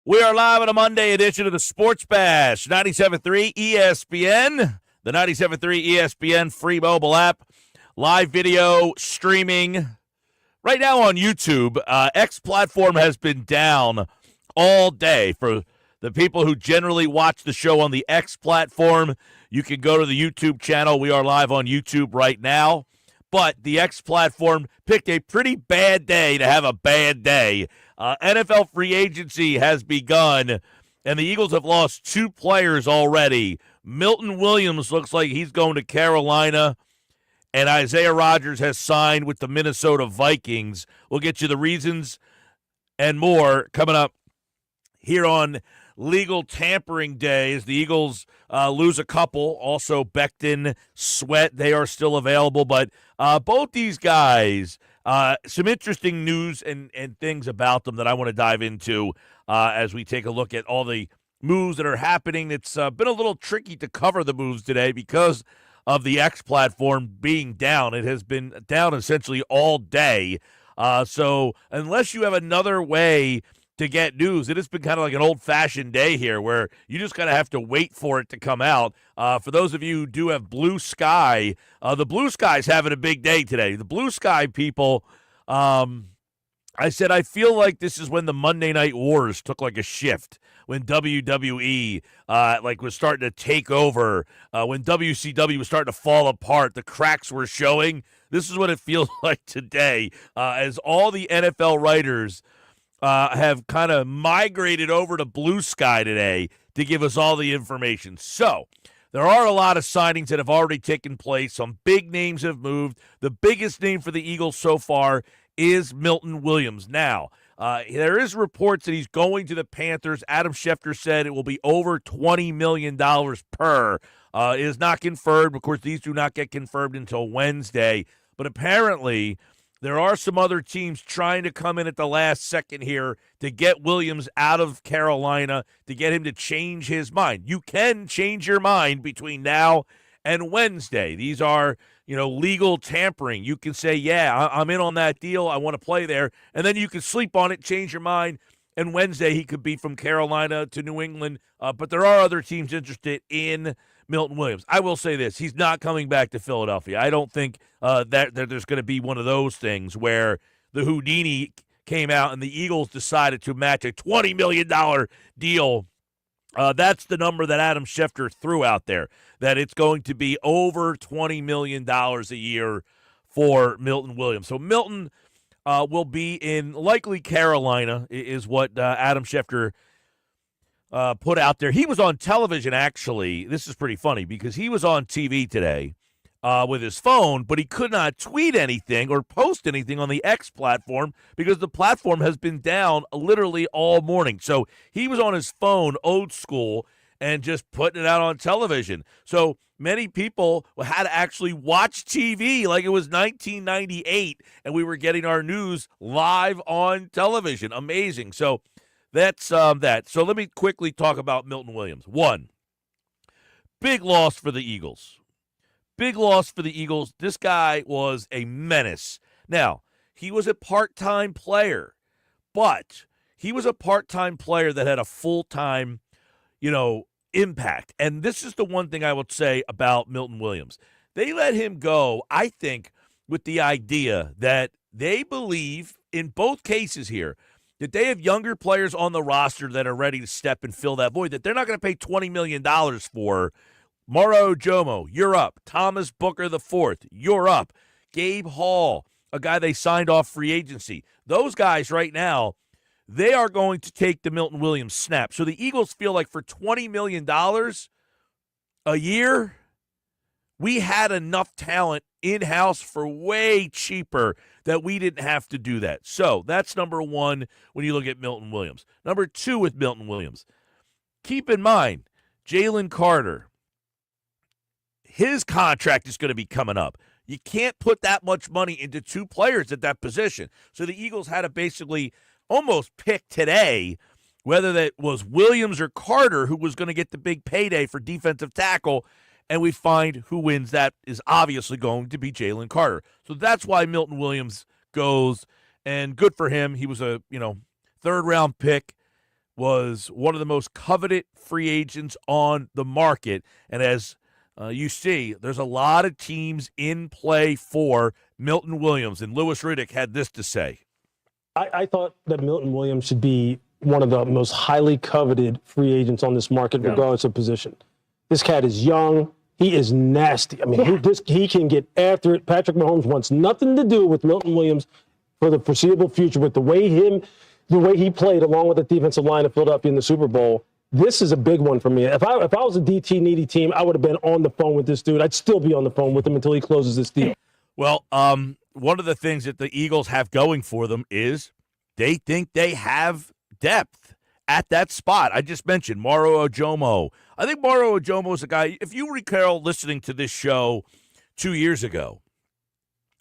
We are live on a Monday edition of the Sports Bash, 97.3 ESPN, the 97.3 ESPN free mobile app, live video streaming right now on YouTube. X platform has been down all day. For the people who generally watch the show on the X platform, you can go to the YouTube channel. We are live on YouTube right now. But the X platform picked a pretty bad day to have a bad day. NFL free agency has begun, and the Eagles have lost two players already. Milton Williams looks like he's going to Carolina, and Isaiah Rodgers has signed with the Minnesota Vikings. We'll get you the reasons and more coming up here on Legal Tampering Days. The Eagles lose a couple. Also, Becton, Sweat, they are still available. But both these guys, some interesting news and things about them that I want to dive into as we take a look at all the moves that are happening. It's been a little tricky to cover the moves today because of the X platform being down. It has been down essentially all day. So unless you have another way to get news, it has been kind of like an old-fashioned day here where you just kind of have to wait for it to come out. For those of you who do have Blue Sky, the Blue Sky's having a big day today. The Blue Sky people, I said I feel like this is when the Monday Night Wars took like a shift, when WWE was starting to take over, when WCW was starting to fall apart, the cracks were showing. This is what it feels like today as all the NFL writers have kind of migrated over to Blue Sky today to give us all the information. So there are a lot of signings that have already taken place. Some big names have moved. The biggest name for the Eagles so far is Milton Williams. Now, there is reports that he's going to the Panthers. Adam Schefter said it will be over $20 million per. It is not confirmed. Of course, these do not get confirmed until Wednesday. But apparently there are some other teams trying to come in at the last second here to get Williams out of Carolina, to get him to change his mind. You can change your mind between now and Wednesday. These are, legal tampering. You can say, yeah, I'm in on that deal. I want to play there. And then you can sleep on it, change your mind, and Wednesday he could be from Carolina to New England. But there are other teams interested in Milton Williams. I will say this. He's not coming back to Philadelphia. I don't think that there's going to be one of those things where the Houdini came out and the Eagles decided to match a $20 million deal. That's the number that Adam Schefter threw out there, that it's going to be over $20 million a year for Milton Williams. So Milton will be in likely Carolina is what Adam Schefter put out there. He was on television, actually. This is pretty funny because he was on TV today with his phone, but he could not tweet anything or post anything on the X platform because the platform has been down literally all morning. So he was on his phone, old school, and just putting it out on television. So many people had to actually watch TV like it was 1998, and we were getting our news live on television. Amazing. So that's that. So let me quickly talk about Milton Williams. One, big loss for the Eagles. Big loss for the Eagles. This guy was a menace. Now, he was a part-time player, but he was a part-time player that had a full-time, impact. And this is the one thing I would say about Milton Williams. They let him go, I think, with the idea that they believe in both cases here that they have younger players on the roster that are ready to step and fill that void that they're not going to pay $20 million for. Moro Jomo, you're up. Thomas Booker IV, you're up. Gabe Hall, a guy they signed off free agency. Those guys right now, they are going to take the Milton Williams snap. So the Eagles feel like for $20 million a year, we had enough talent in-house for way cheaper that we didn't have to do that. So that's number one when you look at Milton Williams. Number two with Milton Williams, keep in mind, Jalen Carter, his contract is going to be coming up. You can't put that much money into two players at that position. So the Eagles had to basically almost pick today whether that was Williams or Carter who was going to get the big payday for defensive tackle, and we find who wins. That is obviously going to be Jalen Carter. So that's why Milton Williams goes, and good for him. He was a third-round pick. was one of the most coveted free agents on the market. And as you see, there's a lot of teams in play for Milton Williams. And Louis Riddick had this to say. I thought that Milton Williams should be one of the most highly coveted free agents on this market, regardless of position. This cat is young. He is nasty. I mean, he can get after it. Patrick Mahomes wants nothing to do with Milton Williams for the foreseeable future. With the way he played along with the defensive line of Philadelphia in the Super Bowl, this is a big one for me. If I was a DT needy team, I would have been on the phone with this dude. I'd still be on the phone with him until he closes this deal. Well, one of the things that the Eagles have going for them is they think they have depth at that spot. I just mentioned Moro Ojomo. I think Moro Ojomo is a guy, if you recall listening to this show 2 years ago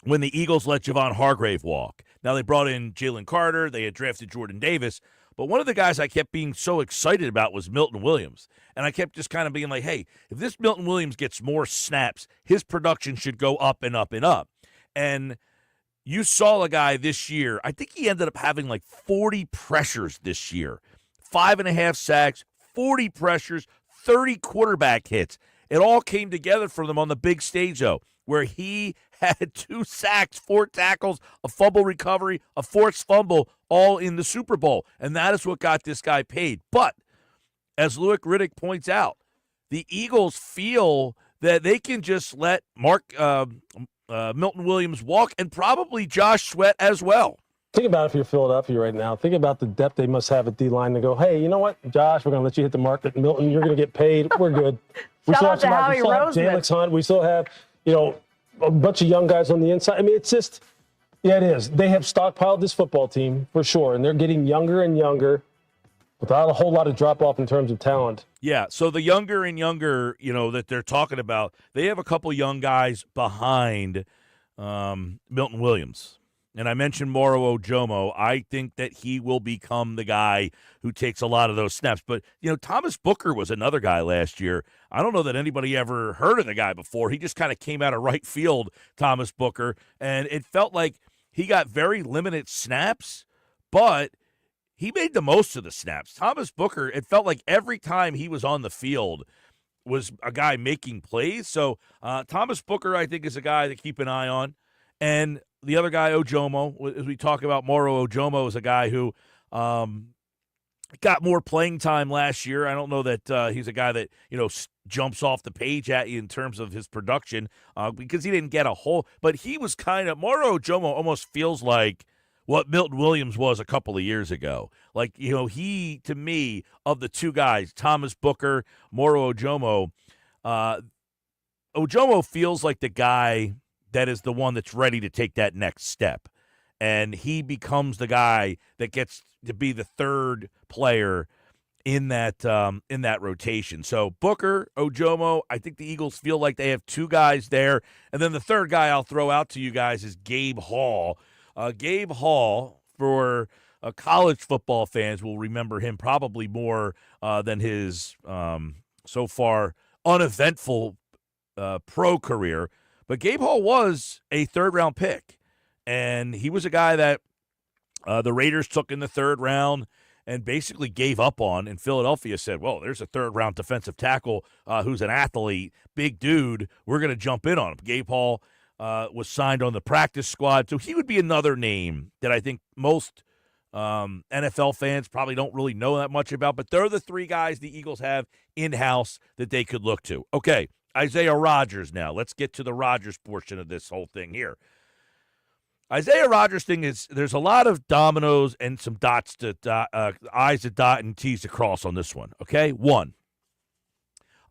when the Eagles let Javon Hargrave walk. Now they brought in Jalen Carter. They had drafted Jordan Davis. But one of the guys I kept being so excited about was Milton Williams. And I kept just kind of being like, hey, if this Milton Williams gets more snaps, his production should go up and up and up. And you saw a guy this year, I think he ended up having like 40 pressures this year. 5.5 sacks, 40 pressures, 30 quarterback hits. It all came together for them on the big stage, though, where he had 2 sacks, 4 tackles, a fumble recovery, a forced fumble, all in the Super Bowl. And that is what got this guy paid. But as Louis Riddick points out, the Eagles feel that they can just let Milton Williams walk and probably Josh Sweat as well. Think about if you're Philadelphia right now. Think about the depth they must have at D-line to go, hey, you know what, Josh, we're going to let you hit the market. Milton, you're going to get paid. We're good. Shout out to Howie Roseman. Jalen Hunt. We still have, a bunch of young guys on the inside. I mean, it's just, it is. They have stockpiled this football team for sure, and they're getting younger and younger without a whole lot of drop-off in terms of talent. Yeah, so the younger and younger, that they're talking about, they have a couple young guys behind Milton Williams. And I mentioned Moro Ojomo. I think that he will become the guy who takes a lot of those snaps. But, Thomas Booker was another guy last year. I don't know that anybody ever heard of the guy before. He just kind of came out of right field, Thomas Booker. And it felt like he got very limited snaps, but he made the most of the snaps. Thomas Booker, it felt like every time he was on the field was a guy making plays. So Thomas Booker, I think, is a guy to keep an eye on. And the other guy, Ojomo, as we talk about, Moro Ojomo is a guy who got more playing time last year. I don't know that he's a guy that, jumps off the page at you in terms of his production because he didn't get a whole – but he was kind of – Moro Ojomo almost feels like what Milton Williams was a couple of years ago. Like, he, to me, of the two guys, Thomas Booker, Moro Ojomo, Ojomo feels like the guy – that is the one that's ready to take that next step. And he becomes the guy that gets to be the third player in that rotation. So Booker, Ojomo, I think the Eagles feel like they have two guys there. And then the third guy I'll throw out to you guys is Gabe Hall. Gabe Hall, for college football fans, will remember him probably more than his so far uneventful pro career. But Gabe Hall was a third-round pick, and he was a guy that the Raiders took in the third round and basically gave up on, and Philadelphia said, well, there's a third-round defensive tackle who's an athlete, big dude, we're going to jump in on him. Gabe Hall was signed on the practice squad, so he would be another name that I think most NFL fans probably don't really know that much about, but they're the three guys the Eagles have in-house that they could look to. Okay. Isaiah Rodgers now. Let's get to the Rodgers portion of this whole thing here. Isaiah Rodgers thing is there's a lot of dominoes and some dots to I's to dot and T's to cross on this one. Okay, 1.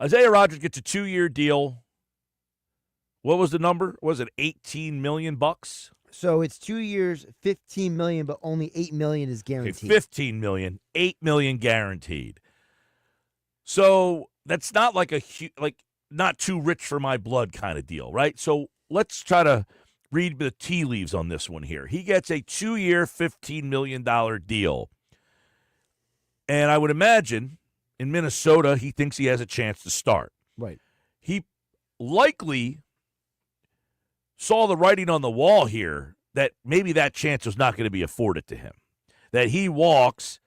Isaiah Rodgers gets a 2-year deal. What was the number? Was it $18 million? So it's 2 years, $15 million, but only $8 million is guaranteed. Okay, $15 million, $8 million guaranteed. So that's not like not too rich for my blood kind of deal, right? So let's try to read the tea leaves on this one here. He gets a 2-year, $15 million deal. And I would imagine in Minnesota, he thinks he has a chance to start. Right. He likely saw the writing on the wall here that maybe that chance was not going to be afforded to him. That he walks,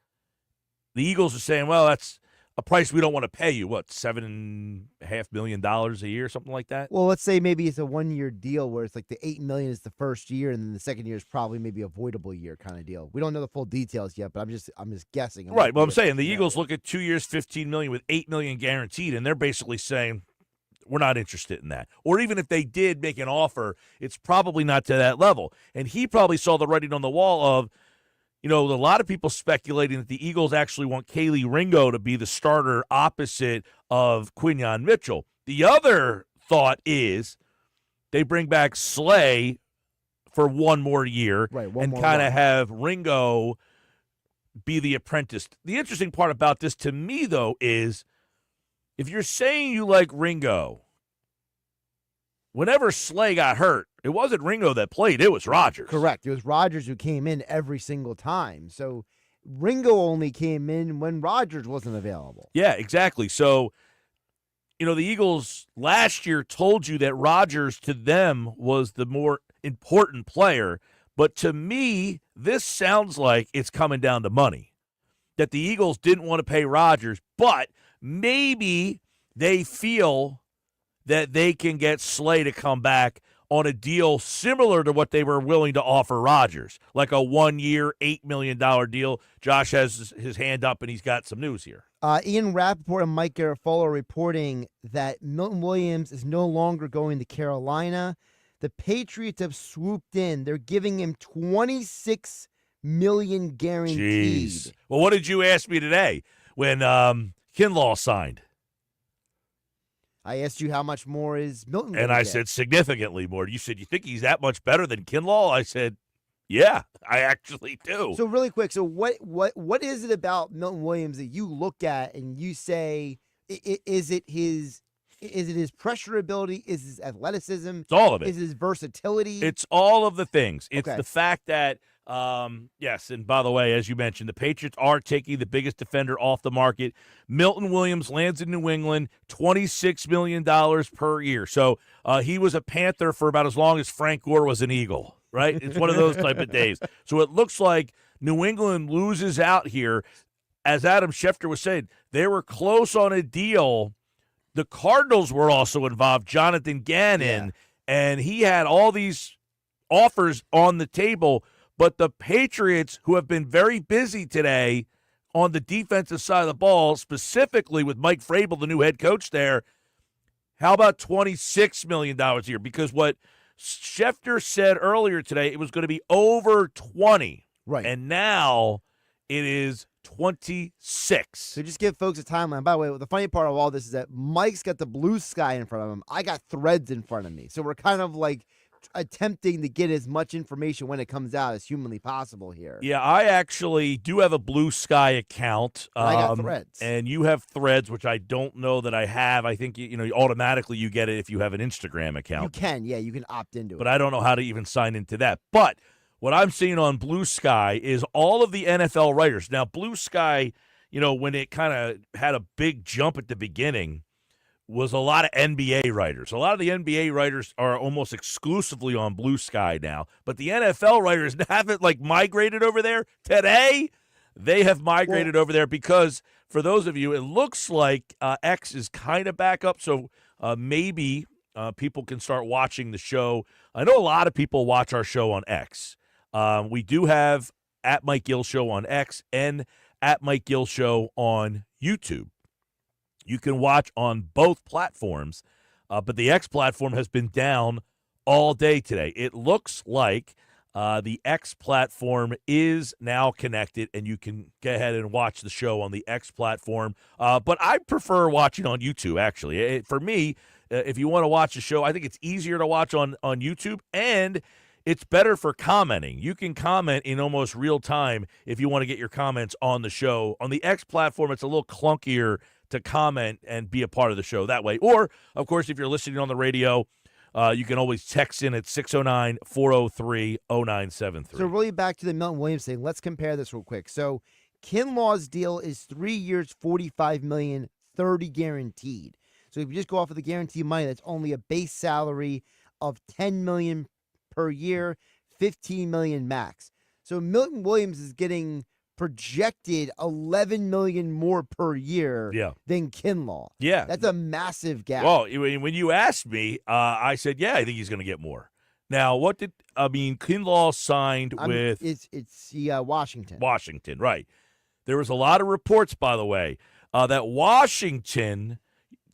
the Eagles are saying, well, that's a price we don't want to pay you. What, $7.5 million a year, something like that? Well, let's say maybe it's a 1-year deal where it's like the $8 million is the first year, and then the second year is probably maybe a voidable year kind of deal. We don't know the full details yet, but I'm just guessing. Right. Well, I'm saying the Eagles look at 2 years, $15 million with $8 million guaranteed, and they're basically saying we're not interested in that. Or even if they did make an offer, it's probably not to that level. And he probably saw the writing on the wall of, a lot of people speculating that the Eagles actually want Kaylee Ringo to be the starter opposite of Quinyon Mitchell. The other thought is they bring back Slay for one more year, right, and kind of have Ringo be the apprentice. The interesting part about this to me, though, is if you're saying you like Ringo, whenever Slay got hurt, it wasn't Ringo that played. It was Rodgers. Correct. It was Rodgers who came in every single time. So Ringo only came in when Rodgers wasn't available. Yeah, exactly. So, the Eagles last year told you that Rodgers to them was the more important player. But to me, this sounds like it's coming down to money. That the Eagles didn't want to pay Rodgers, but maybe they feel that they can get Slay to come back on a deal similar to what they were willing to offer Rodgers, like a 1-year, $8 million deal. Josh has his hand up, and he's got some news here. Ian Rappaport and Mike Garafolo are reporting that Milton Williams is no longer going to Carolina. The Patriots have swooped in. They're giving him $26 million guaranteed. Jeez. Well, what did you ask me today when Kinlaw signed? I asked you how much more is Milton and I said significantly more. You said, you think he's that much better than Kinlaw? I said, yeah, I actually do. So really quick, so what is it about Milton Williams that you look at and you say, is it his pressure ability? Is his athleticism? It's all of it. Is his versatility? It's all of the things. It's okay. The fact that, yes, and by the way, as you mentioned, the Patriots are taking the biggest defender off the market. Milton Williams lands in New England, $26 million per year. So he was a Panther for about as long as Frank Gore was an Eagle, right? It's one of those type of days. So it looks like New England loses out here. As Adam Schefter was saying, they were close on a deal. The Cardinals were also involved, Jonathan Gannon, and he had all these offers on the table. But the Patriots, who have been very busy today on the defensive side of the ball, specifically with Mike Vrabel, the new head coach there, how about $26 million a year? Because what Schefter said earlier today, it was going to be over 20. Right. And now it is 26. So just give folks a timeline. By the way, the funny part of all this is that Mike's got the blue sky in front of him. I got threads in front of me. So we're kind of like attempting to get as much information when it comes out as humanly possible here. Yeah, I actually do have a Blue Sky account. I got threads. And you have threads, which I don't know that I have. I think, automatically you get it if you have an Instagram account. You can, yeah, you can opt into it. But I don't know how to even sign into that. But what I'm seeing on Blue Sky is all of the NFL writers. Now, Blue Sky, when it kind of had a big jump at the beginning, was a lot of NBA writers. A lot of the NBA writers are almost exclusively on Blue Sky now. But the NFL writers haven't, migrated over there. Today, they have migrated over there because, for those of you, it looks like X is kind of back up. So maybe people can start watching the show. I know a lot of people watch our show on X. We do have at Mike Gill Show on X and at Mike Gill Show on YouTube. You can watch on both platforms, but the X platform has been down all day today. It looks like the X platform is now connected, and you can go ahead and watch the show on the X platform. But I prefer watching on YouTube, actually. For me, if you want to watch the show, I think it's easier to watch on YouTube, and it's better for commenting. You can comment in almost real time if you want to get your comments on the show. On the X platform, it's a little clunkier to comment and be a part of the show that way. Or, of course, if you're listening on the radio, you can always text in at 609-403-0973. So really back to the Milton Williams thing, let's compare this real quick. So Kinlaw's deal is 3 years, $45 million, 30 guaranteed. So if you just go off of the guaranteed money, that's only a base salary of $10 million per year, $15 million max. So Milton Williams is getting projected $11 million more per year than Kinlaw. Yeah. That's a massive gap. Well, when you asked me, I said, yeah, I think he's going to get more. Now, Kinlaw signed with it's Washington. Washington, right. There was a lot of reports, by the way, that Washington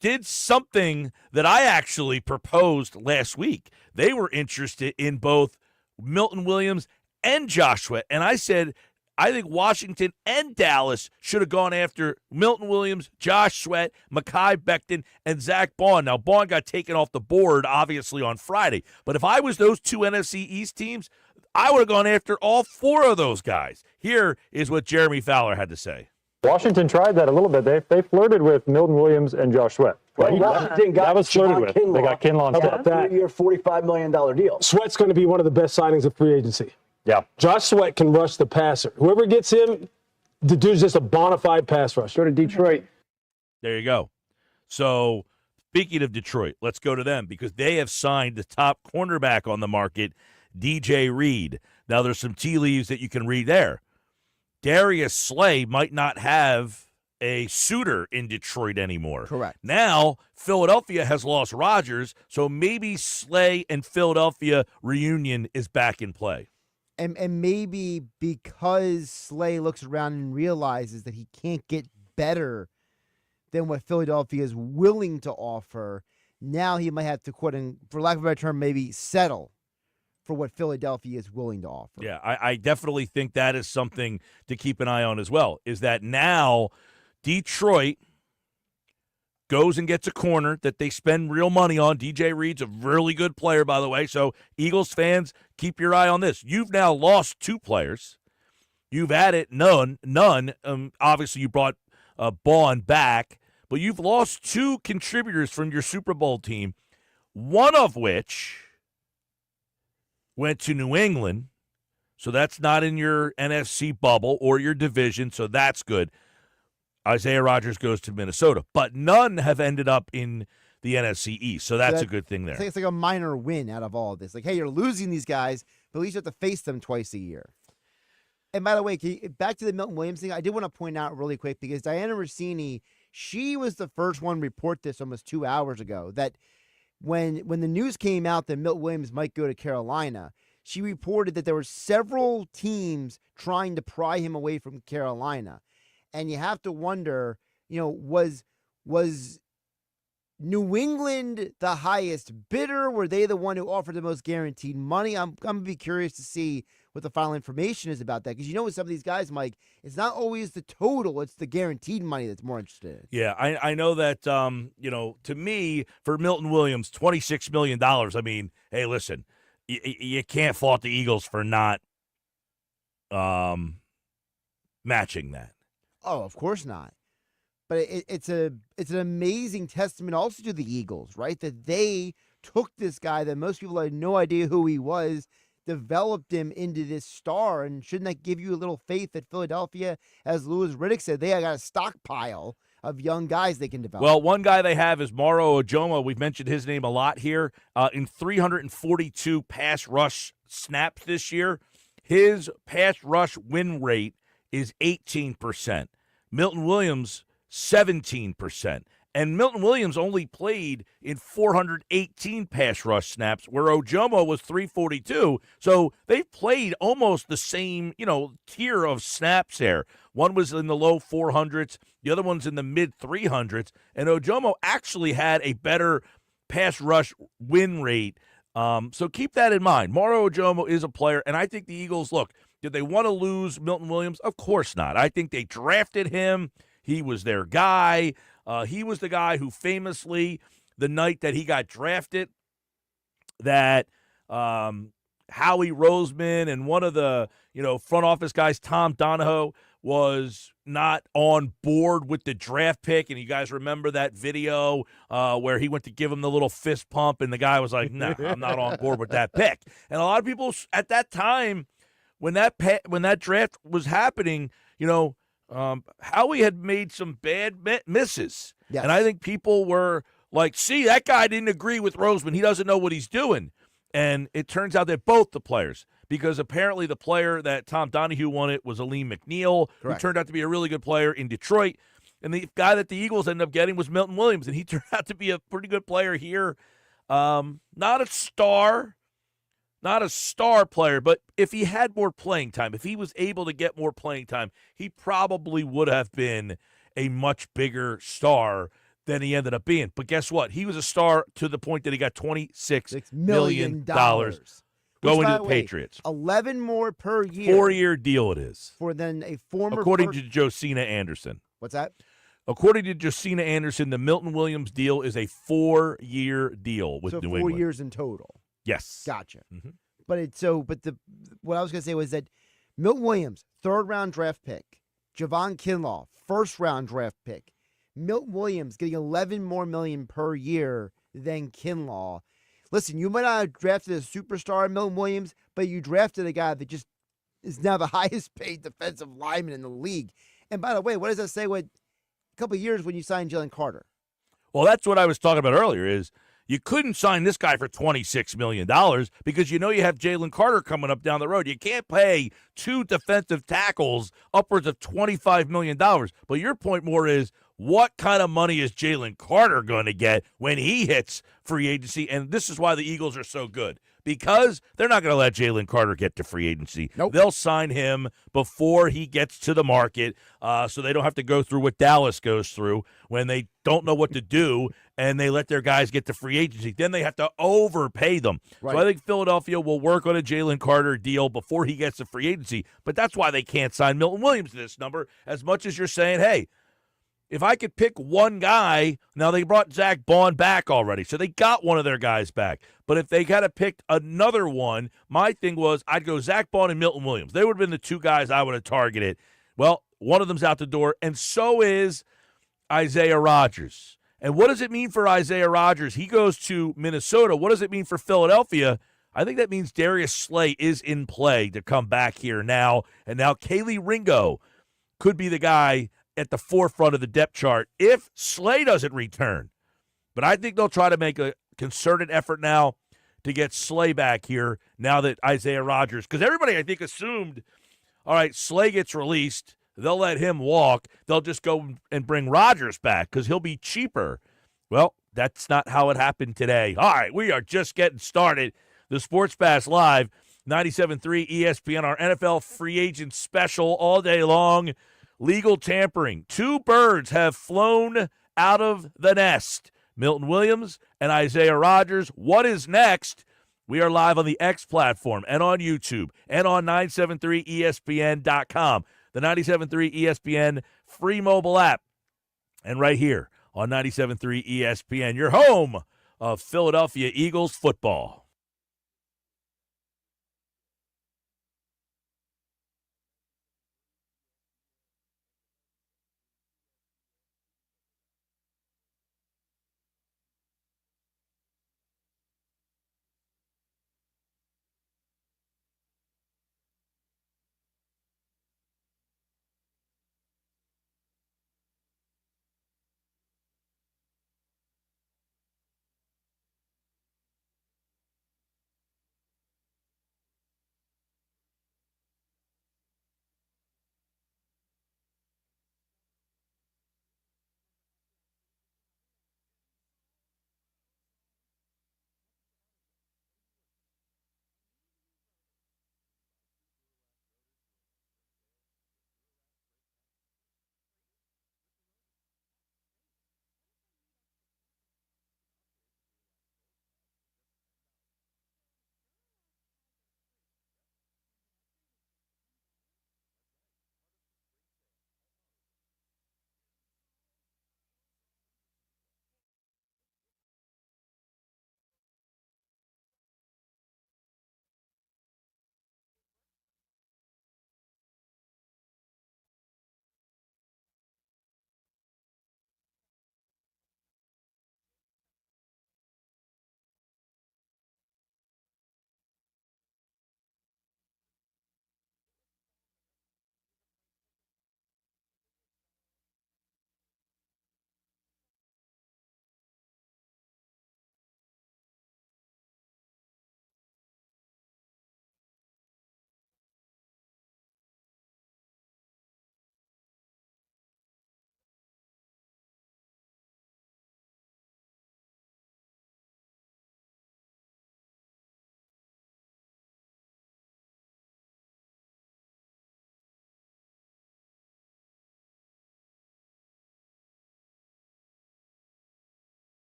did something that I actually proposed last week. They were interested in both Milton Williams and Josh Sweat. And I said, I think Washington and Dallas should have gone after Milton Williams, Josh Sweat, Mekhi Becton, and Zach Bond. Now, Bond got taken off the board, obviously, on Friday. But if I was those two NFC East teams, I would have gone after all four of those guys. Here is what Jeremy Fowler had to say. Washington tried that a little bit. They flirted with Milton Williams and Josh Sweat. Well, that was flirted with. Kinlaw. They got Kinlaw How instead. about that? 3-year, $45 million deal. Sweat's going to be one of the best signings of free agency. Yeah. Josh Sweat can rush the passer. Whoever gets him, the dude's just a bona fide pass rusher. Go to Detroit. There you go. So, speaking of Detroit, let's go to them because they have signed the top cornerback on the market, DJ Reed. Now, there's some tea leaves that you can read there. Darius Slay might not have a suitor in Detroit anymore. Correct. Now, Philadelphia has lost Rodgers, so maybe Slay and Philadelphia reunion is back in play. And maybe because Slay looks around and realizes that he can't get better than what Philadelphia is willing to offer, now he might have to, quote, and for lack of a better term, maybe settle for what Philadelphia is willing to offer. Yeah, I definitely think that is something to keep an eye on as well, is that now Detroit goes and gets a corner that they spend real money on. DJ Reed's a really good player, by the way, so Eagles fans, keep your eye on this. You've now lost two players. You've added none. Obviously, you brought Bond back, but you've lost two contributors from your Super Bowl team, one of which went to New England, so that's not in your NFC bubble or your division, so that's good. Isaiah Rodgers goes to Minnesota, but none have ended up in the NFC East, so that's a good thing there. It's like a minor win out of all of this. Like, hey, you're losing these guys, but at least you have to face them twice a year. And by the way, back to the Milton Williams thing, I did want to point out really quick because Diana Rossini, she was the first one to report this almost 2 hours ago, that when the news came out that Milton Williams might go to Carolina, she reported that there were several teams trying to pry him away from Carolina. And you have to wonder, was New England the highest bidder? Were they the one who offered the most guaranteed money? I'm going to be curious to see what the final information is about that. Because with some of these guys, Mike, it's not always the total, it's the guaranteed money that's more interested in. Yeah, I know that, to me, for Milton Williams, $26 million, I mean, hey, listen, you can't fault the Eagles for not matching that. Oh, of course not. But it's an amazing testament also to the Eagles, right? That they took this guy that most people had no idea who he was, developed him into this star. And shouldn't that give you a little faith that Philadelphia, as Louis Riddick said, they got a stockpile of young guys they can develop? Well, one guy they have is Moro Ojomo. We've mentioned his name a lot here. In 342 pass rush snaps this year, his pass rush win rate is 18%. Milton Williams, 17%. And Milton Williams only played in 418 pass rush snaps, where Ojomo was 342. So they've played almost the same, tier of snaps there. One was in the low 400s, the other one's in the mid 300s. And Ojomo actually had a better pass rush win rate. So keep that in mind. Moro Ojomo is a player, and I think the Eagles, look, did they want to lose Milton Williams? Of course not. I think they drafted him. He was their guy. He was the guy who famously, the night that he got drafted, that Howie Roseman and one of the front office guys, Tom Donahoe, was not on board with the draft pick. And you guys remember that video where he went to give him the little fist pump, and the guy was like, "No, I'm not on board with that pick." And a lot of people at that time, when that draft was happening, Howie had made some bad misses. Yes. And I think people were like, see, that guy didn't agree with Roseman. He doesn't know what he's doing. And it turns out that both the players, because apparently the player that Tom Donahue wanted was Aleem McNeil, Correct. who turned out to be a really good player in Detroit. And the guy that the Eagles ended up getting was Milton Williams, and he turned out to be a pretty good player here. Not a star player, but if he had more playing time, if he was able to get more playing time, he probably would have been a much bigger star than he ended up being. But guess what? He was a star to the point that he got $26 million going to the Patriots. 11 more per year. 4-year deal it is. For then a former According to Josina Anderson. What's that? According to Josina Anderson, the Milton Williams deal is a 4-year deal with so New 4 England. years in total. Yes. Gotcha. Mhm. What I was going to say was that Milton Williams, 3rd-round draft pick. Javon Kinlaw, 1st-round draft pick. Milton Williams getting 11 more million per year than Kinlaw. Listen, you might not have drafted a superstar, Milton Williams, but you drafted a guy that just is now the highest paid defensive lineman in the league. And by the way, what does that say with a couple of years when you signed Jalen Carter? Well, that's what I was talking about earlier is you couldn't sign this guy for $26 million because you know you have Jalen Carter coming up down the road. You can't pay 2 defensive tackles upwards of $25 million. But your point more is, what kind of money is Jalen Carter going to get when he hits free agency? And this is why the Eagles are so good, because they're not going to let Jalen Carter get to free agency. Nope. They'll sign him before he gets to the market so they don't have to go through what Dallas goes through when they don't know what to do and they let their guys get to free agency. Then they have to overpay them. Right. So I think Philadelphia will work on a Jalen Carter deal before he gets to free agency. But that's why they can't sign Milton Williams to this number, as much as you're saying, hey, if I could pick one guy, now they brought Zach Bond back already, so they got one of their guys back. But if they had to pick another one, my thing was I'd go Zach Bond and Milton Williams. They would have been the 2 guys I would have targeted. Well, one of them's out the door, and so is Isaiah Rodgers. And what does it mean for Isaiah Rodgers? He goes to Minnesota. What does it mean for Philadelphia? I think that means Darius Slay is in play to come back here now. And now Kaylee Ringo could be the guy at the forefront of the depth chart if Slay doesn't return. But I think they'll try to make a concerted effort now to get Slay back here now that Isaiah Rodgers, because everybody I think assumed, all right, Slay gets released, they'll let him walk, they'll just go and bring Rodgers back because he'll be cheaper. Well, that's not how it happened today. All right, we are just getting started. The Sports Bash Live, 97.3 ESPN, our NFL free agent special all day long. Legal tampering. 2 birds have flown out of the nest. Milton Williams and Isaiah Rodgers. What is next? We are live on the X platform and on YouTube and on 973ESPN.com, the 97.3 ESPN free mobile app, and right here on 97.3 ESPN, your home of Philadelphia Eagles football.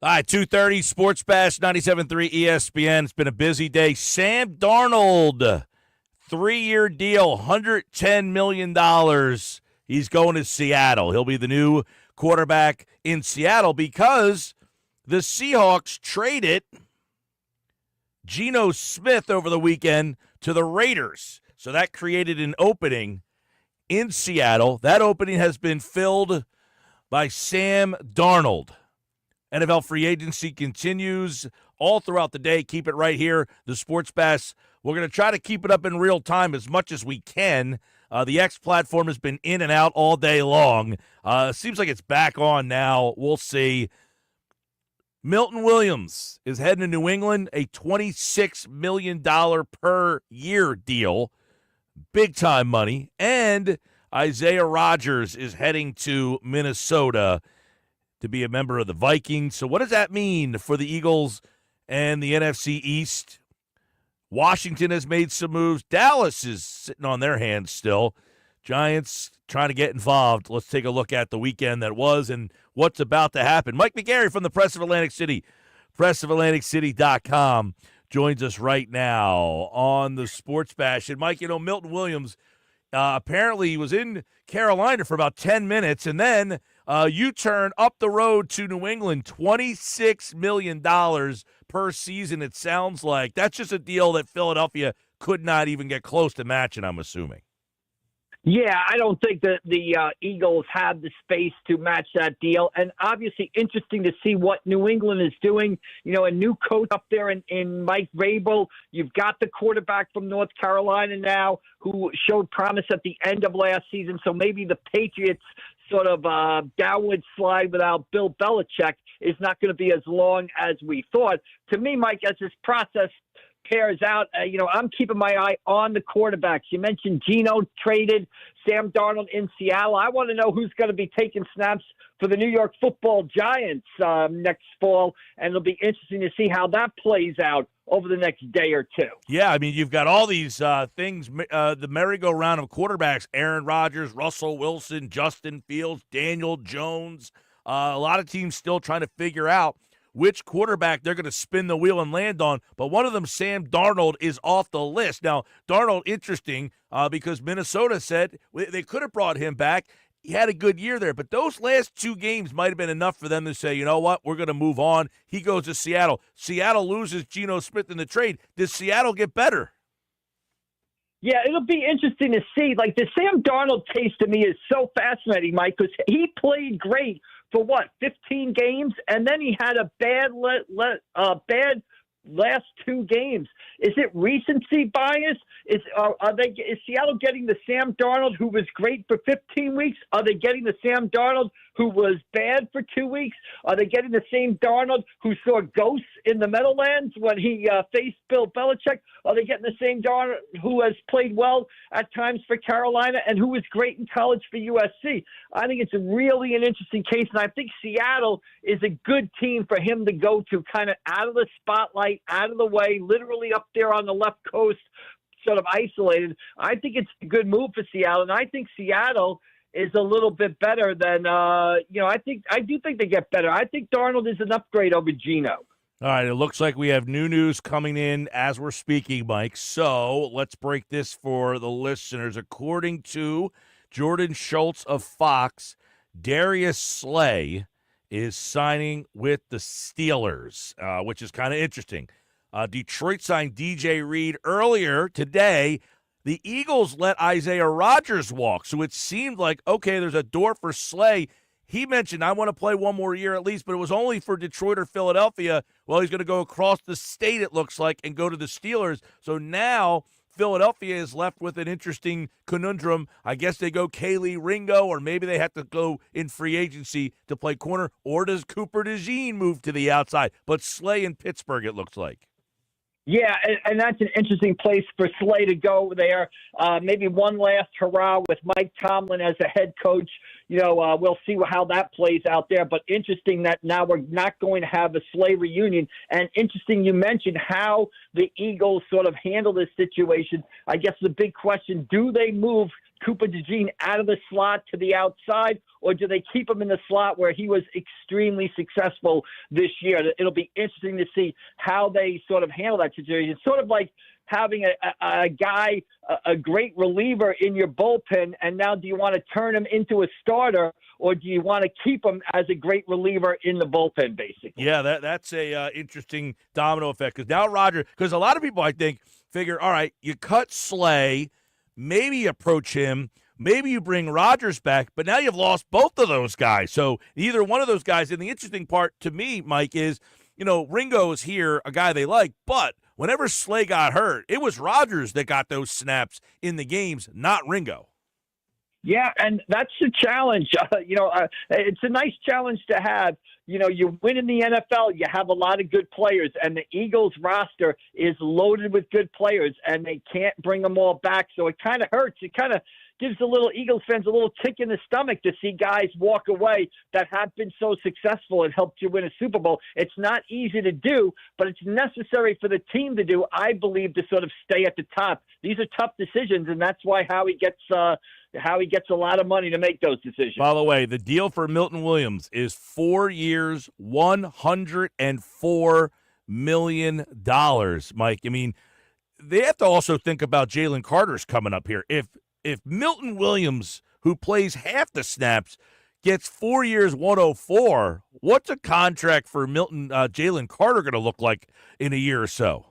All right, 2:30 Sports Bash 97.3 ESPN. It's been a busy day. Sam Darnold, 3-year deal, $110 million. He's going to Seattle. He'll be the new quarterback in Seattle because the Seahawks traded Geno Smith over the weekend to the Raiders. So that created an opening in Seattle. That opening has been filled by Sam Darnold. NFL free agency continues all throughout the day. Keep it right here, the Sports Bash. We're going to try to keep it up in real time as much as we can. The X platform has been in and out all day long. Seems like it's back on now. We'll see. Milton Williams is heading to New England, a $26 million per year deal. Big-time money. And Isaiah Rodgers is heading to Minnesota to be a member of the Vikings. So what does that mean for the Eagles and the NFC East? Washington has made some moves. Dallas is sitting on their hands still. Giants trying to get involved. Let's take a look at the weekend that was and what's about to happen. Mike McGarry from the Press of Atlantic City, pressofatlanticcity.com, joins us right now on the Sports Bash. And, Mike, Milton Williams apparently was in Carolina for about 10 minutes, and then U-turn up the road to New England, $26 million per season, it sounds like. That's just a deal that Philadelphia could not even get close to matching, I'm assuming. Yeah, I don't think that the Eagles have the space to match that deal. And obviously interesting to see what New England is doing. A new coach up there in Mike Vrabel. You've got the quarterback from North Carolina now who showed promise at the end of last season. So maybe the Patriots sort of downward slide without Bill Belichick is not going to be as long as we thought. To me, Mike, as this process pairs out, I'm keeping my eye on the quarterbacks. You mentioned Geno traded, Sam Darnold in Seattle. I want to know who's going to be taking snaps for the New York Football Giants next fall, and it'll be interesting to see how that plays out over the next day or two. Yeah, I mean, you've got all these things, the merry-go-round of quarterbacks, Aaron Rodgers, Russell Wilson, Justin Fields, Daniel Jones, a lot of teams still trying to figure out which quarterback they're going to spin the wheel and land on. But one of them, Sam Darnold, is off the list. Now, Darnold, interesting, because Minnesota said they could have brought him back. He had a good year there. But those last 2 games might have been enough for them to say, you know what, we're going to move on. He goes to Seattle. Seattle loses Geno Smith in the trade. Does Seattle get better? Yeah, it'll be interesting to see. Like, the Sam Darnold case to me is so fascinating, Mike, because he played great for 15 games, and then he had a bad last 2 games. Is it recency bias? Is Seattle getting the Sam Darnold who was great for 15 weeks? Are they getting the Sam Darnold who was bad for 2 weeks? Are they getting the same Darnold who saw ghosts in the Meadowlands when he faced Bill Belichick? Are they getting the same Darnold who has played well at times for Carolina and who was great in college for USC? I think it's really an interesting case, and I think Seattle is a good team for him to go to, kind of out of the spotlight, out of the way, literally up there on the left coast, sort of isolated. I think it's a good move for Seattle, and I think Seattle is a little bit better than, I do think they get better. I think Darnold is an upgrade over Geno. All right, it looks like we have new news coming in as we're speaking, Mike. So let's break this for the listeners. According to Jordan Schultz of Fox, Darius Slay is signing with the Steelers, which is kind of interesting. Detroit signed DJ Reed earlier today. The Eagles let Isaiah Rodgers walk, so it seemed like, okay, there's a door for Slay. He mentioned, I want to play one more year at least, but it was only for Detroit or Philadelphia. Well, he's going to go across the state, it looks like, and go to the Steelers. So now Philadelphia is left with an interesting conundrum. I guess they go Kaylee Ringo, or maybe they have to go in free agency to play corner, or does Cooper DeJean move to the outside? But Slay in Pittsburgh, it looks like. Yeah, and that's an interesting place for Slay to go there. Maybe one last hurrah with Mike Tomlin as a head coach. We'll see how that plays out there. But interesting that now we're not going to have a Slay reunion. And interesting you mentioned how the Eagles sort of handle this situation. I guess the big question, do they move Cooper DeJean out of the slot to the outside, or do they keep him in the slot where he was extremely successful this year? It'll be interesting to see how they sort of handle that situation. It's sort of like having a guy, a great reliever in your bullpen, and now do you want to turn him into a starter, or do you want to keep him as a great reliever in the bullpen, basically? Yeah, that's a interesting domino effect, because now Roger, because a lot of people, I think, figure, all right, you cut Slay, maybe you approach him, maybe you bring Rogers back, but now you've lost both of those guys. So either one of those guys, and the interesting part to me, Mike, is, Ringo is here, a guy they like, but whenever Slay got hurt, it was Rogers that got those snaps in the games, not Ringo. Yeah, and that's the challenge. It's a nice challenge to have. You win in the NFL, you have a lot of good players, and the Eagles roster is loaded with good players, and they can't bring them all back, so it kind of hurts. It kind of gives the little Eagles fans a little kick in the stomach to see guys walk away that have been so successful and helped you win a Super Bowl. It's not easy to do, but it's necessary for the team to do, I believe, to sort of stay at the top. These are tough decisions, and that's why Howie gets a lot of money to make those decisions. By the way, the deal for Milton Williams is 4 years, $104 million, Mike. I mean, they have to also think about Jalen Carter's coming up here. If Milton Williams, who plays half the snaps, gets 4 years, 104, what's a contract for Jalen Carter going to look like in a year or so?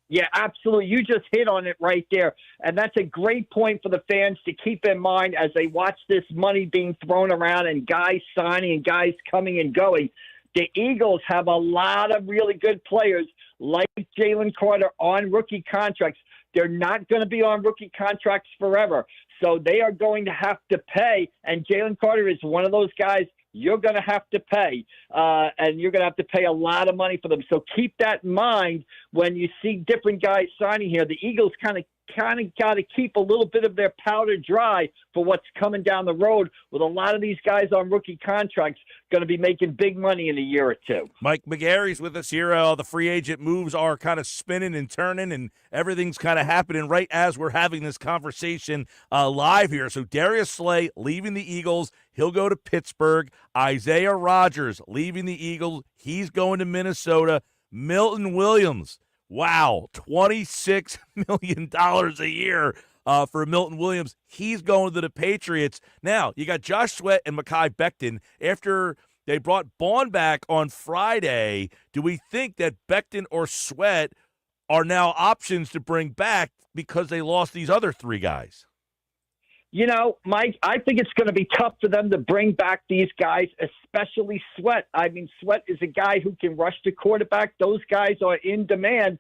Yeah, absolutely. You just hit on it right there. And that's a great point for the fans to keep in mind as they watch this money being thrown around and guys signing and guys coming and going. The Eagles have a lot of really good players like Jalen Carter on rookie contracts. They're not going to be on rookie contracts forever. So they are going to have to pay. And Jalen Carter is one of those guys you're going to have to pay. And you're going to have to pay a lot of money for them. So keep that in mind when you see different guys signing here. The Eagles kind of got to keep a little bit of their powder dry for what's coming down the road, with a lot of these guys on rookie contracts going to be making big money in a year or two. Mike McGarry's with us here. The free agent moves are kind of spinning and turning, and everything's kind of happening right as we're having this conversation live here. So Darius Slay leaving the Eagles. He'll go to Pittsburgh. Isaiah Rodgers leaving the Eagles. He's going to Minnesota. Milton Williams, wow, $26 million a year for Milton Williams. He's going to the Patriots. Now, you got Josh Sweat and Mekhi Becton. After they brought Bond back on Friday, do we think that Becton or Sweat are now options to bring back because they lost these other three guys? Mike, I think it's going to be tough for them to bring back these guys, especially Sweat. I mean, Sweat is a guy who can rush the quarterback. Those guys are in demand.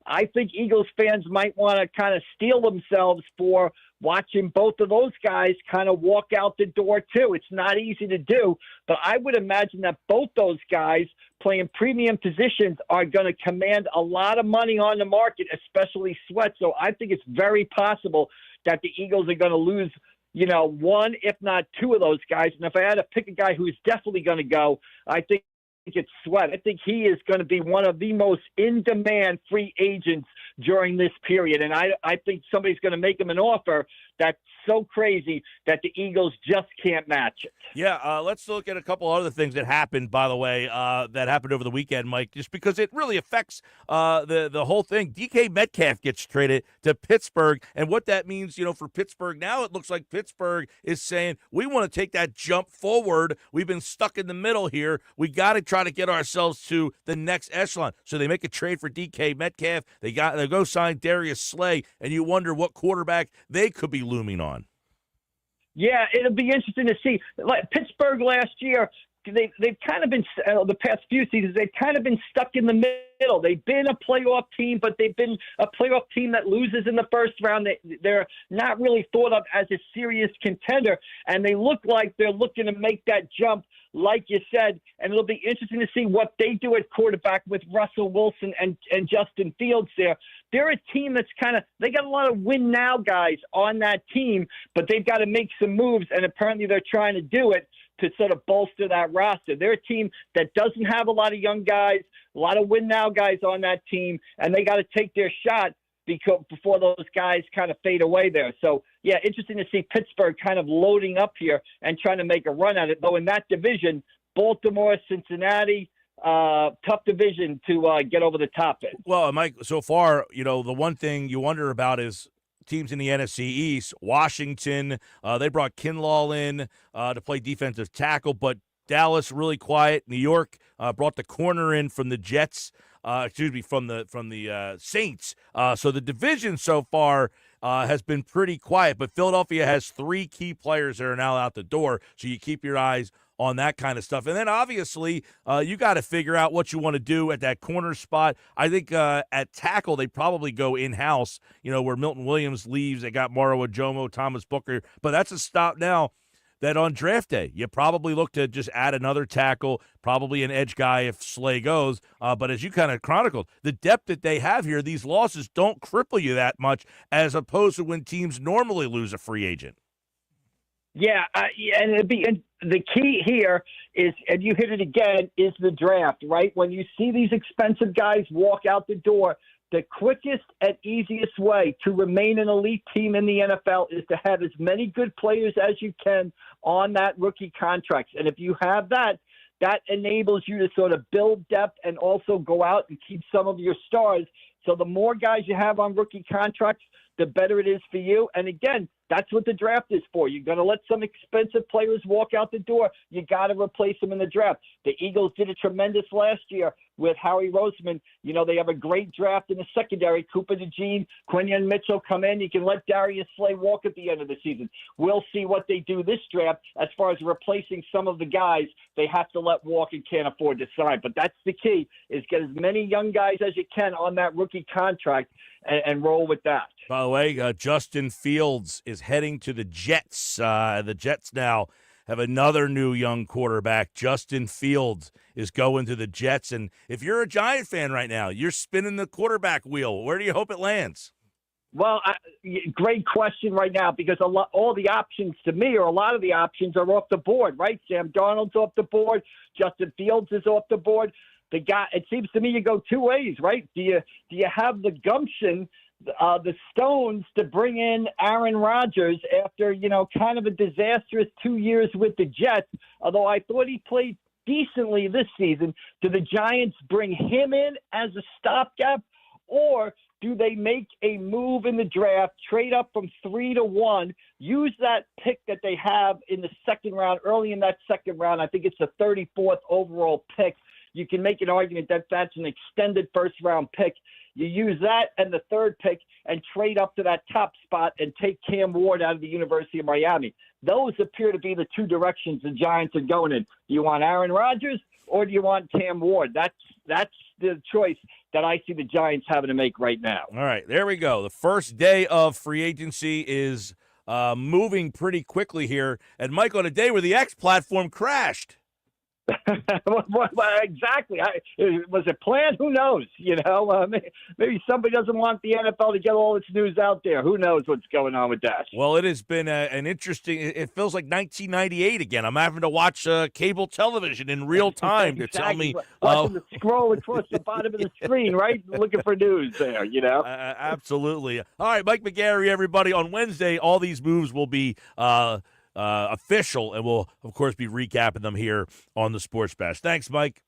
I think Eagles fans might want to kind of steel themselves for watching both of those guys kind of walk out the door, too. It's not easy to do, but I would imagine that both those guys playing premium positions are going to command a lot of money on the market, especially Sweat. So I think it's very possible that the Eagles are going to lose, one, if not two of those guys. And if I had to pick a guy who's definitely going to go, I think it's Sweat. I think he is going to be one of the most in-demand free agents during this period. And I think somebody's going to make him an offer that's so crazy that the Eagles just can't match it. Yeah, let's look at a couple other things that happened, by the way, that happened over the weekend, Mike, just because it really affects the whole thing. DK Metcalf gets traded to Pittsburgh, and what that means, for Pittsburgh now, it looks like Pittsburgh is saying, we want to take that jump forward. We've been stuck in the middle here. We got to try to get ourselves to the next echelon. So they make a trade for DK Metcalf. They go sign Darius Slay, and you wonder what quarterback they could be looming on. Yeah, it'll be interesting to see. Like Pittsburgh last year, they've kind of been the past few seasons. They've kind of been stuck in the middle. They've been a playoff team, but they've been a playoff team that loses in the first round. They're not really thought of as a serious contender, and they look like they're looking to make that jump, like you said. And it'll be interesting to see what they do at quarterback with Russell Wilson and Justin Fields there. They're a team that's they got a lot of win now guys on that team, but they've got to make some moves, and apparently they're trying to do it to sort of bolster that roster. They're a team that doesn't have a lot of young guys, a lot of win now guys on that team, and they got to take their shot before those guys kind of fade away there. So, yeah, interesting to see Pittsburgh kind of loading up here and trying to make a run at it. Though in that division, Baltimore, Cincinnati, tough division to get over the top in. Well, Mike, so far, the one thing you wonder about is teams in the NFC East. Washington, they brought Kinlaw in to play defensive tackle, but Dallas really quiet. New York brought the corner in from the Jets. From the Saints. So the division so far has been pretty quiet, but Philadelphia has 3 key players that are now out the door, so you keep your eyes on that kind of stuff. And then obviously you got to figure out what you want to do at that corner spot. I think at tackle they probably go in-house, where Milton Williams leaves. They got Maro Ojomo, Thomas Booker, but that's a stop now. That on draft day, you probably look to just add another tackle, probably an edge guy if Slay goes. But as you kind of chronicled, the depth that they have here, these losses don't cripple you that much as opposed to when teams normally lose a free agent. Yeah, and the key here is, and you hit it again, is the draft, right? When you see these expensive guys walk out the door, the quickest and easiest way to remain an elite team in the NFL is to have as many good players as you can on that rookie contracts. And if you have that, that enables you to sort of build depth and also go out and keep some of your stars. So the more guys you have on rookie contracts, the better it is for you. And again, that's what the draft is for. You're going to let some expensive players walk out the door. You got to replace them in the draft. The Eagles did a tremendous last year with Howie Roseman. They have a great draft in the secondary. Cooper DeJean, Quinion Mitchell come in. You can let Darius Slay walk at the end of the season. We'll see what they do this draft as far as replacing some of the guys they have to let walk and can't afford to sign. But that's the key, is get as many young guys as you can on that rookie contract and roll with that. By the way, Justin Fields is heading to the Jets. The Jets now have another new young quarterback. Justin Fields is going to the Jets. And if you're a Giant fan right now, you're spinning the quarterback wheel. Where do you hope it lands? Well, great question right now, because all the options to me, or a lot of the options, are off the board, right? Sam Darnold's off the board. Justin Fields is off the board. The guy, it seems to me you go two ways, right? Do you have the gumption, the stones to bring in Aaron Rodgers after, kind of a disastrous 2 years with the Jets, although I thought he played decently this season? Do the Giants bring him in as a stopgap, or do they make a move in the draft, trade up from 3 to 1, use that pick that they have in the second round, early in that second round? I think it's the 34th overall pick. You can make an argument that that's an extended first-round pick. You use that and the third pick and trade up to that top spot and take Cam Ward out of the University of Miami. Those appear to be the two directions the Giants are going in. Do you want Aaron Rodgers or do you want Cam Ward? That's the choice that I see the Giants having to make right now. All right, there we go. The first day of free agency is moving pretty quickly here. And, Mike, on a day where the X platform crashed. Well, exactly. Was it planned? Who knows? Maybe somebody doesn't want the NFL to get all its news out there. Who knows what's going on with that? Well, it has been an interesting. It feels like 1998 again. I'm having to watch cable television in real time to tell me. Watching the scroll across the bottom of the screen, right? Looking for news there. Absolutely. All right, Mike McGarry, everybody. On Wednesday, all these moves will be official, and we'll, of course, be recapping them here on the Sports Bash. Thanks, Mike.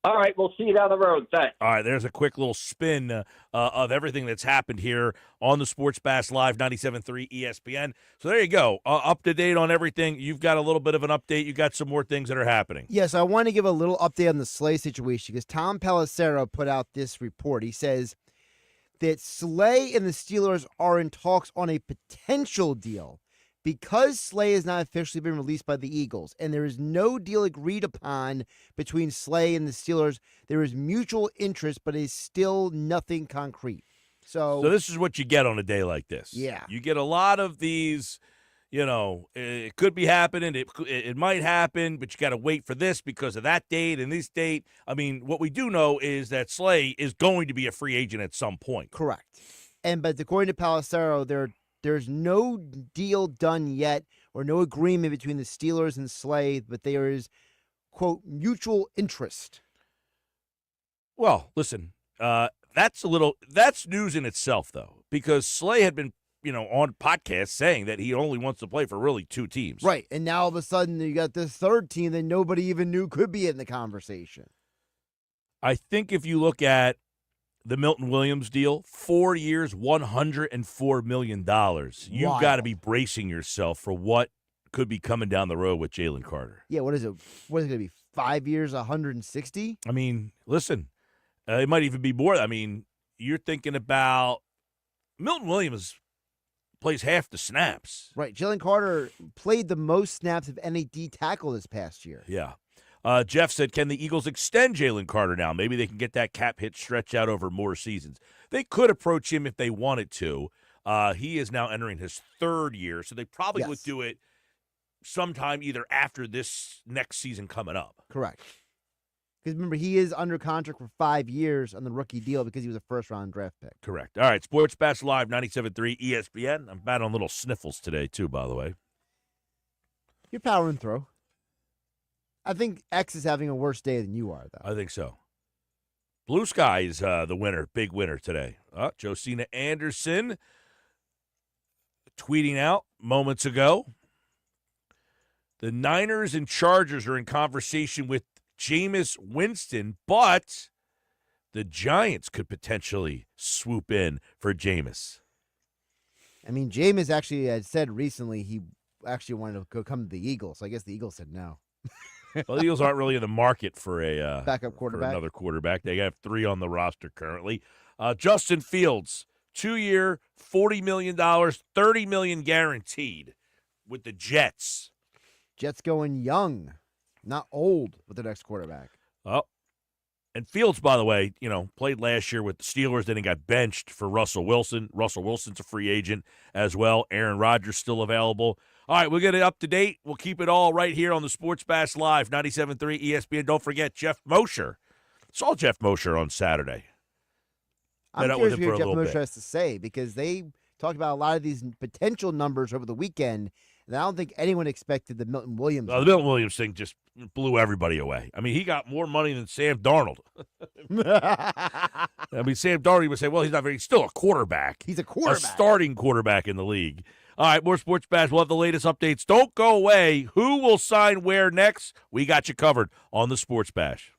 All right, we'll see you down the road. Thanks. All right, there's a quick little spin of everything that's happened here on the Sports Bash Live 97.3 ESPN. So there you go, up to date on everything. You've got a little bit of an update. You got some more things that are happening. Yes, I want to give a little update on the Slay situation because Tom Pelissero put out this report. He says that Slay and the Steelers are in talks on a potential deal. Because Slay has not officially been released by the Eagles and there is no deal agreed upon between Slay and the Steelers, there is mutual interest, but is still nothing concrete. So this is what you get on a day like this. Yeah. You get a lot of these, it could be happening. It might happen, but you got to wait for this because of that date and this date. I mean, what we do know is that Slay is going to be a free agent at some point. Correct. But according to Pelissero, there's no deal done yet or no agreement between the Steelers and Slay, but there is, quote, mutual interest. Well, listen, that's news in itself, though, because Slay had been, on podcasts saying that he only wants to play for really 2 teams. Right. And now all of a sudden you got this third team that nobody even knew could be in the conversation. I think if you look at the Milton Williams deal, 4 years, $104 million, you've got to be bracing yourself for what could be coming down the road with Jalen Carter. Yeah, what is it? What is it going to be? 5 years, 160? I mean, listen, it might even be more. I mean, you're thinking about Milton Williams plays half the snaps. Right. Jalen Carter played the most snaps of any D tackle this past year. Yeah. Jeff said, can the Eagles extend Jalen Carter now? Maybe they can get that cap hit stretched out over more seasons. They could approach him if they wanted to. He is now entering his 3rd year, so they probably would do it sometime either after this next season coming up. Correct. Because remember, he is under contract for 5 years on the rookie deal because he was a first-round draft pick. Correct. All right, Sports Bash Live, 97.3 ESPN. I'm bad on little sniffles today, too, by the way. You're powering through. I think X is having a worse day than you are, though. I think so. Blue Sky is the winner, big winner today. Josina Anderson tweeting out moments ago. The Niners and Chargers are in conversation with Jameis Winston, but the Giants could potentially swoop in for Jameis. I mean, Jameis actually had said recently he actually wanted to go come to the Eagles. So I guess the Eagles said no. Well, the Eagles aren't really in the market for a backup quarterback. For another quarterback. They have 3 on the roster currently. Justin Fields, 2-year, $40 million, $30 million guaranteed with the Jets. Jets going young, not old with the next quarterback. Oh, and Fields, by the way, played last year with the Steelers. Then he got benched for Russell Wilson. Russell Wilson's a free agent as well. Aaron Rodgers still available. All right, we'll get it up to date. We'll keep it all right here on the Sports Bash Live, 97.3 ESPN. Don't forget Geoff Mosher. Saw Geoff Mosher on Saturday. I'm curious what Geoff Mosher has to say because they talked about a lot of these potential numbers over the weekend, and I don't think anyone expected the Milton Williams. The Milton Williams thing just blew everybody away. I mean, he got more money than Sam Darnold. I mean, Sam Darnold would say, well, he's still a quarterback. He's a quarterback. A starting quarterback in the league. All right, more Sports Bash. We'll have the latest updates. Don't go away. Who will sign where next? We got you covered on the Sports Bash.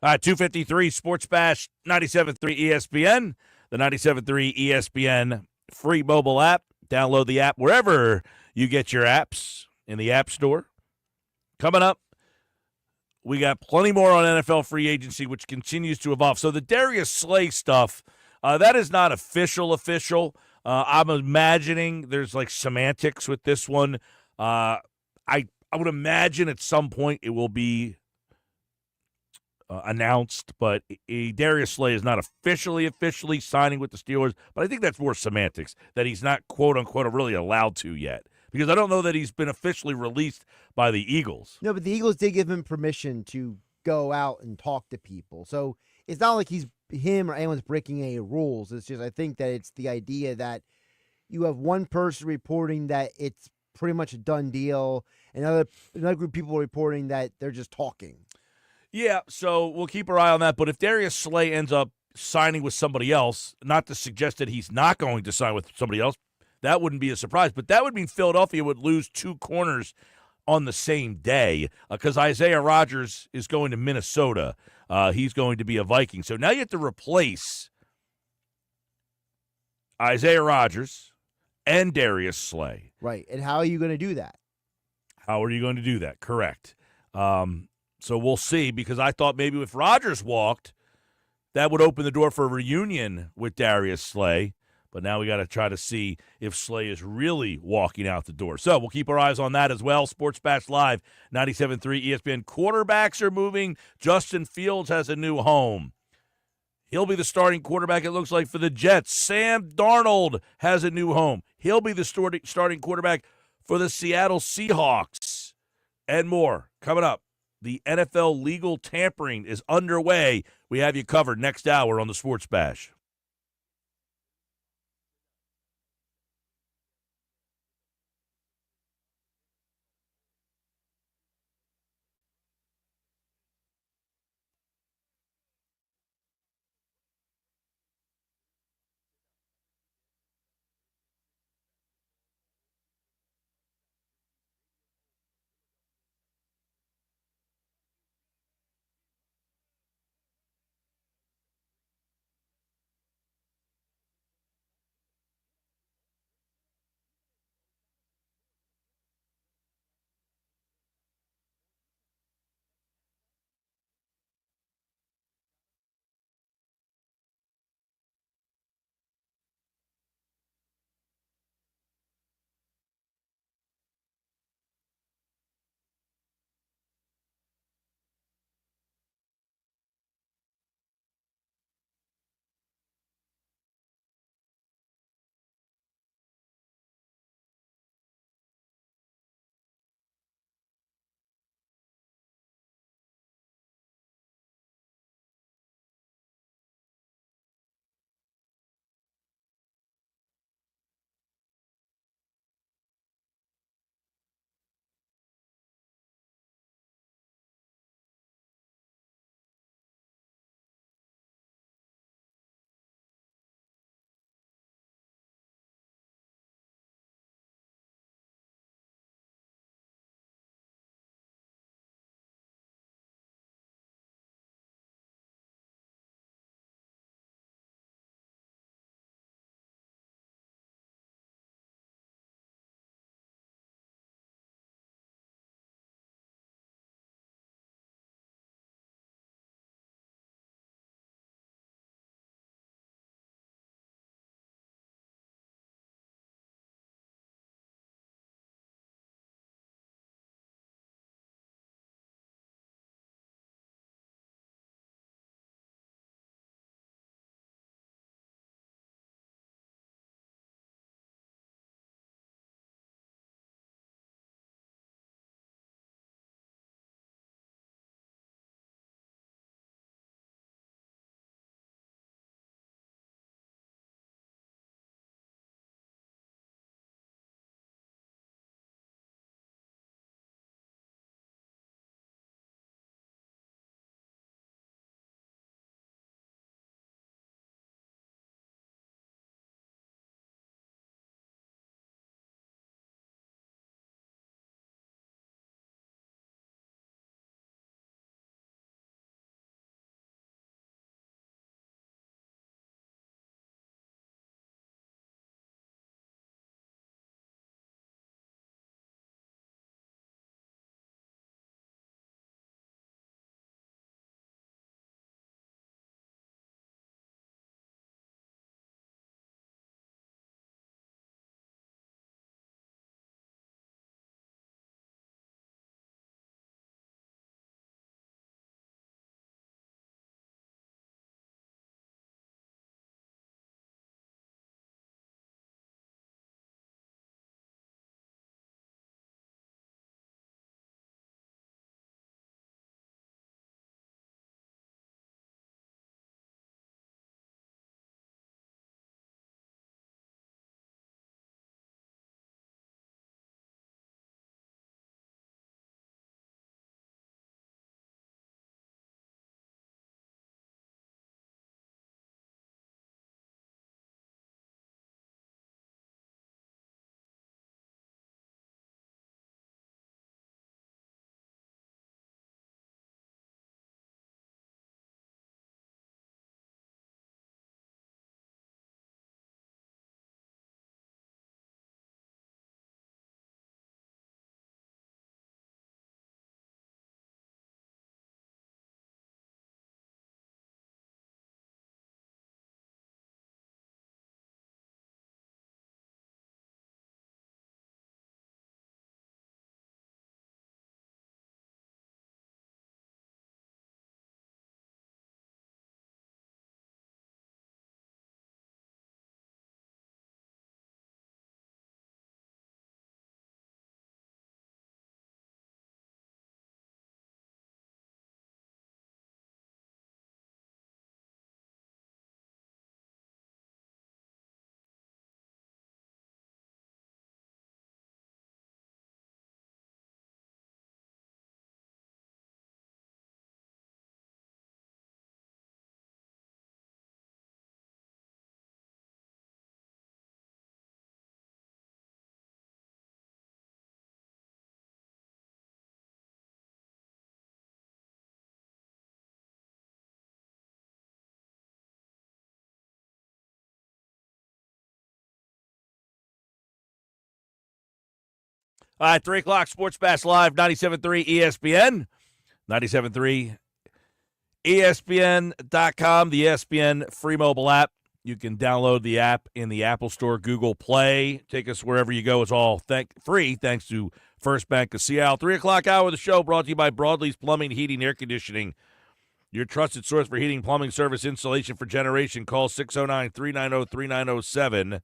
All right, 253 Sports Bash, 97.3 ESPN, the 97.3 ESPN free mobile app. Download the app wherever you get your apps in the App Store. Coming up, we got plenty more on NFL free agency, which continues to evolve. So the Darius Slay stuff, that is not official. I'm imagining there's like semantics with this one. I would imagine at some point it will be announced, but Darius Slay is not officially signing with the Steelers. But I think that's more semantics, that he's not, quote unquote, really allowed to yet. Because I don't know that he's been officially released by the Eagles. No, but the Eagles did give him permission to go out and talk to people. So it's not like him or anyone's breaking any rules. It's just, I think that it's the idea that you have one person reporting that it's pretty much a done deal, and another group of people reporting that they're just talking. Yeah, so we'll keep our eye on that. But if Darius Slay ends up signing with somebody else, not to suggest that he's not going to sign with somebody else, that wouldn't be a surprise. But that would mean Philadelphia would lose two corners on the same day because Isaiah Rodgers is going to Minnesota. He's going to be a Viking. So now you have to replace Isaiah Rodgers and Darius Slay. Right. And how are you going to do that? How are you going to do that? Correct. So we'll see, because I thought maybe if Rodgers walked, that would open the door for a reunion with Darius Slay. But now we got to try to see if Slay is really walking out the door. So we'll keep our eyes on that as well. Sports Bash Live, 97.3 ESPN. Quarterbacks are moving. Justin Fields has a new home. He'll be the starting quarterback, it looks like, for the Jets. Sam Darnold has a new home. He'll be the starting quarterback for the Seattle Seahawks. And more coming up. The NFL legal tampering is underway. We have you covered next hour on the Sports Bash. All right, 3 o'clock, Sports Bash Live, 97.3 ESPN, 97.3 ESPN.com, the ESPN free mobile app. You can download the app in the Apple Store, Google Play. Take us wherever you go. It's all free thanks to First Bank of Seattle. 3 o'clock hour of the show brought to you by Broadleaf's Plumbing, Heating, Air Conditioning. Your trusted source for heating, plumbing, service, installation for generation. Call 609-390-3907.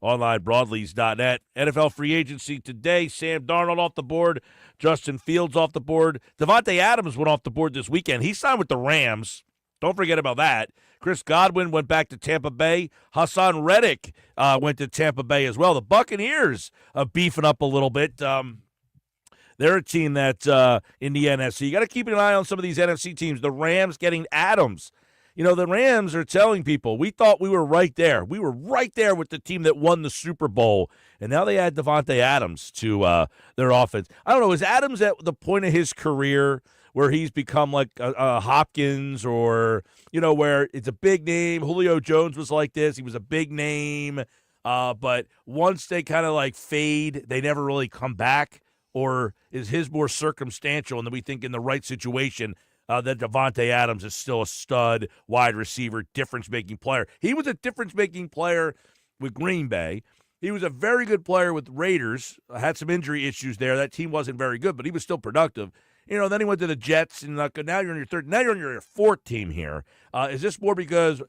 Online, broadleafs.net. NFL free agency today. Sam Darnold off the board. Justin Fields off the board. Devontae Adams went off the board this weekend. He signed with the Rams. Don't forget about that. Chris Godwin went back to Tampa Bay. Hassan Reddick went to Tampa Bay as well. The Buccaneers beefing up a little bit. They're a team that's in the NFC. You got to keep an eye on some of these NFC teams. The Rams getting Adams. You know, the Rams are telling people, we thought we were right there. We were right there with the team that won the Super Bowl. And now they add Devontae Adams to their offense. I don't know, is Adams at the point of his career where he's become like a Hopkins or, you know, where it's a big name? Julio Jones was like this. He was a big name. But once they kind of like fade, they never really come back. Or is his more circumstantial and then we think in the right situation that Devontae Adams is still a stud wide receiver, difference-making player? He was a difference-making player with Green Bay. He was a very good player with Raiders. Had some injury issues there. That team wasn't very good, but he was still productive. You know, then he went to the Jets, and now you're on your third. Now you're on your fourth team here. Is this more because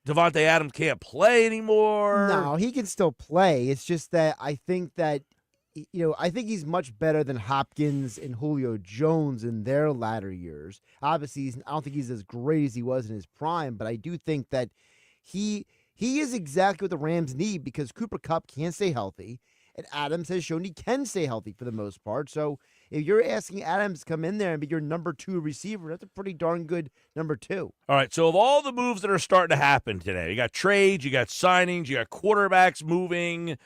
Devontae Adams can't play anymore? No, he can still play. It's just that I think he's much better than Hopkins and Julio Jones in their latter years. Obviously, I don't think he's as great as he was in his prime, but I do think that he is exactly what the Rams need because Cooper Kupp can't stay healthy, and Adams has shown he can stay healthy for the most part. So if you're asking Adams to come in there and be your number 2 receiver, that's a pretty darn good number 2. All right, so of all the moves that are starting to happen today, you got trades, you got signings, you got quarterbacks moving.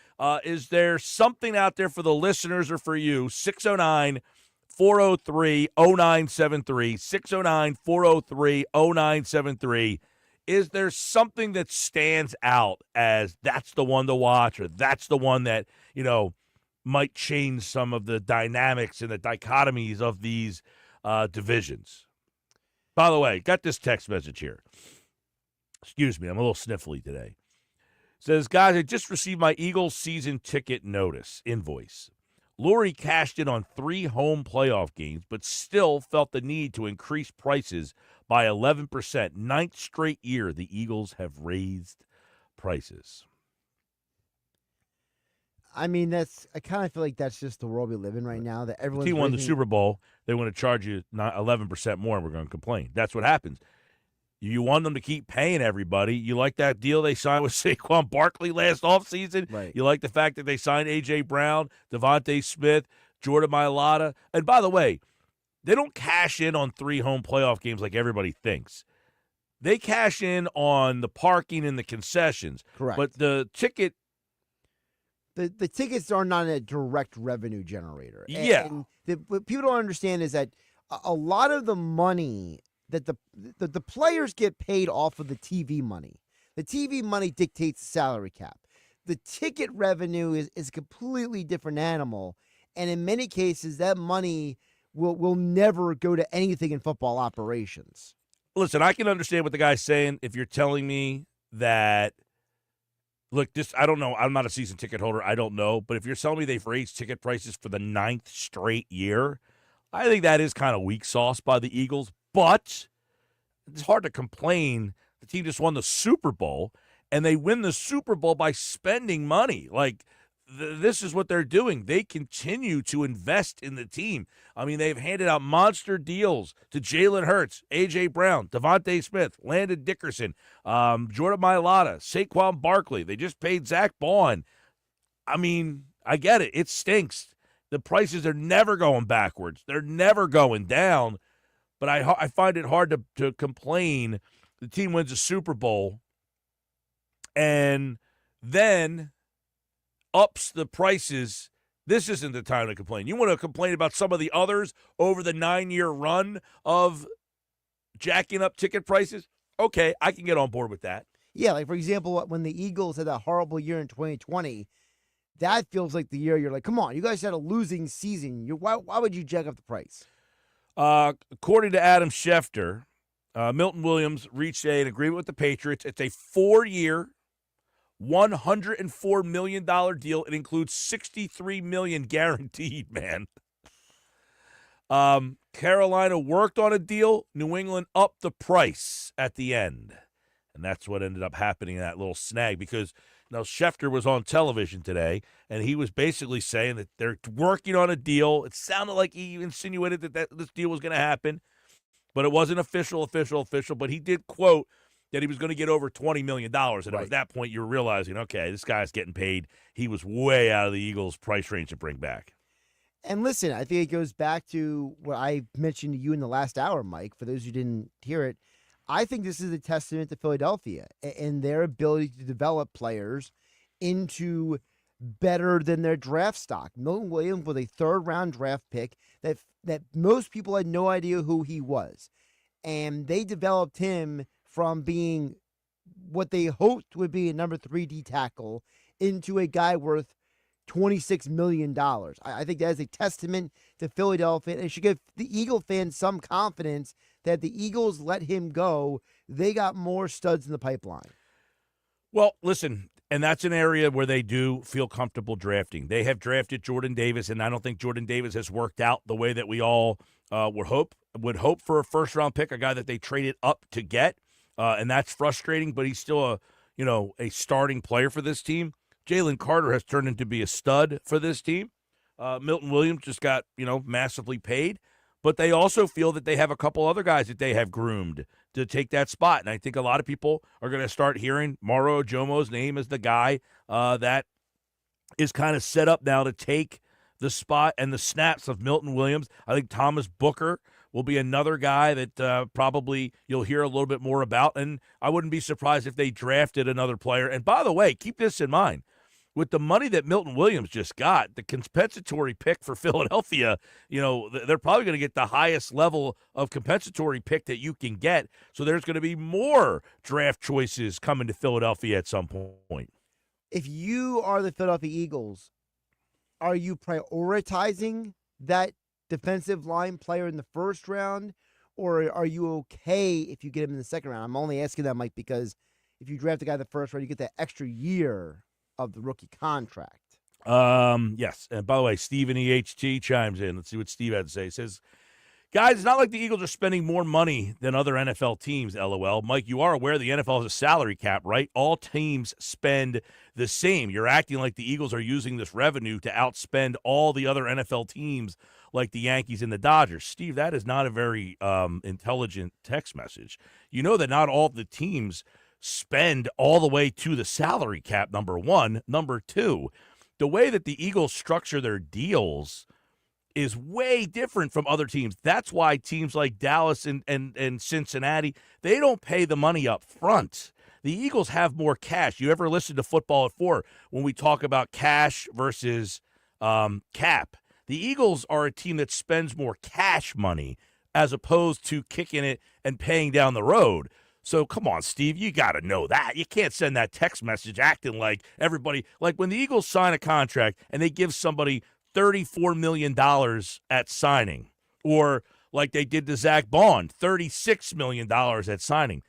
Is there something out there for the listeners or for you? 609-403-0973, 609-403-0973. Is there something that stands out as that's the one to watch or that's the one that, you know, might change some of the dynamics and the dichotomies of these divisions? By the way, got this text message here. Excuse me, I'm a little sniffly today. It says, guys, I just received my Eagles season ticket invoice. Lurie cashed in on 3 home playoff games, but still felt the need to increase prices by 11%. Ninth straight year the Eagles have raised prices. I mean, I kind of feel like that's just the world we live in right now. That everyone's team won the Super Bowl, they want to charge you 11% more, and we're going to complain. That's what happens. You want them to keep paying everybody. You like that deal they signed with Saquon Barkley last offseason. Right. You like the fact that they signed A.J. Brown, Devontae Smith, Jordan Mailata. And by the way, they don't cash in on 3 home playoff games like everybody thinks. They cash in on the parking and the concessions. Correct. But the ticket The tickets are not a direct revenue generator. Yeah. And what people don't understand is that a lot of the money that the players get paid off of the TV money. The TV money dictates the salary cap. The ticket revenue is a completely different animal. And in many cases, that money will never go to anything in football operations. Listen, I can understand what the guy's saying if you're telling me that, look, I don't know. I'm not a season ticket holder. I don't know. But if you're telling me they've raised ticket prices for the 9th straight year, I think that is kind of weak sauce by the Eagles. But it's hard to complain. The team just won the Super Bowl, and they win the Super Bowl by spending money. Like, this is what they're doing. They continue to invest in the team. I mean, they've handed out monster deals to Jalen Hurts, A.J. Brown, Devontae Smith, Landon Dickerson, Jordan Mailata, Saquon Barkley. They just paid Zach Bond. I mean, I get it. It stinks. The prices are never going backwards. They're never going down. But I find it hard to complain. The team wins a Super Bowl and then ups the prices. This isn't the time to complain. You want to complain about some of the others over the 9-year run of jacking up ticket prices? Okay, I can get on board with that. Yeah, like, for example, when the Eagles had that horrible year in 2020, that feels like the year you're like, come on, you guys had a losing season. Why would you jack up the price? According to Adam Schefter, Milton Williams reached an agreement with the Patriots. It's a 4-year, $104 million deal. It includes $63 million guaranteed, man. Carolina worked on a deal. New England upped the price at the end. And that's what ended up happening in that little snag, because Schefter was on television today, and he was basically saying that they're working on a deal. It sounded like he insinuated that this deal was going to happen, but it wasn't official, but he did quote that he was going to get over $20 million. And at that point, you're realizing, okay, this guy's getting paid. He was way out of the Eagles' price range to bring back. And listen, I think it goes back to what I mentioned to you in the last hour, Mike. For those who didn't hear it, I think this is a testament to Philadelphia and their ability to develop players into better than their draft stock. Milton Williams was a third-round draft pick that most people had no idea who he was. And they developed him from being what they hoped would be a number 3 D tackle into a guy worth $26 million. I think that is a testament to Philadelphia. And it should give the Eagle fans some confidence that the Eagles let him go. They got more studs in the pipeline. Well, listen, and that's an area where they do feel comfortable drafting. They have drafted Jordan Davis, and I don't think Jordan Davis has worked out the way that we all would hope for a first-round pick, a guy that they traded up to get, and that's frustrating, but he's still a starting player for this team. Jalen Carter has turned into be a stud for this team. Milton Williams just got, massively paid. But they also feel that they have a couple other guys that they have groomed to take that spot. And I think a lot of people are going to start hearing Moro Ojomo's name as the guy that is kind of set up now to take the spot and the snaps of Milton Williams. I think Thomas Booker will be another guy that probably you'll hear a little bit more about. And I wouldn't be surprised if they drafted another player. And by the way, keep this in mind. With the money that Milton Williams just got, the compensatory pick for Philadelphia, they're probably going to get the highest level of compensatory pick that you can get. So there's going to be more draft choices coming to Philadelphia at some point. If you are the Philadelphia Eagles, are you prioritizing that defensive line player in the first round, or are you okay if you get him in the second round? I'm only asking that, Mike, because if you draft a guy in the first round, you get that extra year of the rookie contract. Yes. And by the way, Steven EHT chimes in. Let's see what Steve had to say. He says, guys, it's not like the Eagles are spending more money than other NFL teams, LOL. Mike, you are aware the NFL has a salary cap, right? All teams spend the same. You're acting like the Eagles are using this revenue to outspend all the other NFL teams like the Yankees and the Dodgers. Steve, that is not a very intelligent text message. You know that not all the teams spend all the way to the salary cap, number one. Number two, the way that the Eagles structure their deals is way different from other teams. That's why teams like Dallas and Cincinnati, they don't pay the money up front. The Eagles have more cash. You ever listen to Football at 4 when we talk about cash versus cap? The Eagles are a team that spends more cash money as opposed to kicking it and paying down the road. So come on, Steve, you got to know that. You can't send that text message acting like everybody, like when the Eagles sign a contract and they give somebody $34 million at signing, or like they did to Zach Bond, $36 million at signing.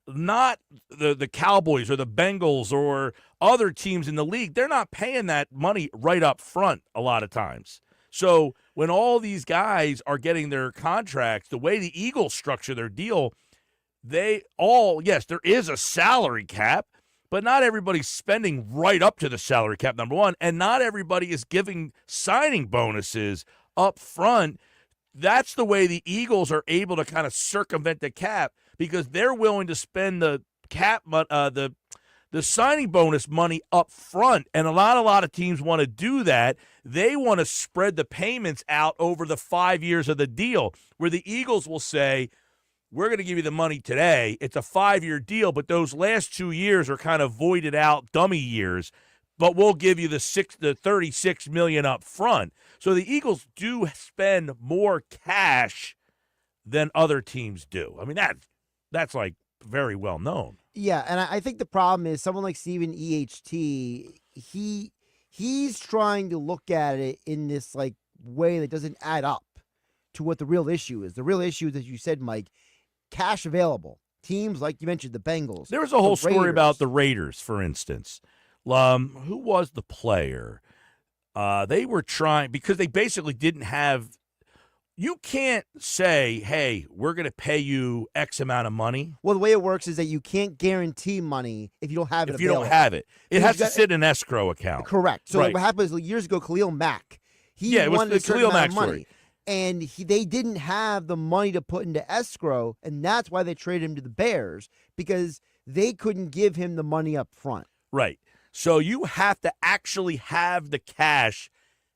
Not the Cowboys or the Bengals or other teams in the league. They're not paying that money right up front a lot of times. So when all these guys are getting their contracts, the way the Eagles structure their deal, yes, there is a salary cap, but not everybody's spending right up to the salary cap, number one, and not everybody is giving signing bonuses up front. That's the way the Eagles are able to kind of circumvent the cap, because they're willing to spend the cap, the signing bonus money up front, and a lot of teams want to do that. They want to spread the payments out over the 5 years of the deal, where the Eagles will say, we're going to give you the money today. It's a 5-year deal, but those last 2 years are kind of voided out dummy years. But we'll give you the $36 million up front. So the Eagles do spend more cash than other teams do. I mean, that's like very well known. Yeah, and I think the problem is someone like Steven EHT, he he's trying to look at it in this like way that doesn't add up to what the real issue is. The real issue is, as you said, Mike, cash available. Teams like you mentioned, the Bengals. There was a whole the story Raiders. about the Raiders, for instance. Who was the player? They were trying because they basically didn't have. You can't say, "Hey, we're going to pay you X amount of money." Well, the way it works is that you can't guarantee money if you don't have it. If you don't available. have it, it has to got- sit in an escrow account. Correct. So Right. what happened is years ago, Khalil Mack, he It was wanted the a certain Khalil amount Mack of money, story. and they didn't have the money to put into escrow, and that's why they traded him to the Bears because they couldn't give him the money up front Right. So you have to actually have the cash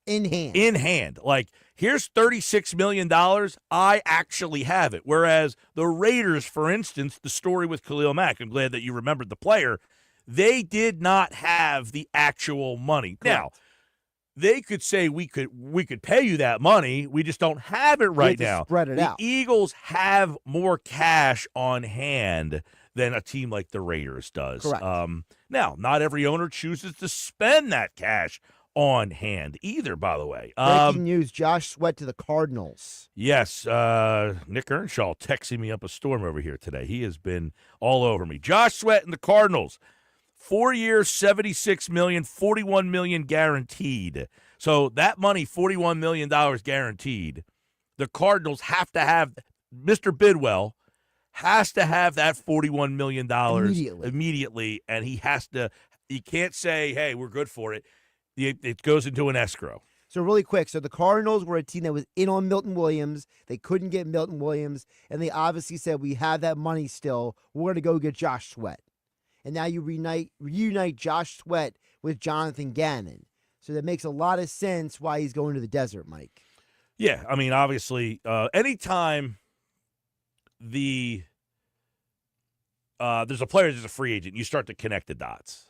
in hand. in hand. Like, here's $36 million. I actually have it. Whereas the Raiders, for instance, the story with Khalil Mack, I'm glad that you remembered the player, they did not have the actual money. Now, they could say we could pay you that money. We just don't have it right have to now. spread it the out. Eagles have more cash on hand than a team like the Raiders does. Correct. Now, not every owner chooses to spend that cash on hand either, by the way. Breaking news, Josh Sweat to the Cardinals. Yes, Nick Earnshaw texting me up a storm over here today. He has been all over me. Josh Sweat and the Cardinals. 4 years, $76 million, $41 million guaranteed. So that money, $41 million guaranteed, the Cardinals have to have, Mr. Bidwell has to have that $41 million immediately, and he can't say, hey, we're good for it. It goes into an escrow. So really quick, so the Cardinals were a team that was in on Milton Williams. They couldn't get Milton Williams, and they obviously said, we have that money still. We're going to go get Josh Sweat. And now you reunite Josh Sweat with Jonathan Gannon. So that makes a lot of sense why he's going to the desert, Mike. Yeah, I mean, obviously, anytime there's a player that's a free agent, you start to connect the dots,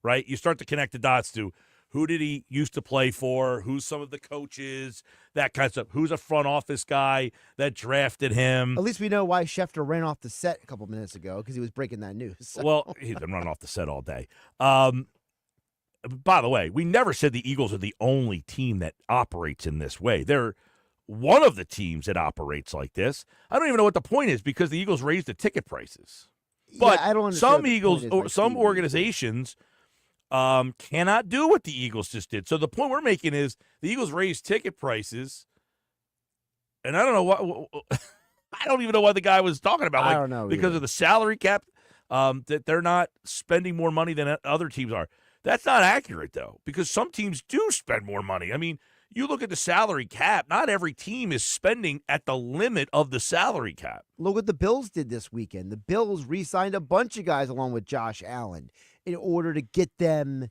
right? You start to connect the dots to who did he used to play for, who's some of the coaches, that kind of stuff. Who's a front office guy that drafted him? At least we know why Schefter ran off the set a couple minutes ago because he was breaking that news. So. Well, he's been running off the set all day. By the way, we never said the Eagles are the only team that operates in this way. They're one of the teams that operates like this. I don't even know what the point is because the Eagles raised the ticket prices. But I don't understand some what the Eagles point is, or like, some Steve. organizations cannot do what the Eagles just did. So the point we're making is the Eagles raised ticket prices, and I don't know what I don't even know what the guy was talking about. I Like, don't know because either. of the salary cap, that they're not spending more money than other teams are. That's not accurate though, because some teams do spend more money. I mean, you look at the salary cap. Not every team is spending at the limit of the salary cap. Look what the Bills did this weekend. The Bills re-signed a bunch of guys along with Josh Allen in order to get them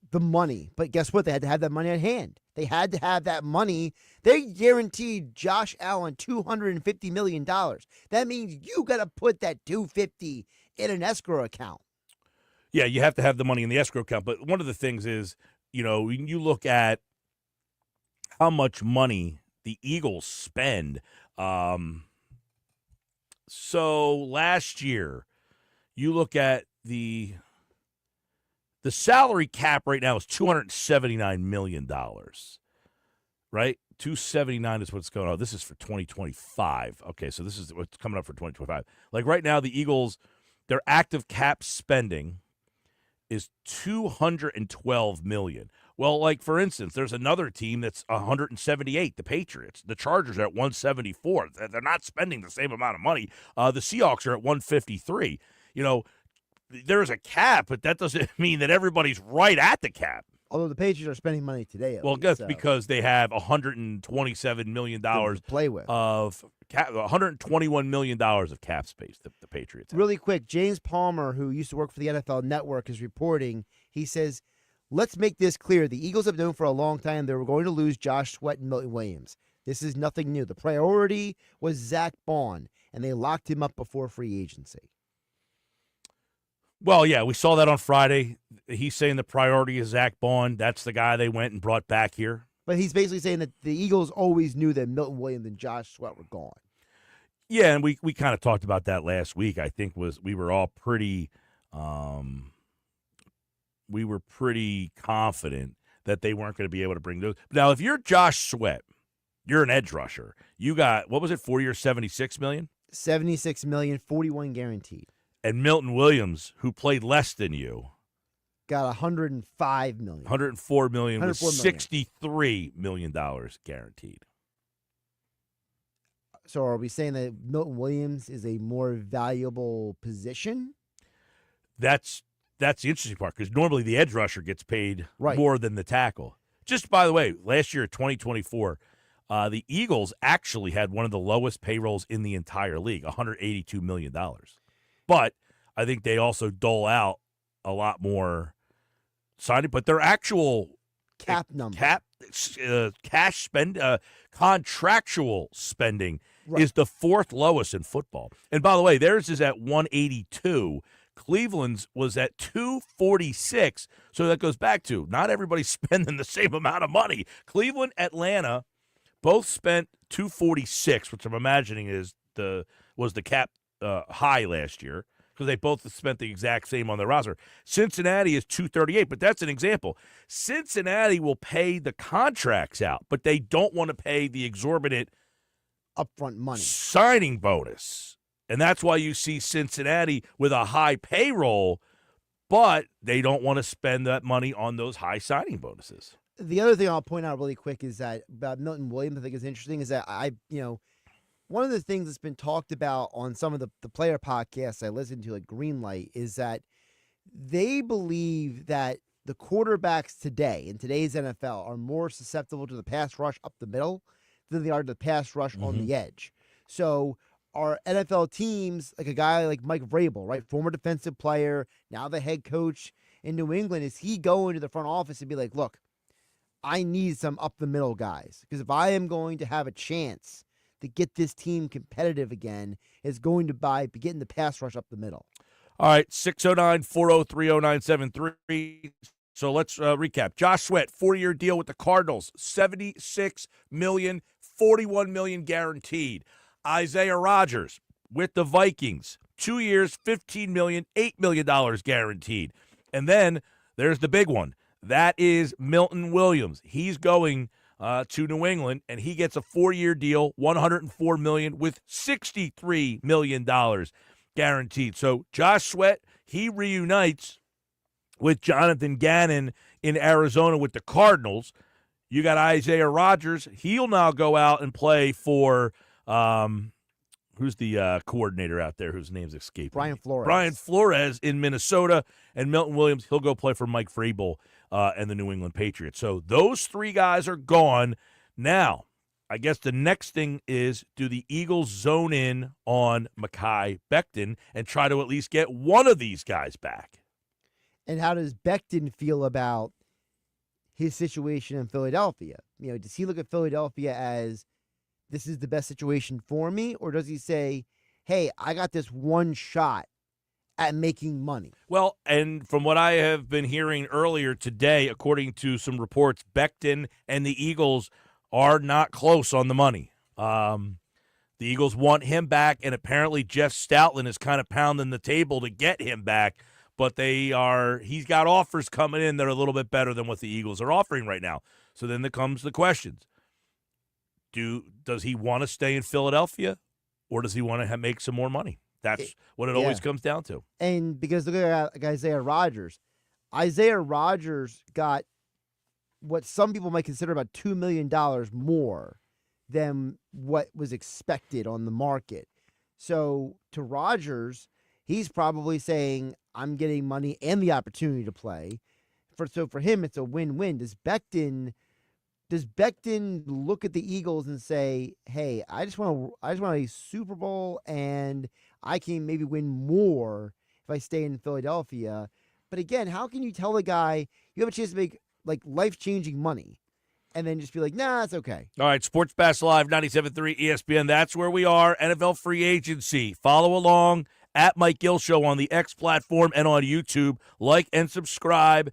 the money. But guess what? They had to have that money at hand. They had to have that money. They guaranteed Josh Allen $250 million. That means you got to put that $250 in an escrow account. Yeah, you have to have the money in the escrow account. But one of the things is, when you look at how much money the Eagles spend. So last year, you look at the salary cap right now is $279 million, right? 279 is what's going on. This is for 2025. Okay, so this is what's coming up for 2025. Like right now, the Eagles, their active cap spending is $212 million. Well, like for instance, there's another team that's 178, the Patriots. The Chargers are at 174. They're not spending the same amount of money. The Seahawks are at 153. There's a cap, but that doesn't mean that everybody's right at the cap. Although the Patriots are spending money today. Well, that's because they have $127 million to play with. of cap, $121 million of cap space. The Patriots have. Really quick, James Palmer, who used to work for the NFL Network, is reporting. He says, let's make this clear. The Eagles have known for a long time they were going to lose Josh Sweat and Milton Williams. This is nothing new. The priority was Zach Bond, and they locked him up before free agency. Well, yeah, we saw that on Friday. He's saying the priority is Zach Bond. That's the guy they went and brought back here. But he's basically saying that the Eagles always knew that Milton Williams and Josh Sweat were gone. Yeah, and we kind of talked about that last week. I think we were all pretty we were pretty confident that they weren't going to be able to bring those. Now, if you're Josh Sweat, you're an edge rusher. You got, what was it, 4 years, $76 million? $76 million, 41 guaranteed. And Milton Williams, who played less than you, got $105 million. $104 million with $104 $63 million guaranteed. So are we saying that Milton Williams is a more valuable position? That's the interesting part, because normally the edge rusher gets paid Right. more than the tackle. Just by the way, last year, 2024, the Eagles actually had one of the lowest payrolls in the entire league, $182 million. But I think they also dole out a lot more signing, but their actual Cap number. cash spend, contractual spending Right. is the fourth lowest in football. And by the way, theirs is at 182. Cleveland's was at 246. So that goes back to not everybody's spending the same amount of money. Cleveland, Atlanta, both spent 246, which I'm imagining was the cap high last year, because they both spent the exact same on their roster. Cincinnati is 238, but that's an example. Cincinnati will pay the contracts out, but they don't want to pay the exorbitant Upfront money. signing bonus. And that's why you see Cincinnati with a high payroll, but they don't want to spend that money on those high signing bonuses. The other thing I'll point out really quick is that about Milton Williams, I think is interesting, is that one of the things that's been talked about on some of the player podcasts I listen to, like Greenlight, is that they believe that the quarterbacks today, in today's NFL, are more susceptible to the pass rush up the middle than they are to the pass rush on the edge. So our NFL teams, like a guy like Mike Vrabel, right, former defensive player, now the head coach in New England, is he going to the front office and be like, look, I need some up the middle guys, because if I am going to have a chance to get this team competitive again, it's going to be getting the pass rush up the middle. All right, 609-403-0973. So let's recap. Josh Sweat, 4-year deal with the Cardinals, $76 million, $41 million guaranteed. Isaiah Rodgers with the Vikings, 2 years, $15 million, $8 million guaranteed. And then there's the big one. That is Milton Williams. He's going to New England, and he gets a 4-year deal, $104 million with $63 million guaranteed. So Josh Sweat, he reunites with Jonathan Gannon in Arizona with the Cardinals. You got Isaiah Rodgers. He'll now go out and play for who's the coordinator out there whose name's escaping Brian me? Flores. Brian Flores in Minnesota. And Milton Williams, he'll go play for Mike Vrabel and the New England Patriots. So those three guys are gone. Now, I guess the next thing is, do the Eagles zone in on Mekhi Becton and try to at least get one of these guys back? And how does Becton feel about his situation in Philadelphia? Does he look at Philadelphia as, this is the best situation for me? Or does he say, hey, I got this one shot at making money? Well, and from what I have been hearing earlier today, according to some reports, Becton and the Eagles are not close on the money. The Eagles want him back, and apparently Jeff Stoutland is kind of pounding the table to get him back. But he's got offers coming in that are a little bit better than what the Eagles are offering right now. So then there comes the questions. Does he want to stay in Philadelphia, or does he want to make some more money? That's what it always comes down to. And because look at Isaiah Rodgers. Isaiah Rodgers got what some people might consider about $2 million more than what was expected on the market. So to Rodgers, he's probably saying, I'm getting money and the opportunity to play. So for him, it's a win-win. Does Becton look at the Eagles and say, hey, I just want a Super Bowl, and I can maybe win more if I stay in Philadelphia? But again, how can you tell the guy you have a chance to make like life-changing money and then just be like, nah, it's okay? All right, Sports Bash Live, 97.3 ESPN. That's where we are. NFL free agency. Follow along at Mike Gill Show on the X platform and on YouTube. Like and subscribe.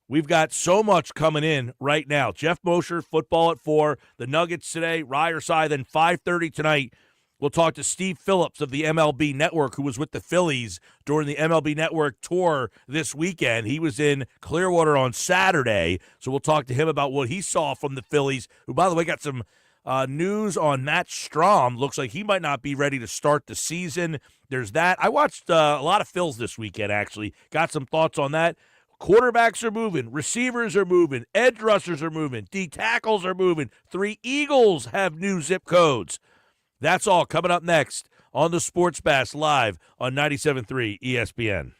We've got so much coming in right now. Geoff Mosher, football at 4. The Nuggets today, Sigh, then 5:30 tonight We'll talk to Steve Phillips of the MLB Network, who was with the Phillies during the MLB Network tour this weekend. He was in Clearwater on Saturday, so we'll talk to him about what he saw from the Phillies, who, by the way, got some news on Matt Strahm. Looks like he might not be ready to start the season. There's that. I watched a lot of Phils this weekend, actually. Got some thoughts on that. Quarterbacks are moving. Receivers are moving. Edge rushers are moving. D tackles are moving. 3 Eagles have new zip codes. That's all coming up next on the Sports Bash live on 97.3 ESPN.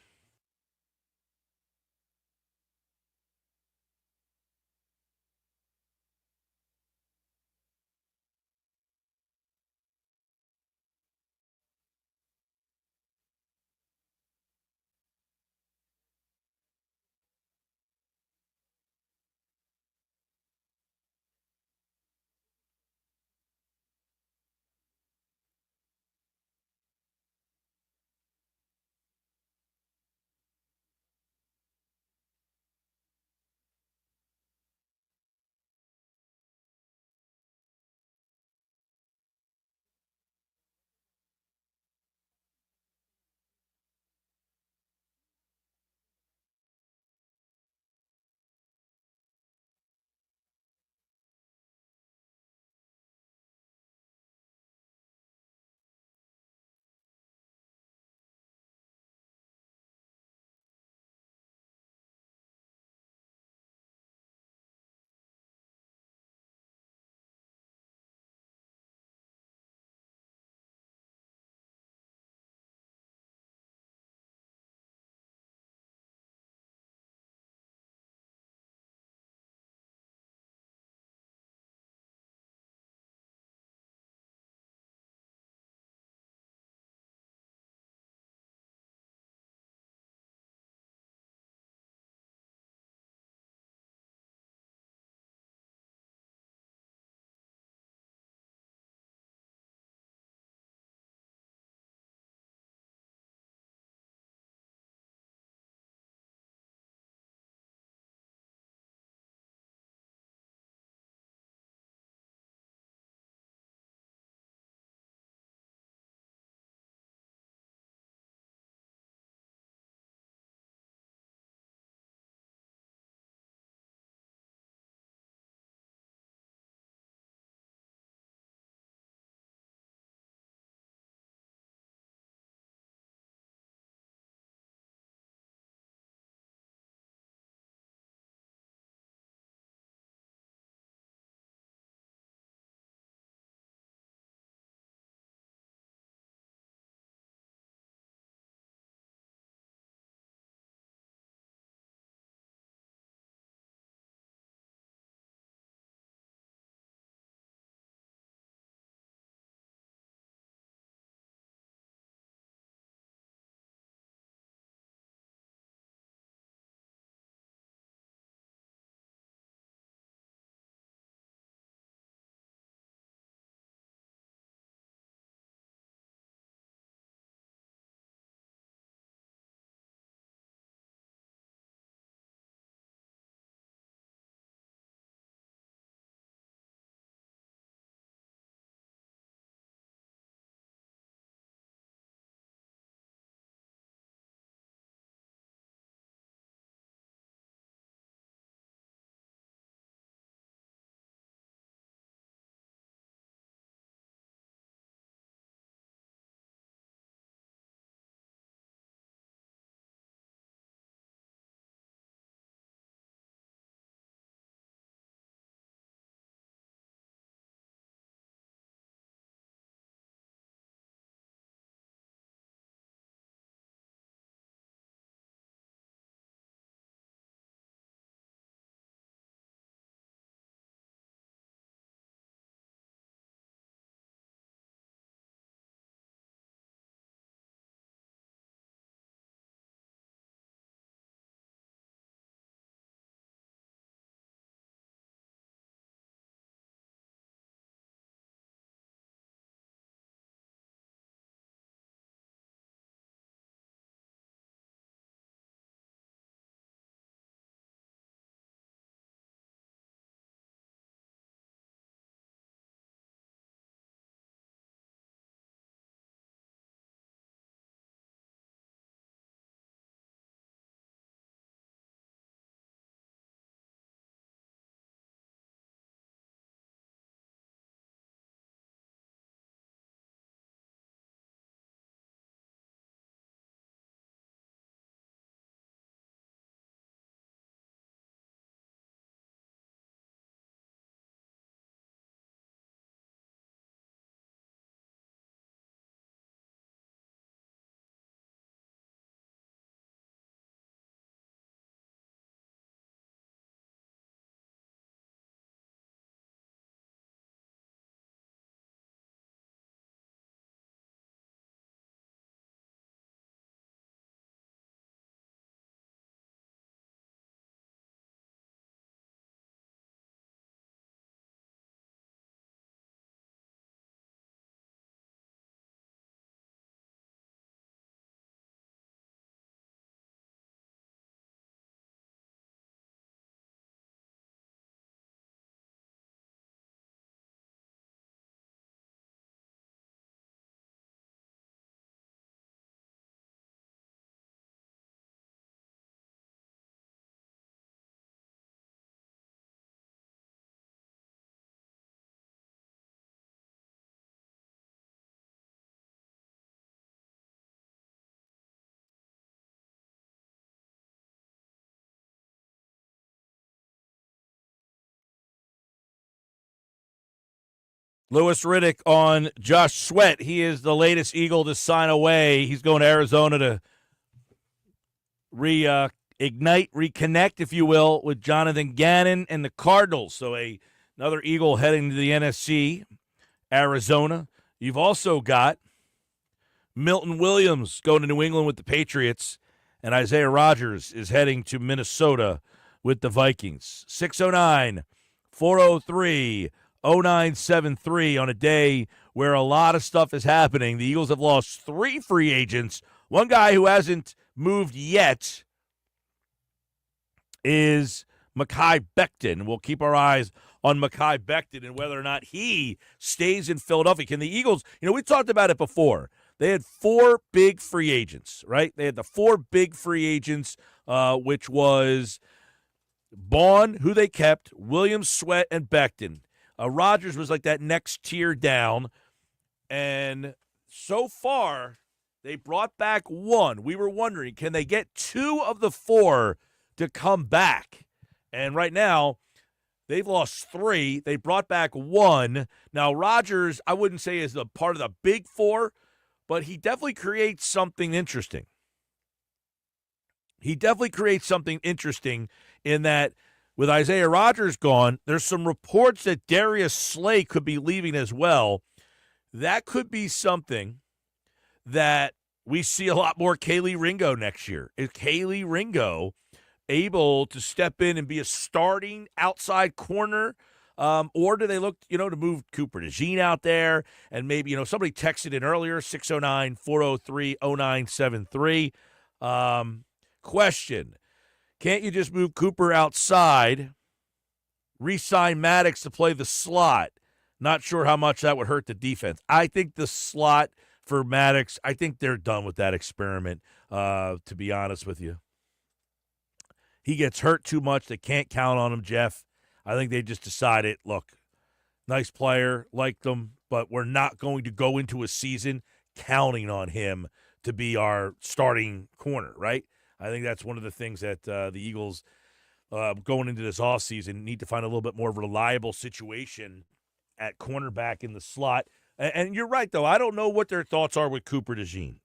Louis Riddick on Josh Sweat. He is the latest Eagle to sign away. He's going to Arizona to reconnect, if you will, with Jonathan Gannon and the Cardinals. So another Eagle heading to the NSC, Arizona. You've also got Milton Williams going to New England with the Patriots, and Isaiah Rodgers is heading to Minnesota with the Vikings. 609-403-0973 on a day where a lot of stuff is happening. The Eagles have lost 3 free agents. One guy who hasn't moved yet is Mekhi Becton. We'll keep our eyes on Mekhi Becton and whether or not he stays in Philadelphia. Can the Eagles, we talked about it before. They had 4 big free agents, right? They had the 4 big free agents, which was Bond, who they kept, Williams, Sweat, and Becton. Rodgers was like that next tier down. And so far, they brought back 1. We were wondering, can they get 2 of the 4 to come back? And right now, they've lost 3. They brought back 1. Now, Rodgers, I wouldn't say is a part of the big 4, but he definitely creates something interesting. He definitely creates something interesting in that with Isaiah Rodgers gone, there's some reports that Darius Slay could be leaving as well. That could be something that we see a lot more Kaylee Ringo next year. Is Kaylee Ringo able to step in and be a starting outside corner? Or do they look, to move Cooper DeJean out there? And maybe, somebody texted in earlier, 609-403-0973. Question, can't you just move Cooper outside, re-sign Maddox to play the slot? Not sure how much that would hurt the defense. I think the slot for Maddox, I think they're done with that experiment, to be honest with you. He gets hurt too much. They can't count on him, Jeff. I think they just decided, look, nice player, liked him, but we're not going to go into a season counting on him to be our starting corner, right? I think that's one of the things that the Eagles, going into this offseason, need to find a little bit more reliable situation at cornerback in the slot. And you're right, though. I don't know what their thoughts are with Cooper DeJean.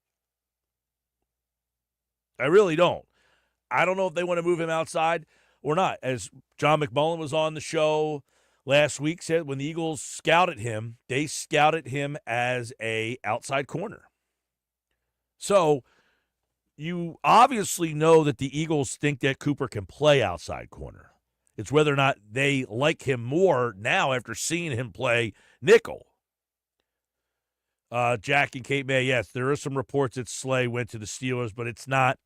I really don't. I don't know if they want to move him outside or not. As John McMullen was on the show last week, said when the Eagles scouted him, they scouted him as a outside corner. So you obviously know that the Eagles think that Cooper can play outside corner. It's whether or not they like him more now after seeing him play nickel. Jack and Kate May, yes, there are some reports that Slay went to the Steelers, but it's not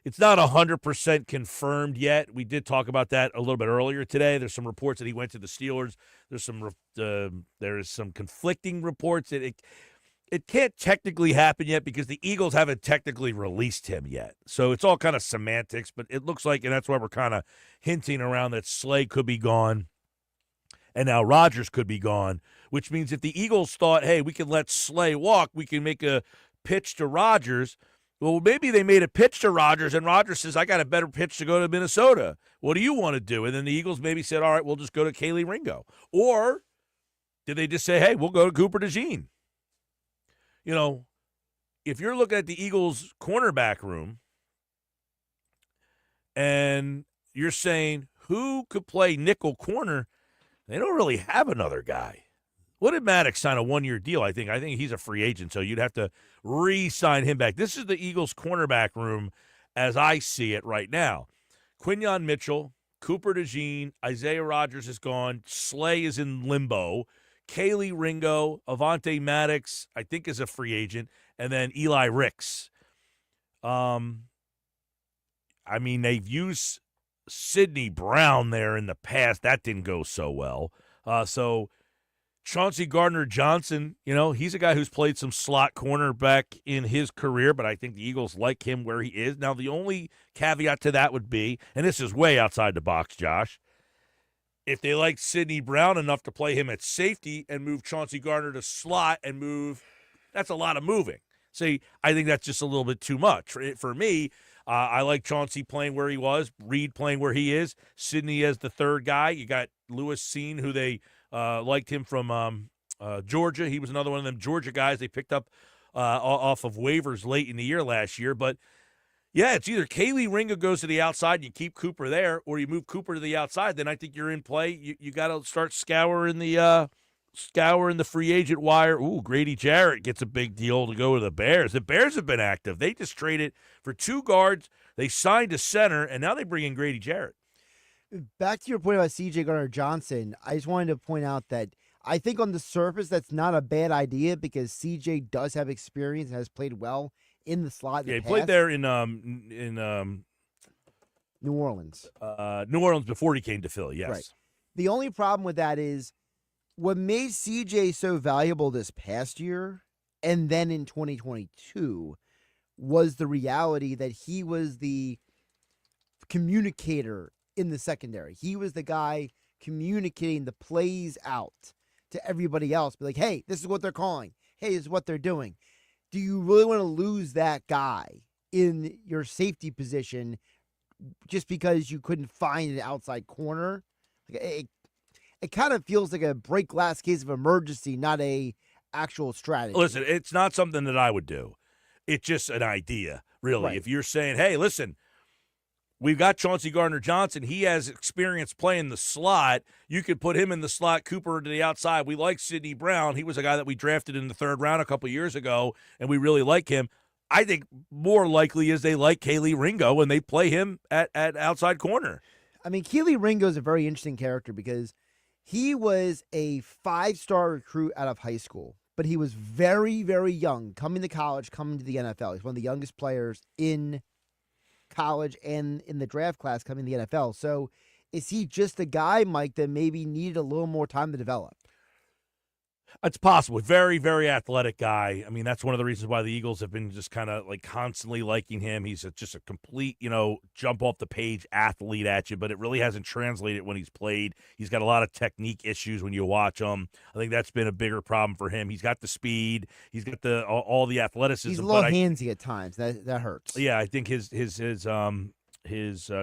100% confirmed yet. We did talk about that a little bit earlier today. There's some reports that he went to the Steelers. There's some conflicting reports that it can't technically happen yet because the Eagles haven't technically released him yet. So it's all kind of semantics, but it looks like, and that's why we're kind of hinting around that Slay could be gone and now Rodgers could be gone, which means if the Eagles thought, hey, we can let Slay walk, we can make a pitch to Rodgers. Well, maybe they made a pitch to Rodgers, and Rodgers says, I got a better pitch to go to Minnesota. What do you want to do? And then the Eagles maybe said, all right, we'll just go to Kaylee Ringo. Or did they just say, hey, we'll go to Cooper DeJean? If you're looking at the Eagles' cornerback room and you're saying who could play nickel corner, they don't really have another guy. What did Maddox sign a 1-year deal? I think he's a free agent, so you'd have to re-sign him back. This is the Eagles' cornerback room as I see it right now. Quinyon Mitchell, Cooper DeJean, Isaiah Rodgers is gone. Slay is in limbo. Kaylee Ringo, Avonte Maddox, I think is a free agent, and then Eli Ricks. They've used Sidney Brown there in the past. That didn't go so well. So Chauncey Gardner-Johnson, he's a guy who's played some slot cornerback in his career, but I think the Eagles like him where he is. Now, the only caveat to that would be, and this is way outside the box, Josh, if they like Sidney Brown enough to play him at safety and move Chauncey Gardner to slot and move, that's a lot of moving. See, I think that's just a little bit too much. For me, I like Chauncey playing where he was, Reed playing where he is, Sidney as the third guy. You got Lewis Seen, who they Liked him from Georgia. He was another one of them Georgia guys they picked up off of waivers late in the year last year. But, yeah, it's either Kaylee Ringo goes to the outside and you keep Cooper there, or you move Cooper to the outside. Then I think you're in play. You got to start scouring the free agent wire. Ooh, Grady Jarrett gets a big deal to go to the Bears. The Bears have been active. They just traded for 2 guards. They signed a center, and now they bring in Grady Jarrett. Back to your point about C.J. Gardner-Johnson, I just wanted to point out that I think on the surface that's not a bad idea because C.J. does have experience and has played well in the slot. Yeah, he played there in New Orleans. New Orleans before he came to Philly, yes. Right. The only problem with that is what made CJ so valuable this past year and then in 2022 was the reality that he was the communicator in the secondary. He was the guy communicating the plays out to everybody else. Be like, hey, this is what they're calling. Hey, this is what they're doing. Do you really want to lose that guy in your safety position just because you couldn't find an outside corner? It kind of feels like a break glass case of emergency, not a actual strategy. Listen, it's not something that I would do. It's just an idea, really. Right. If you're saying, hey, listen, we've got Chauncey Gardner-Johnson. He has experience playing the slot. You could put him in the slot, Cooper to the outside. We like Sidney Brown. He was a guy that we drafted in the 3rd round a couple years ago, and we really like him. I think more likely is they like Kaylee Ringo, and they play him at outside corner. I mean, Keely Ringo is a very interesting character because he was a 5-star recruit out of high school, but he was very, very young, coming to college, coming to the NFL. He's one of the youngest players in college and in the draft class coming to the NFL. So is he just a guy, Mike, that maybe needed a little more time to develop? It's possible. Very, very athletic guy. I mean, that's one of the reasons why the Eagles have been just kind of like constantly liking him. He's just a complete, jump off the page athlete at you, but it really hasn't translated when he's played. He's got a lot of technique issues when you watch him. I think that's been a bigger problem for him. He's got the speed. He's got all the athleticism. He's a little handsy at times. That hurts. Yeah, I think his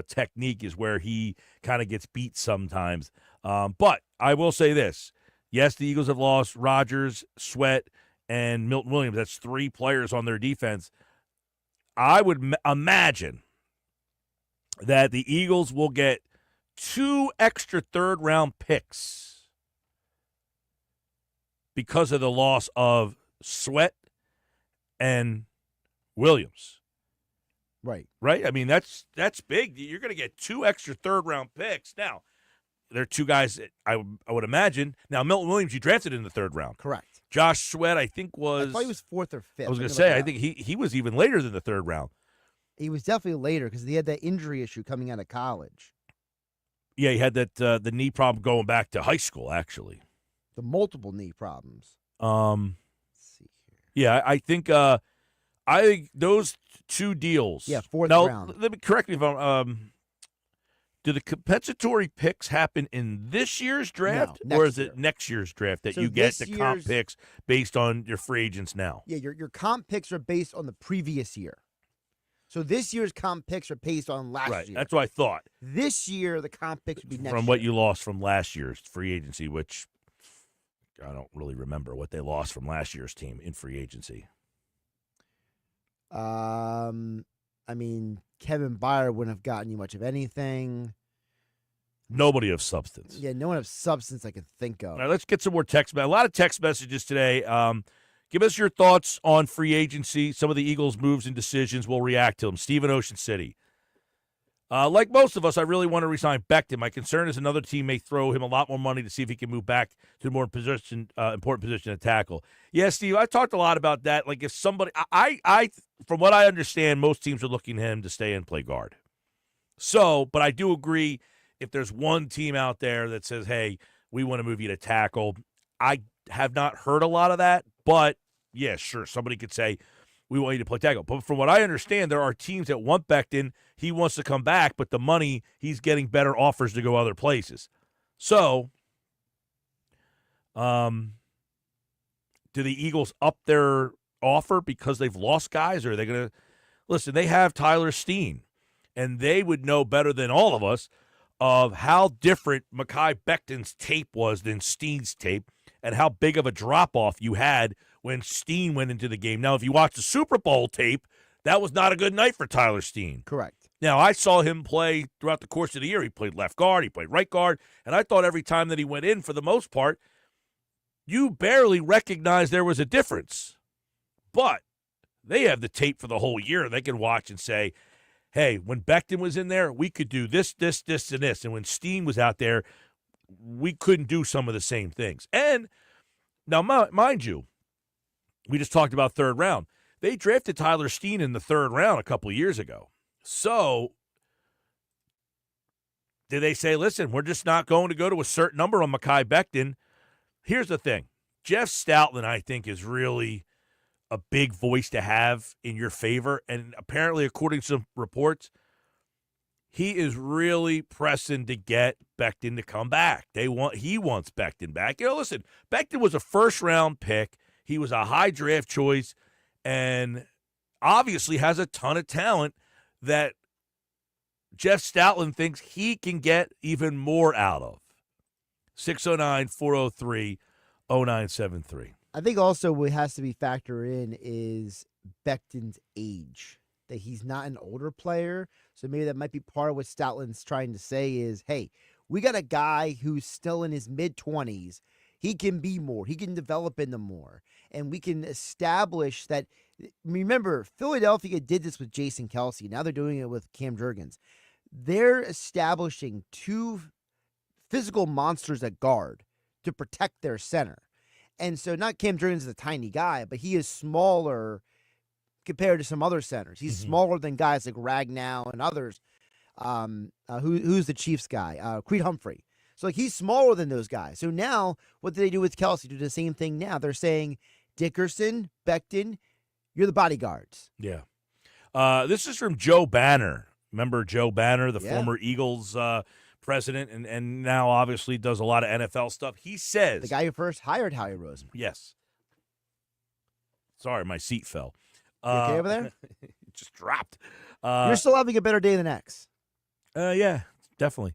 technique is where he kind of gets beat sometimes. But I will say this. Yes, the Eagles have lost Rodgers, Sweat, and Milton Williams. That's 3 players on their defense. I would imagine that the Eagles will get 2 extra 3rd-round picks because of the loss of Sweat and Williams. Right. Right? I mean, that's big. You're going to get 2 extra 3rd-round picks. Now, there are 2 guys that I would imagine. Now, Milton Williams, you drafted in the 3rd round. Correct. Josh Sweat, I think I thought he was 4th or 5th. I was going to say, I think he was even later than the 3rd round. He was definitely later because he had that injury issue coming out of college. Yeah, he had that the knee problem going back to high school, actually. The multiple knee problems. Let's see here. Yeah, I think those 2 deals. Yeah, 4th now, round. Let me correct me if I'm. Do the compensatory picks happen in this year's draft, No, or is year. it next year's draft that So you get this the comp year's- picks based on your free agents now? Yeah, your comp picks are based on the previous year. So this year's comp picks are based on last Right, year. that's what I thought. This year, the comp picks would be next From what year. you lost from last year's free agency, which I don't really remember what they lost from last year's team in free agency. I mean, Kevin Byard wouldn't have gotten you much of anything. Nobody of substance. Yeah, no one of substance I can think of. All right, let's get some more text. A lot of text messages today. Give us your thoughts on free agency, some of the Eagles' moves and decisions. We'll react to them. Steve in Ocean City. Like most of us, I really want to resign Becton. My concern is another team may throw him a lot more money to see if he can move back to a more important position at tackle. Yeah, Steve, I talked a lot about that. Like if somebody, I from what I understand, most teams are looking at him to stay and play guard. So, but I do agree if there's one team out there that says, hey, we want to move you to tackle, I have not heard a lot of that. But, yeah, sure, somebody could say, we want you to play tackle. But from what I understand, there are teams that want Becton. He wants to come back, but the money, he's getting better offers to go other places. So, do the Eagles up their offer because they've lost guys? Or are they going to – listen, they have Tyler Steen, and they would know better than all of us of how different Mekhi Becton's tape was than Steen's tape and how big of a drop-off you had when Steen went into the game. Now, if you watch the Super Bowl tape, that was not a good night for Tyler Steen. Correct. Now, I saw him play throughout the course of the year. He played left guard, he played right guard, and I thought every time that he went in, for the most part, you barely recognized there was a difference. But they have the tape for the whole year. They can watch and say, hey, when Becton was in there, we could do this, this, this, and this. And when Steen was out there, we couldn't do some of the same things. And now, mind you, we just talked about third round. They drafted Tyler Steen in the third round a couple of years ago. So did they say, listen, we're just not going to go to a certain number on Mekhi Becton? Here's the thing. Jeff Stoutland, I think, is really a big voice to have in your favor. And apparently, according to some reports, he is really pressing to get Becton to come back. He wants Becton back. Listen, Becton was a first-round pick. He was a high draft choice and obviously has a ton of talent that Jeff Stoutland thinks he can get even more out of. 609-403-0973. I think also what has to be factored in is Becton's age, that he's not an older player. So maybe that might be part of what Stoutland's trying to say is, hey, we got a guy who's still in his mid-20s. He can be more. He can develop into more. And we can establish that. Remember, Philadelphia did this with Jason Kelce. Now they're doing it with Cam Jurgens. They're establishing two physical monsters at guard to protect their center. And so not Cam Jurgens is a tiny guy, but he is smaller compared to some other centers. He's smaller than guys like Ragnow and others. Who's the Chiefs guy? Creed Humphrey. So like he's smaller than those guys. So now what do they do with Kelce? Do the same thing now. They're saying, Dickerson, Becton, you're the bodyguards. Yeah. This is from Joe Banner. Remember Joe Banner, the former Eagles president, and now obviously does a lot of NFL stuff. He says... The guy who first hired Howie Roseman. Yes. Sorry, my seat fell. You okay over there? It just dropped. You're still having a better day than X. Yeah, definitely.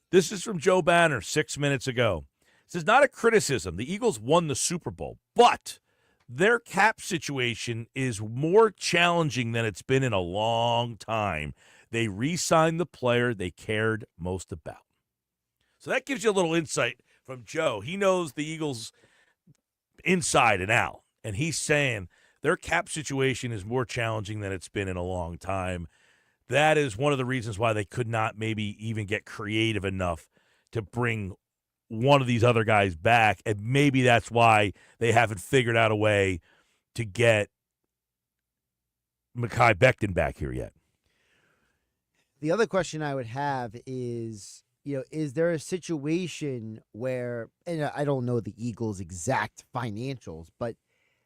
This is from Joe Banner 6 minutes ago. It says, not a criticism. The Eagles won the Super Bowl, but their cap situation is more challenging than it's been in a long time. They re-signed the player they cared most about. So that gives you a little insight from Joe. He knows the Eagles inside and out, and he's saying their cap situation is more challenging than it's been in a long time. That is one of the reasons why they could not maybe even get creative enough to bring one of these other guys back, and maybe that's why they haven't figured out a way to get Mekhi Becton back here yet. The other question I would have is, is there a situation where, and I don't know the Eagles' exact financials, but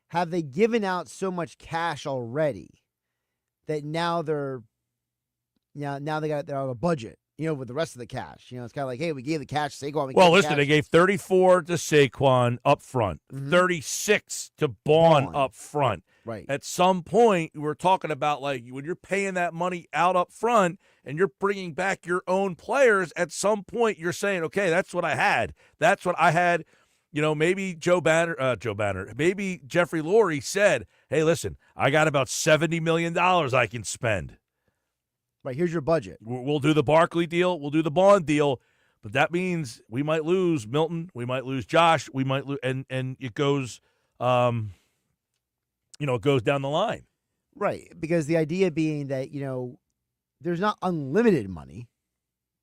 have they given out so much cash already that now they're they're on a budget, with the rest of the cash? It's kind of like, hey, we gave the cash to Saquon. Well, listen, they gave 34 to Saquon up front, 36 to Bond up front. Right. At some point, we're talking about like when you're paying that money out up front and you're bringing back your own players, at some point you're saying, okay, that's what I had. That's what I had. Maybe maybe Jeffrey Lurie said, hey, listen, I got about $70 million I can spend. Right, here's your budget. We'll do the Barkley deal. We'll do the Bond deal. But that means we might lose Milton. We might lose Josh. We might lose, and it goes, it goes down the line. Right, because the idea being that, there's not unlimited money,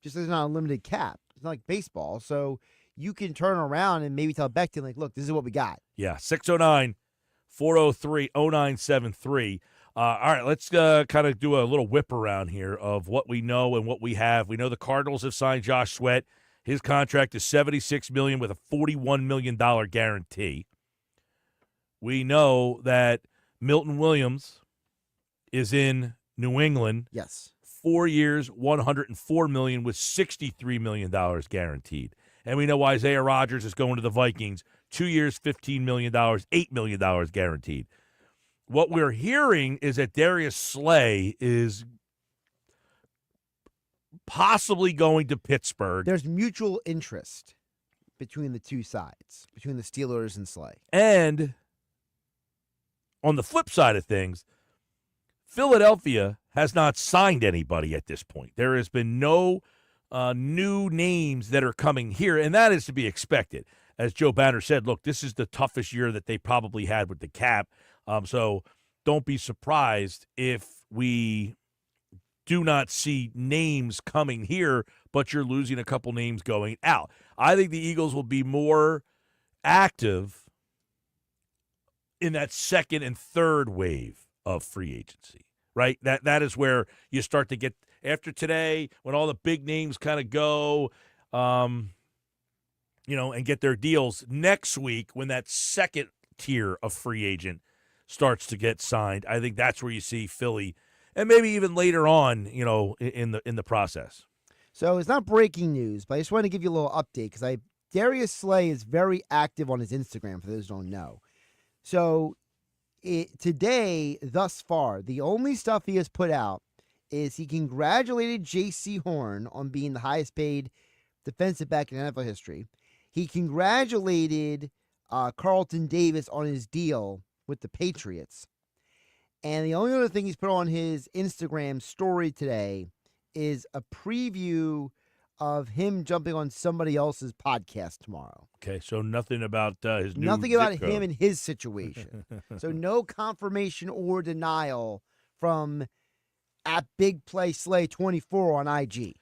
just there's not unlimited cap. It's not like baseball. So you can turn around and maybe tell Becton, like, look, this is what we got. Yeah, 609-403-0973. All right, let's kind of do a little whip around here of what we know and what we have. We know the Cardinals have signed Josh Sweat. His contract is $76 million with a $41 million guarantee. We know that Milton Williams is in New England. Yes. 4 years, $104 million with $63 million guaranteed. And we know Isaiah Rodgers is going to the Vikings. 2 years, $15 million, $8 million guaranteed. What we're hearing is that Darius Slay is possibly going to Pittsburgh. There's mutual interest between the two sides, between the Steelers and Sigh. And on the flip side of things, Philadelphia has not signed anybody at this point. There has been no new names that are coming here, and that is to be expected. As Joe Banner said, look, this is the toughest year that they probably had with the cap. So don't be surprised if we do not see names coming here, but you're losing a couple names going out. I think the Eagles will be more active in that second and third wave of free agency, right? That is where you start to get, after today, when all the big names kind of go, and get their deals. Next week, when that second tier of free agent starts to get signed, I think that's where you see Philly, and maybe even later on, in the process. So it's not breaking news, but I just want to give you a little update because Darius Slay is very active on his Instagram, for those who don't know. So today, thus far, the only stuff he has put out is he congratulated J.C. Horn on being the highest paid defensive back in NFL history. He congratulated Carlton Davis on his deal with the Patriots. And the only other thing he's put on his Instagram story today is a preview of him jumping on somebody else's podcast tomorrow. Okay, so nothing about his new Nothing about zip code. him and his situation. So no confirmation or denial from at Big Play Slay 24 on IG.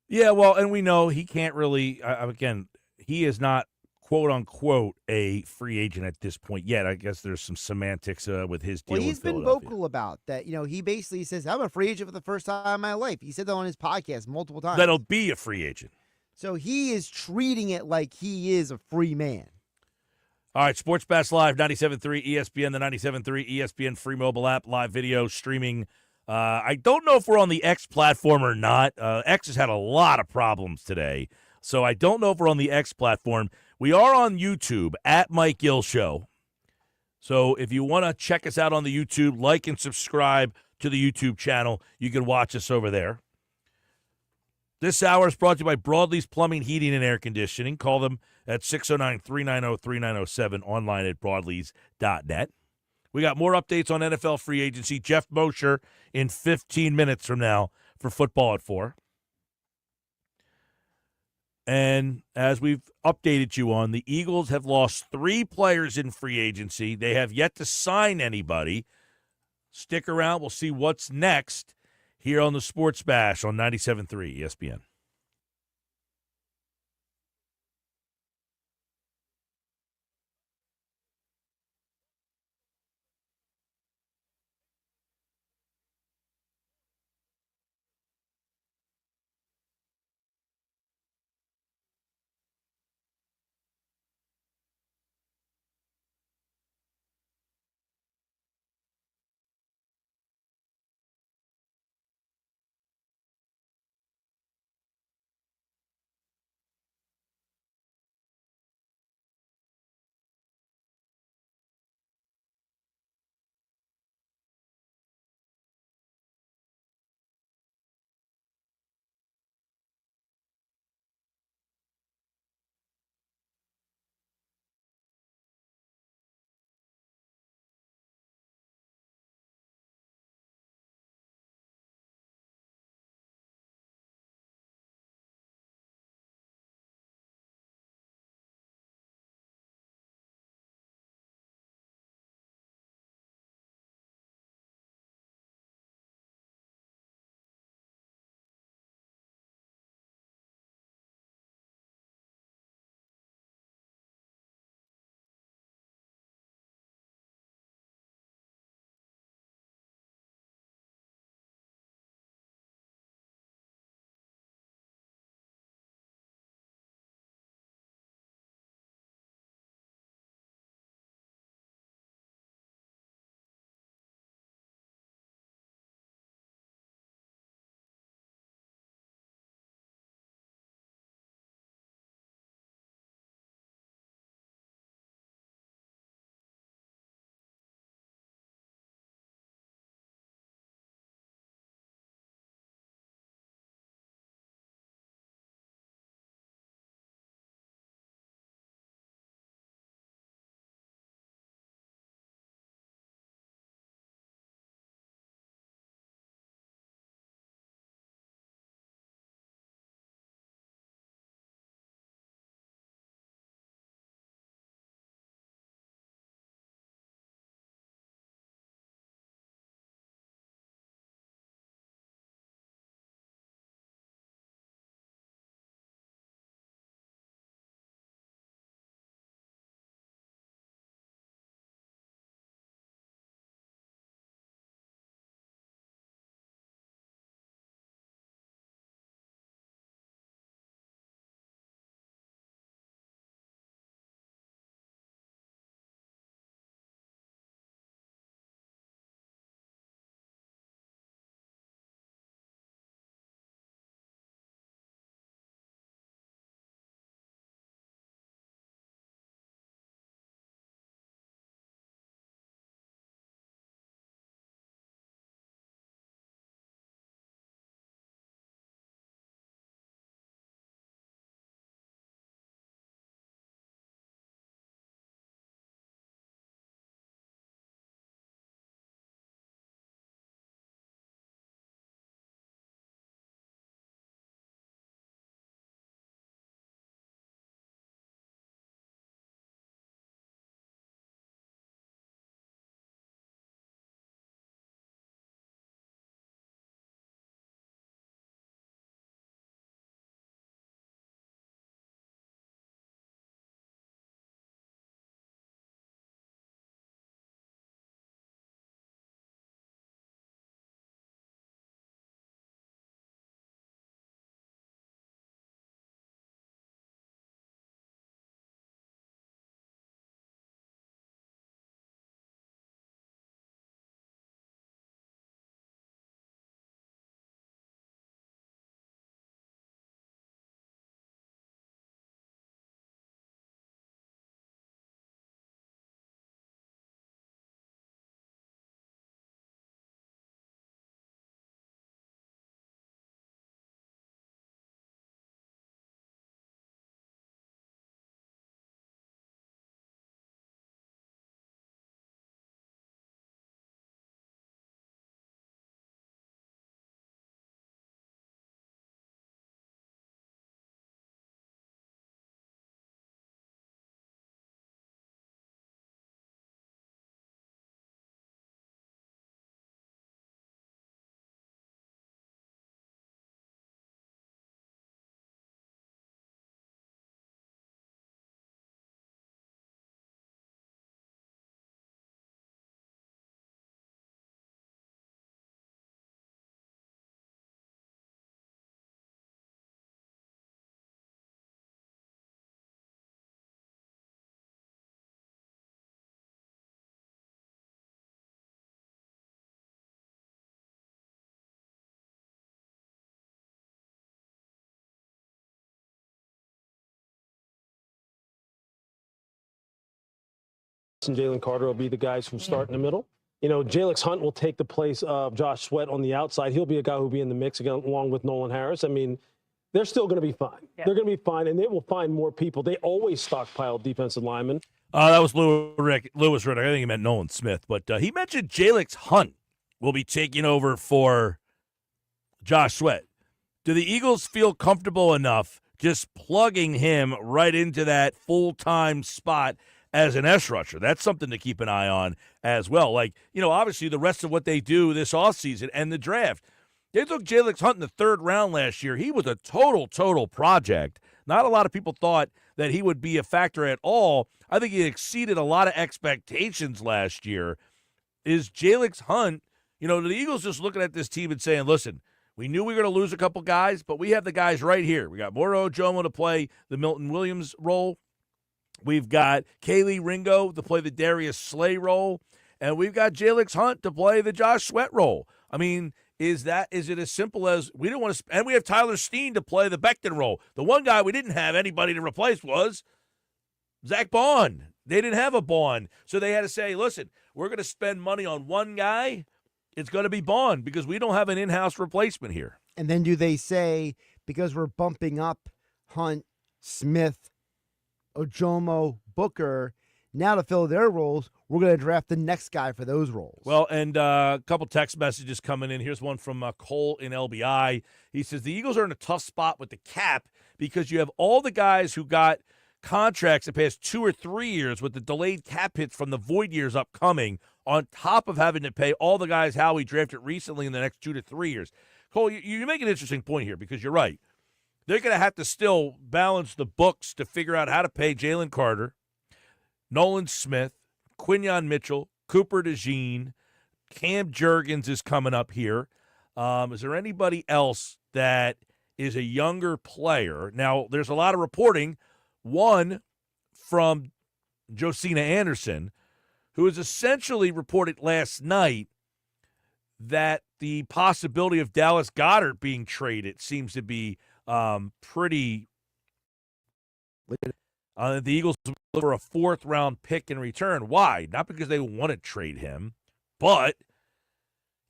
Yeah, well, and we know he can't really, again, he is not, quote unquote, a free agent at this point yet. I guess there's some semantics with his deal. Well, he's with been Philadelphia. vocal about that. He basically says, I'm a free agent for the first time in my life. He said that on his podcast multiple times. That'll be a free agent. So he is treating it like he is a free man. All right, Sports Bash Live, 97.3 ESPN, the 97.3 ESPN free mobile app, live video streaming. I don't know if we're on the X platform or not. X has had a lot of problems today, so I don't know if we're on the X platform. We are on YouTube, at Mike Gill Show. So if you want to check us out on the YouTube, like and subscribe to the YouTube channel, you can watch us over there. This hour is brought to you by Broadlee's Plumbing, Heating, and Air Conditioning. Call them at 609-390-3907, online at broadlees.net. We got more updates on NFL free agency. Geoff Mosher in 15 minutes from now for Football at 4. And as we've updated you on, the Eagles have lost 3 players in free agency. They have yet to sign anybody. Stick around. We'll see what's next here on the Sports Bash on 97.3 ESPN. and Jalen Carter will be the guys who start in the middle. You know, Jalix Hunt will take the place of Josh Sweat on the outside. He'll be a guy who'll be in the mix again, along with Nolan Harris. I mean, they're still going to be fine. Yeah. They're going to be fine, and they will find more people. They always stockpile defensive linemen. That was Lewis Riddick. I think he meant Nolan Smith, but he mentioned Jalix Hunt will be taking over for Josh Sweat. Do the Eagles feel comfortable enough just plugging him right into that full-time spot as an S rusher? That's something to keep an eye on as well. Like, you know, obviously the rest of what they do this offseason and the draft. They took Jalix Hunt in the third round last year. He was a total project. Not a lot of people thought that he would be a factor at all. I think he exceeded a lot of expectations last year. Is Jalix Hunt, you know, the Eagles just looking at this team and saying, listen, we knew we were going to lose a couple guys, but we have the guys right here. We got Moro Ojomo to play the Milton Williams role. We've got Kaylee Ringo to play the Darius Slay role. And we've got Jalix Hunt to play the Josh Sweat role. I mean, is it as simple as we don't want to – and we have Tyler Steen to play the Becton role. The one guy we didn't have anybody to replace was Zach Bond. They didn't have a Bond. So they had to say, listen, we're going to spend money on one guy. It's going to be Bond because we don't have an in-house replacement here. And then do they say, because we're bumping up Hunt, Smith, Ojomo, Booker, now to fill their roles, we're going to draft the next guy for those roles? Well, and a couple text messages coming in. Here's one from Cole in LBI. He says, the Eagles are in a tough spot with the cap because you have all the guys who got contracts the past 2 or 3 years with the delayed cap hits from the void years upcoming, on top of having to pay all the guys Howie drafted recently in the next 2 to 3 years. Cole, you make an interesting point here because you're right. They're going to have to still balance the books to figure out how to pay Jalen Carter, Nolan Smith, Quinyon Mitchell, Cooper DeJean, Cam Jurgens is coming up here. Is there anybody else that is a younger player? Now, there's a lot of reporting. One from Josina Anderson, who has essentially reported last night that the possibility of Dallas Goedert being traded seems to be pretty. The Eagles look for a 4th-round pick in return. Why? Not because they want to trade him, but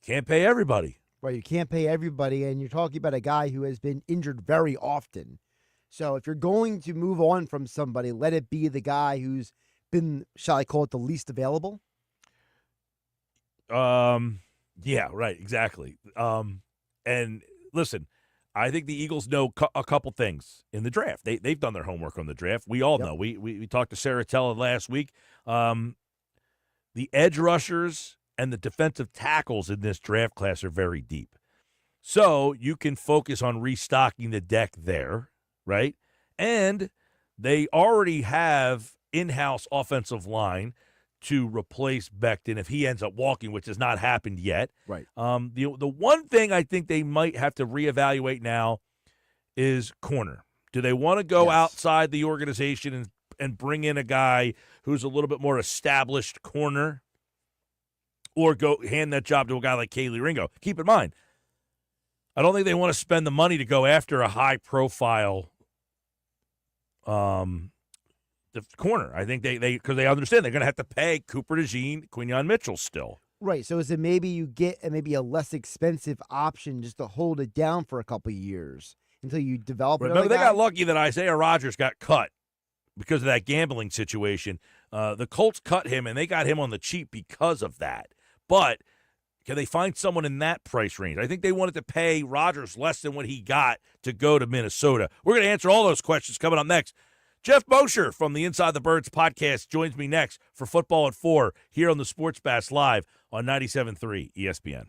can't pay everybody. Right, you can't pay everybody, and you're talking about a guy who has been injured very often. So if you're going to move on from somebody, let it be the guy who's been, shall I call it, the least available? Yeah, right, exactly. And listen, I think the Eagles know a couple things in the draft. They've done their homework on the draft. We all know. We talked to Saratella last week. The edge rushers and the defensive tackles in this draft class are very deep. So you can focus on restocking the deck there, right? And they already have in-house offensive line to replace Becton if he ends up walking, which has not happened yet. Right. The one thing I think they might have to reevaluate now is corner. Do they want to go outside the organization and bring in a guy who's a little bit more established corner, or go hand that job to a guy like Kaylee Ringo? Keep in mind, I don't think they want to spend the money to go after a high-profile the corner. I think they because they understand they're going to have to pay Cooper DeJean, Quinyon Mitchell still. Right. So is it maybe you get maybe a less expensive option just to hold it down for a couple of years until you develop it? Remember, they got lucky that Isaiah Rodgers got cut because of that gambling situation. The Colts cut him, and they got him on the cheap because of that. But can they find someone in that price range? I think they wanted to pay Rodgers less than what he got to go to Minnesota. We're going to answer all those questions coming up next. Geoff Mosher from the Inside the Birds podcast joins me next for Football at 4 here on the Sports Bash Live on 97.3 ESPN.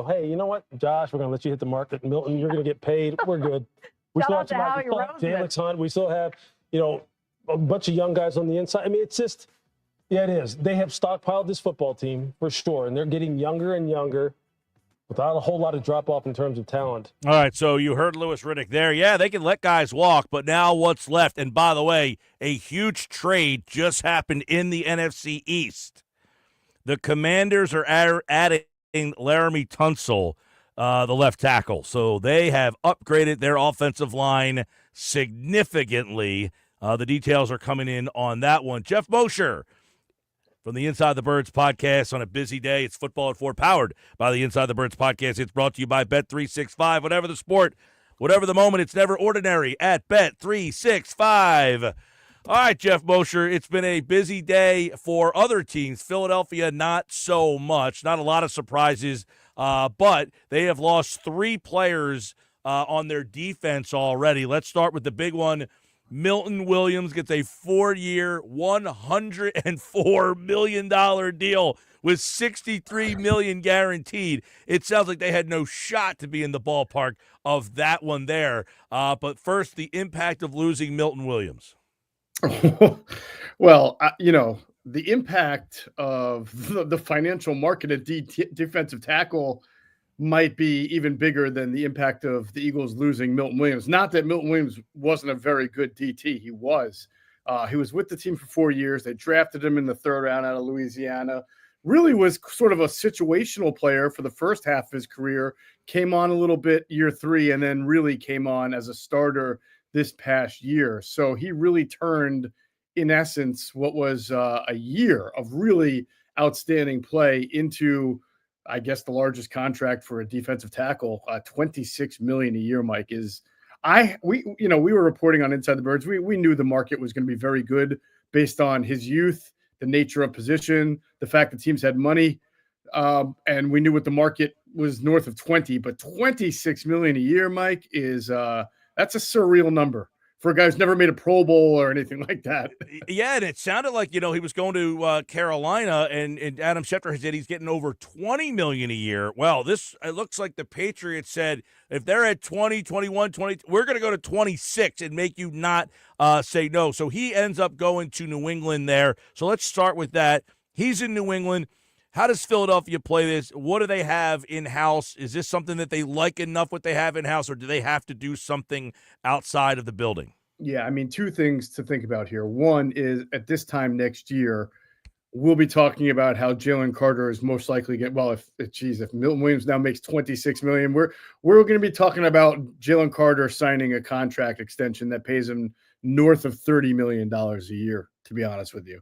go, hey, you know what, Josh, we're going to let you hit the market. Milton, you're going to get paid. We're good. We Shout still out have to somebody, Howie we still have Roseman. Alex Hunt. We still have, a bunch of young guys on the inside. I mean, it's just, yeah, it is. They have stockpiled this football team for sure, and they're getting younger and younger without a whole lot of drop-off in terms of talent. All right, so you heard Louis Riddick there. Yeah, they can let guys walk, but now what's left? And by the way, a huge trade just happened in the NFC East. The Commanders are adding Laramie Tunsil, the left tackle. So they have upgraded their offensive line significantly. The details are coming in on that one. Geoff Mosher from the Inside the Birds podcast on a busy day. It's Football at 4, powered by the Inside the Birds podcast. It's brought to you by Bet365. Whatever the sport, whatever the moment, it's never ordinary at Bet365. All right, Geoff Mosher, it's been a busy day for other teams. Philadelphia, not so much. Not a lot of surprises, but they have lost 3 players on their defense already. Let's start with the big one. Milton Williams gets a 4-year, $104 million deal with $63 million guaranteed. It sounds like they had no shot to be in the ballpark of that one there. But first, the impact of losing Milton Williams. Well, the impact of the financial market at defensive tackle might be even bigger than the impact of the Eagles losing Milton Williams. Not that Milton Williams wasn't a very good DT. He was. He was with the team for 4 years. They drafted him in the 3rd round out of Louisiana. Really was sort of a situational player for the first half of his career. Came on a little bit year 3 and then really came on as a starter this past year. So he really turned, in essence, what was a year of really outstanding play into, I guess, the largest contract for a defensive tackle. $26 million a year, Mike, is we were reporting on Inside the Birds. We knew the market was going to be very good based on his youth, the nature of position, the fact that teams had money, and we knew what the market was north of 20. But $26 million a year, Mike, is that's a surreal number for a guy who's never made a Pro Bowl or anything like that. Yeah, and it sounded like, he was going to Carolina, and Adam Schefter said he's getting over $20 million a year. Well, it looks like the Patriots said if they're at 20, 21, 20, we're going to go to 26 and make you not say no. So he ends up going to New England there. So let's start with that. He's in New England. How does Philadelphia play this? What do they have in-house? Is this something that they like enough what they have in-house, or do they have to do something outside of the building? Yeah, I mean, 2 things to think about here. One is at this time next year, we'll be talking about how Jalen Carter is most likely if Milton Williams now makes $26 million, we're going to be talking about Jalen Carter signing a contract extension that pays him north of $30 million a year, to be honest with you.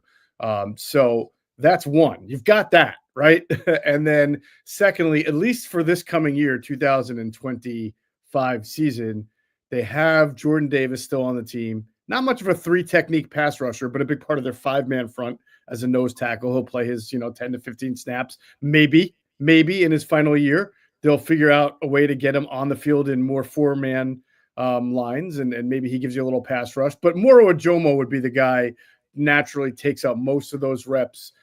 So that's one. You've got that, right? And then secondly, at least for this coming year, 2025 season, they have Jordan Davis still on the team. Not much of a 3-technique pass rusher, but a big part of their 5-man front as a nose tackle. He'll play his 10 to 15 snaps. Maybe in his final year, they'll figure out a way to get him on the field in more 4-man lines, and maybe he gives you a little pass rush. But Moro Ajomo would be the guy naturally takes up most of those reps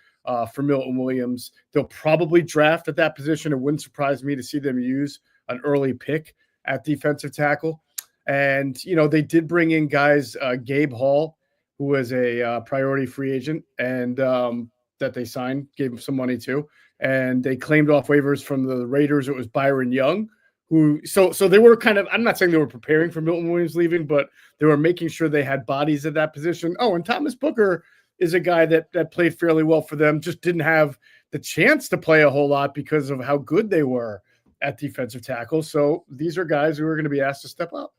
for Milton Williams. They'll probably draft at that position. It wouldn't surprise me to see them use an early pick at defensive tackle. And, they did bring in guys, Gabe Hall, who was a priority free agent, and that they signed, gave him some money to. And they claimed off waivers from the Raiders. It was Byron Young, so they were kind of, I'm not saying they were preparing for Milton Williams leaving, but they were making sure they had bodies at that position. Oh, and Thomas Booker is a guy that played fairly well for them, just didn't have the chance to play a whole lot because of how good they were at defensive tackle. So these are guys who are going to be asked to step up.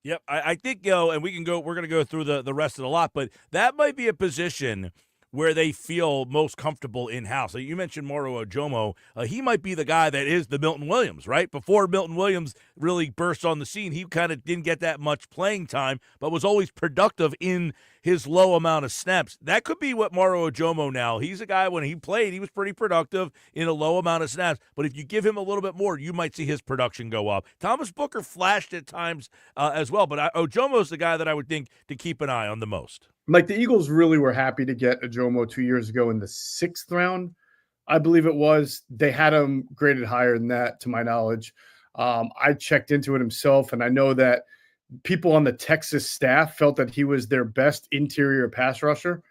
Yep, I think, and we're going to go through the rest of the lot, but that might be a position where they feel most comfortable in-house. You mentioned Moro Ajomo. He might be the guy that is the Milton Williams, right? Before Milton Williams really burst on the scene, he kind of didn't get that much playing time, but was always productive in his low amount of snaps. That could be what Moro Ajomo now. He's a guy, when he played, he was pretty productive in a low amount of snaps, but if you give him a little bit more, you might see his production go up. Thomas Booker flashed at times as well, but Ojomo's the guy that I would think to keep an eye on the most. Like, the Eagles really were happy to get Ajomo 2 years ago in the 6th round I believe it was. They had him graded higher than that, to my knowledge. I checked into it himself, and I know that people on the Texas staff felt that he was their best interior pass rusher.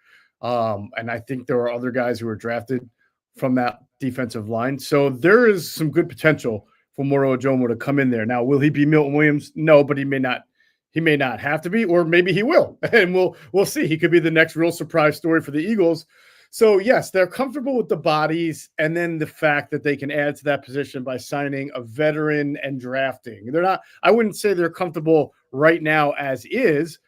And I think there are other guys who were drafted from that defensive line. So there is some good potential for Moro Ojomo to come in there. Now, will he be Milton Williams? No, but he may not. He may not have to be, or maybe he will. And we'll see. He could be the next real surprise story for the Eagles. So, yes, they're comfortable with the bodies, and then the fact that they can add to that position by signing a veteran and drafting. They're not – I wouldn't say they're comfortable right now as is,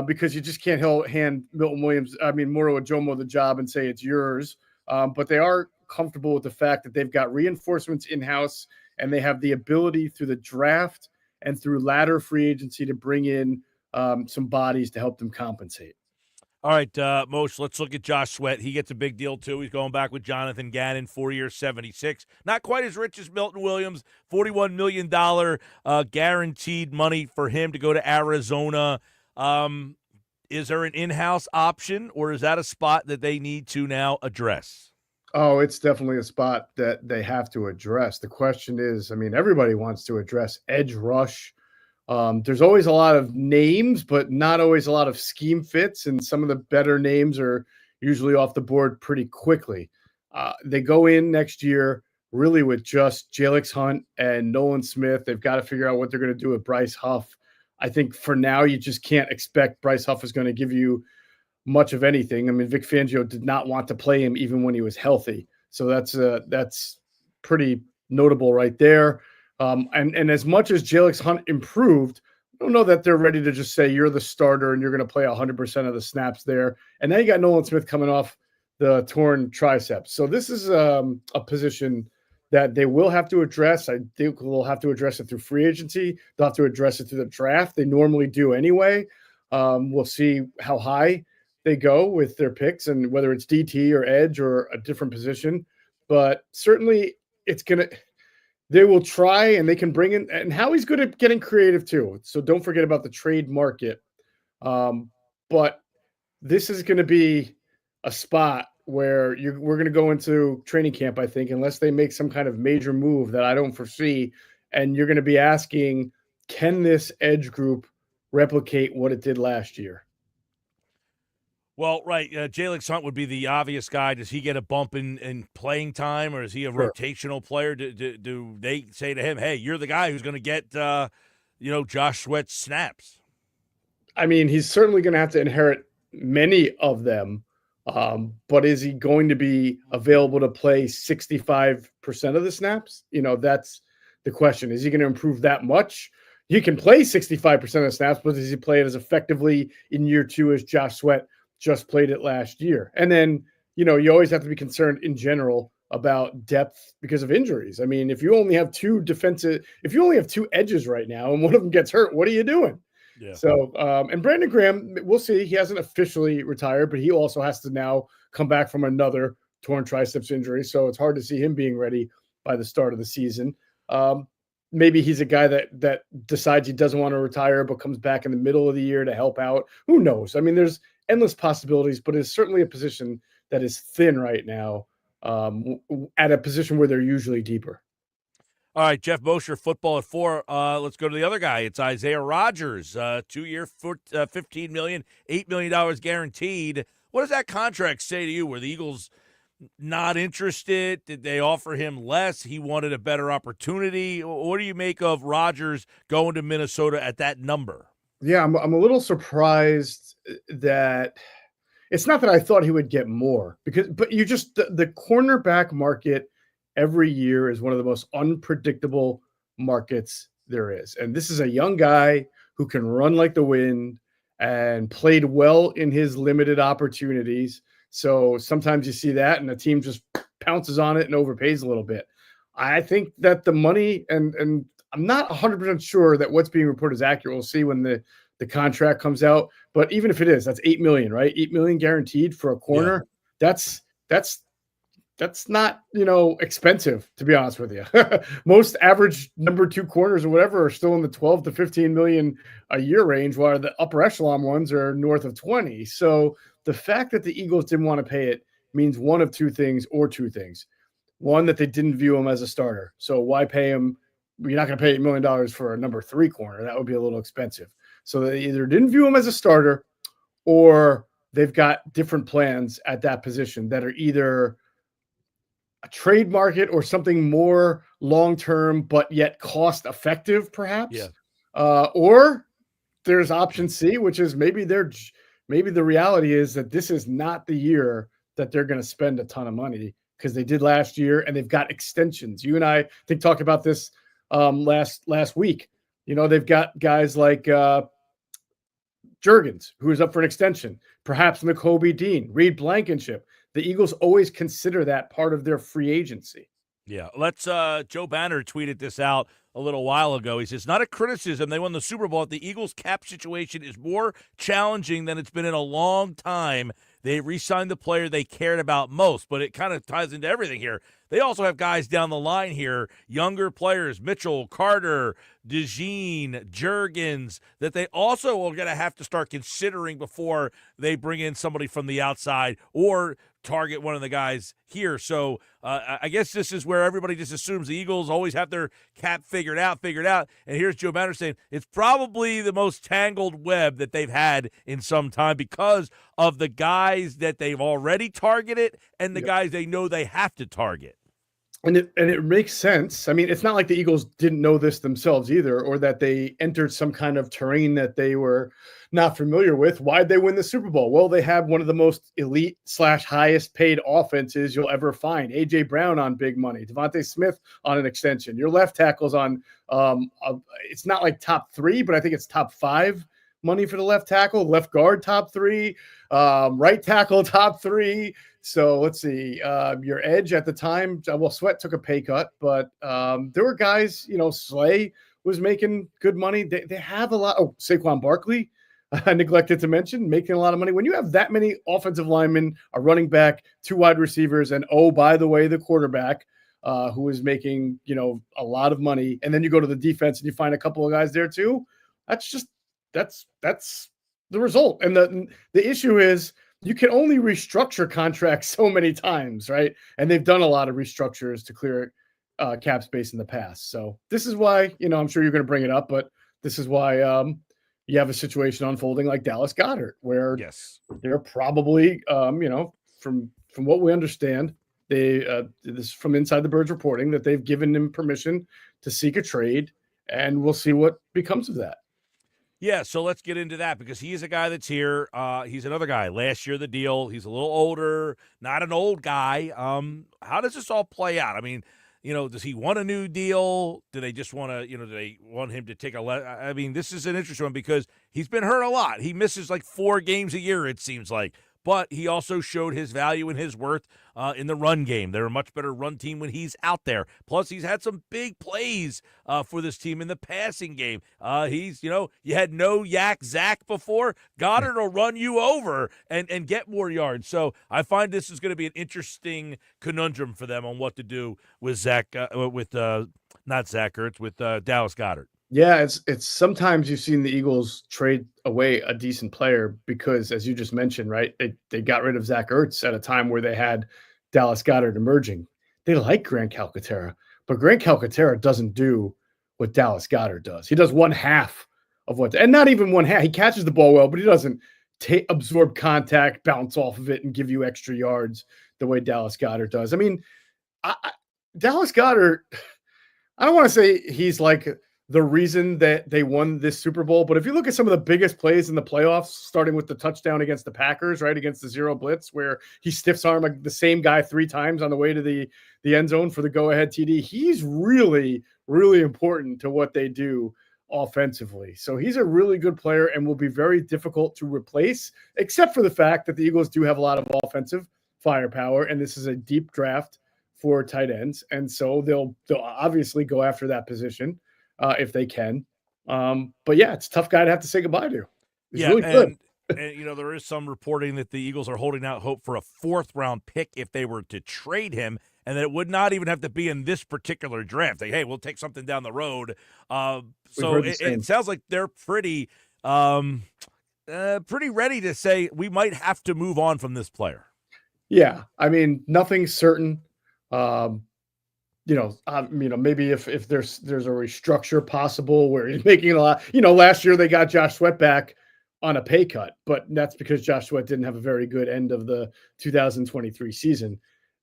because you just can't hand Milton Williams – Moro Ojomo the job and say it's yours. But they are comfortable with the fact that they've got reinforcements in-house, and they have the ability through the draft and through ladder free agency to bring in some bodies to help them compensate. All right, Moshe, let's look at Josh Sweat. He gets a big deal, too. He's going back with Jonathan Gannon, 4 years, 76. Not quite as rich as Milton Williams, $41 million guaranteed money for him to go to Arizona. Is there an in-house option, or is that a spot that they need to now address? Oh, it's definitely a spot that they have to address. The question is, everybody wants to address edge rush. There's always a lot of names, but not always a lot of scheme fits, and some of the better names are usually off the board pretty quickly. They go in next year really with just Jalix Hunt and Nolan Smith. They've got to figure out what they're going to do with Bryce Huff. I think for now you just can't expect Bryce Huff is going to give you much of anything. Vic Fangio did not want to play him even when he was healthy. So that's pretty notable right there. And as much as Jalix Hunt improved, I don't know that they're ready to just say you're the starter and you're going to play 100% of the snaps there. And now you got Nolan Smith coming off the torn triceps. So this is a position that they will have to address. I think we'll have to address it through free agency. They'll have to address it through the draft. They normally do anyway. We'll see how high they go with their picks and whether it's DT or edge or a different position. But certainly they will try, and they can bring in, and Howie's good at getting creative too. So don't forget about the trade market. But this is going to be a spot where we're going to go into training camp, I think, unless they make some kind of major move that I don't foresee. And you're going to be asking, can this edge group replicate what it did last year? Well, right. Jalix Hunt would be the obvious guy. Does he get a bump in playing time, or is he a rotational player? Do they say to him, hey, you're the guy who's going to get, Josh Sweat snaps? He's certainly going to have to inherit many of them. But is he going to be available to play 65% of the snaps? That's the question. Is he going to improve that much? He can play 65% of the snaps, but does he play it as effectively in year two as Josh Sweat just played it last year? And then, you always have to be concerned in general about depth because of injuries. If you only have two edges right now and one of them gets hurt, what are you doing? Yeah. So, and Brandon Graham, we'll see. He hasn't officially retired, but he also has to now come back from another torn triceps injury. So it's hard to see him being ready by the start of the season. Maybe he's a guy that decides he doesn't want to retire, but comes back in the middle of the year to help out. Who knows? There's endless possibilities, but it's certainly a position that is thin right now, at a position where they're usually deeper. All right, Geoff Mosher, football at 4. Let's go to the other guy. It's Isaiah Rodgers, 2-year, $15 million, $8 million guaranteed. What does that contract say to you? Were the Eagles not interested? Did they offer him less? He wanted a better opportunity. What do you make of Rodgers going to Minnesota at that number? Yeah, I'm a little surprised that it's not that I thought he would get more, but the cornerback market every year is one of the most unpredictable markets there is. And this is a young guy who can run like the wind and played well in his limited opportunities. So sometimes you see that and the team just pounces on it and overpays a little bit. I think that the money, and I'm not 100% sure that what's being reported is accurate. We'll see when the contract comes out. But even if it is, that's $8 million, right? $8 million guaranteed for a corner. Yeah. That's not, expensive, to be honest with you. Most average number 2 corners or whatever are still in the 12 to 15 million a year range, while the upper echelon ones are north of 20. So the fact that the Eagles didn't want to pay it means one of two things. One, that they didn't view him as a starter. So why pay him? You're not going to pay $8 million for a number 3 corner. That would be a little expensive. So they either didn't view him as a starter, or they've got different plans at that position that are either a trade market or something more long-term, but yet cost effective, perhaps. Yeah. Or there's option C, which is maybe the reality is that this is not the year that they're going to spend a ton of money, because they did last year and they've got extensions. You and I think talked about this last week. They've got guys like Juergens, who is up for an extension, perhaps Nakobe Dean, Reed Blankenship. The Eagles always consider that part of their free agency. Yeah, let's. Joe Banner tweeted this out a little while ago. He says, "Not a criticism. They won the Super Bowl. The Eagles' cap situation is more challenging than it's been in a long time. They re-signed the player they cared about most." But it kind of ties into everything here. They also have guys down the line here, younger players, Mitchell, Carter, DeJean, Juergens, that they also are going to have to start considering before they bring in somebody from the outside or target one of the guys here. So I guess this is where everybody just assumes the Eagles always have their cap figured out. And here's Joe Banner saying it's probably the most tangled web that they've had in some time because of the guys that they've already targeted and the guys they know they have to target. And it makes sense. I mean, it's not like the Eagles didn't know this themselves either, or that they entered some kind of terrain that they were not familiar with. Why'd they win the Super Bowl? Well, they have one of the most elite / highest paid offenses you'll ever find. A.J. Brown on big money, Devontae Smith on an extension. Your left tackle's on, it's not like top 3, but I think it's top 5 money for the left tackle. Left guard, top 3. Right tackle, top 3. So let's see, your edge at the time, well, Sweat took a pay cut, but there were guys, Slay was making good money. They have a lot. Oh, Saquon Barkley, I neglected to mention, making a lot of money. When you have that many offensive linemen, a running back, 2 wide receivers, and oh, by the way, the quarterback who is making, a lot of money. And then you go to the defense and you find a couple of guys there too. That's the result. And the issue is, you can only restructure contracts so many times, right? And they've done a lot of restructures to clear cap space in the past. So this is why, I'm sure you're going to bring it up, but this is why you have a situation unfolding like Dallas Goedert, where they're probably, from what we understand, this from Inside the Birds reporting that they've given him permission to seek a trade, and we'll see what becomes of that. Yeah, so let's get into that because he is a guy that's here. He's another guy. Last year, the deal. He's a little older, not an old guy. How does this all play out? I mean, does he want a new deal? Do they just want to, do they want him to take I mean, this is an interesting one because he's been hurt a lot. He misses like 4 games a year, it seems like. But he also showed his value and his worth in the run game. They're a much better run team when he's out there. Plus, he's had some big plays for this team in the passing game. He's, you had no Yak Zach before. Goddard will run you over and get more yards. So I find this is going to be an interesting conundrum for them on what to do with not Zach Ertz, with Dallas Goedert. Yeah, it's sometimes you've seen the Eagles trade away a decent player because, as you just mentioned, right, they got rid of Zach Ertz at a time where they had Dallas Goedert emerging. They like Grant Calcaterra, but Grant Calcaterra doesn't do what Dallas Goedert does. He does 1/2 of what, and not even 1/2. He catches the ball well, but he doesn't absorb contact, bounce off of it, and give you extra yards the way Dallas Goedert does. I mean, Dallas Goedert, I don't want to say he's like the reason that they won this Super Bowl, but if you look at some of the biggest plays in the playoffs, starting with the touchdown against the Packers, right, against the zero blitz, where he stiffs arm like the same guy 3 times on the way to the end zone for the go-ahead TD, he's really, really important to what they do offensively. So he's a really good player and will be very difficult to replace, except for the fact that the Eagles do have a lot of offensive firepower, and this is a deep draft for tight ends, and so they'll obviously go after that position if they can. But yeah, it's a tough guy to have to say goodbye to. He's really good. And there is some reporting that the Eagles are holding out hope for a 4th-round pick if they were to trade him, and that it would not even have to be in this particular draft. Hey, we'll take something down the road. So it sounds like they're pretty ready to say we might have to move on from this player. Yeah, I mean, nothing's certain Maybe if there's a restructure possible where he's making a lot. Last year they got Josh Sweat back on a pay cut, but that's because Josh Sweat didn't have a very good end of the 2023 season.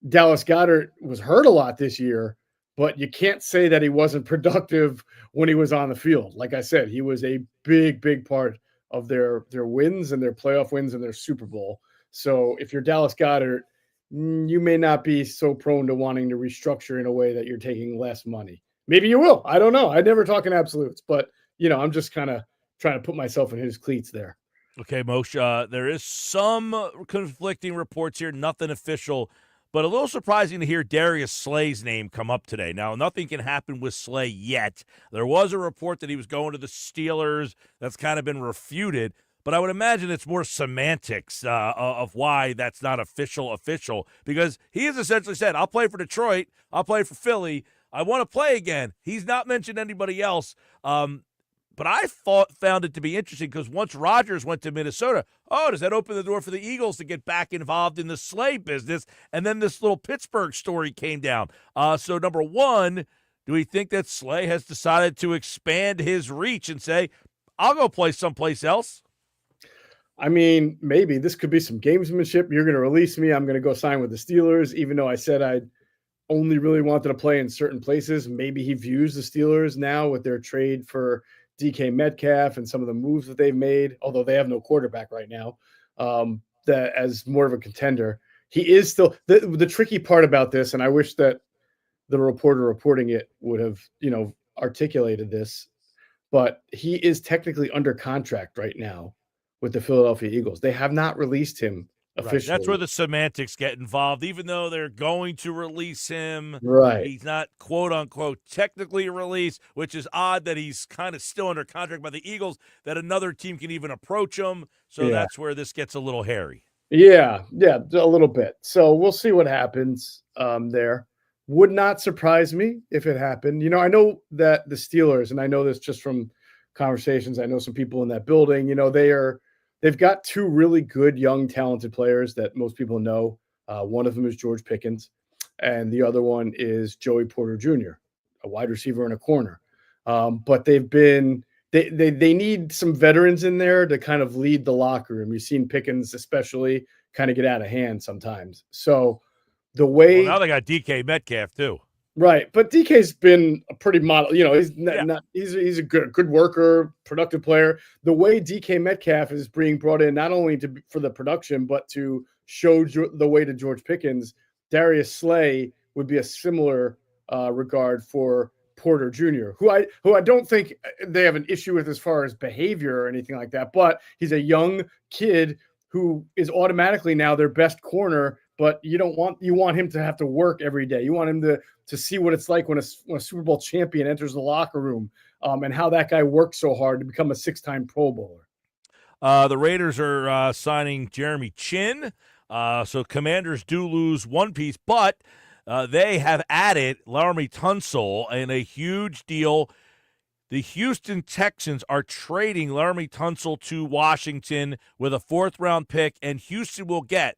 Dallas Goedert was hurt a lot this year, but you can't say that he wasn't productive when he was on the field. Like I said, he was a big part of their wins and their playoff wins and their Super Bowl. So if you're Dallas Goedert, you may not be so prone to wanting to restructure in a way that you're taking less money. Maybe you will. I don't know. I never talk in absolutes, but I'm just kind of trying to put myself in his cleats there. Okay, Moshe, there is some conflicting reports here, nothing official, but a little surprising to hear Darius Slay's name come up today. Now, nothing can happen with Slay yet. There was a report that he was going to the Steelers. That's kind of been refuted. But I would imagine it's more semantics of why that's not official, because he has essentially said, I'll play for Detroit, I'll play for Philly, I want to play again. He's not mentioned anybody else. But I found it to be interesting because once Rodgers went to Minnesota, does that open the door for the Eagles to get back involved in the Slay business? And then this little Pittsburgh story came down. So number one, do we think that Slay has decided to expand his reach and say, I'll go play someplace else? I mean, maybe this could be some gamesmanship. You're going to release me. I'm going to go sign with the Steelers, even though I said I only really wanted to play in certain places. Maybe he views the Steelers now with their trade for DK Metcalf and some of the moves that they've made, although they have no quarterback right now, that as more of a contender. He is still the tricky part about this, and I wish that the reporter reporting it would have, articulated this, but he is technically under contract right now with the Philadelphia Eagles. They have not released him officially. Right. That's where the semantics get involved. Even though they're going to release him, right? He's not quote unquote technically released, which is odd that he's kind of still under contract by the Eagles, that another team can even approach him. So that's where this gets a little hairy. Yeah, a little bit. So we'll see what happens there. Would not surprise me if it happened. I know that the Steelers, and I know this just from conversations, I know some people in that building, they've got two really good, young, talented players that most people know. One of them is George Pickens, and the other one is Joey Porter Jr., a wide receiver and a corner. But they need some veterans in there to kind of lead the locker room. You've seen Pickens especially kind of get out of hand sometimes. So the way now they got DK Metcalf too. Right, but DK's been a pretty model. He's a good worker, productive player. The way DK Metcalf is being brought in, not only for the production, but to show the way to George Pickens, Darius Slay would be a similar regard for Porter Jr., who I don't think they have an issue with as far as behavior or anything like that. But he's a young kid who is automatically now their best corner. But you want him to have to work every day. You want him to see what it's like when a Super Bowl champion enters the locker room, and how that guy works so hard to become a 6-time Pro Bowler. The Raiders are signing Jeremy Chin. So Commanders do lose one piece, but they have added Laramie Tunsil in a huge deal. The Houston Texans are trading Laramie Tunsil to Washington with a 4th-round pick, and Houston will get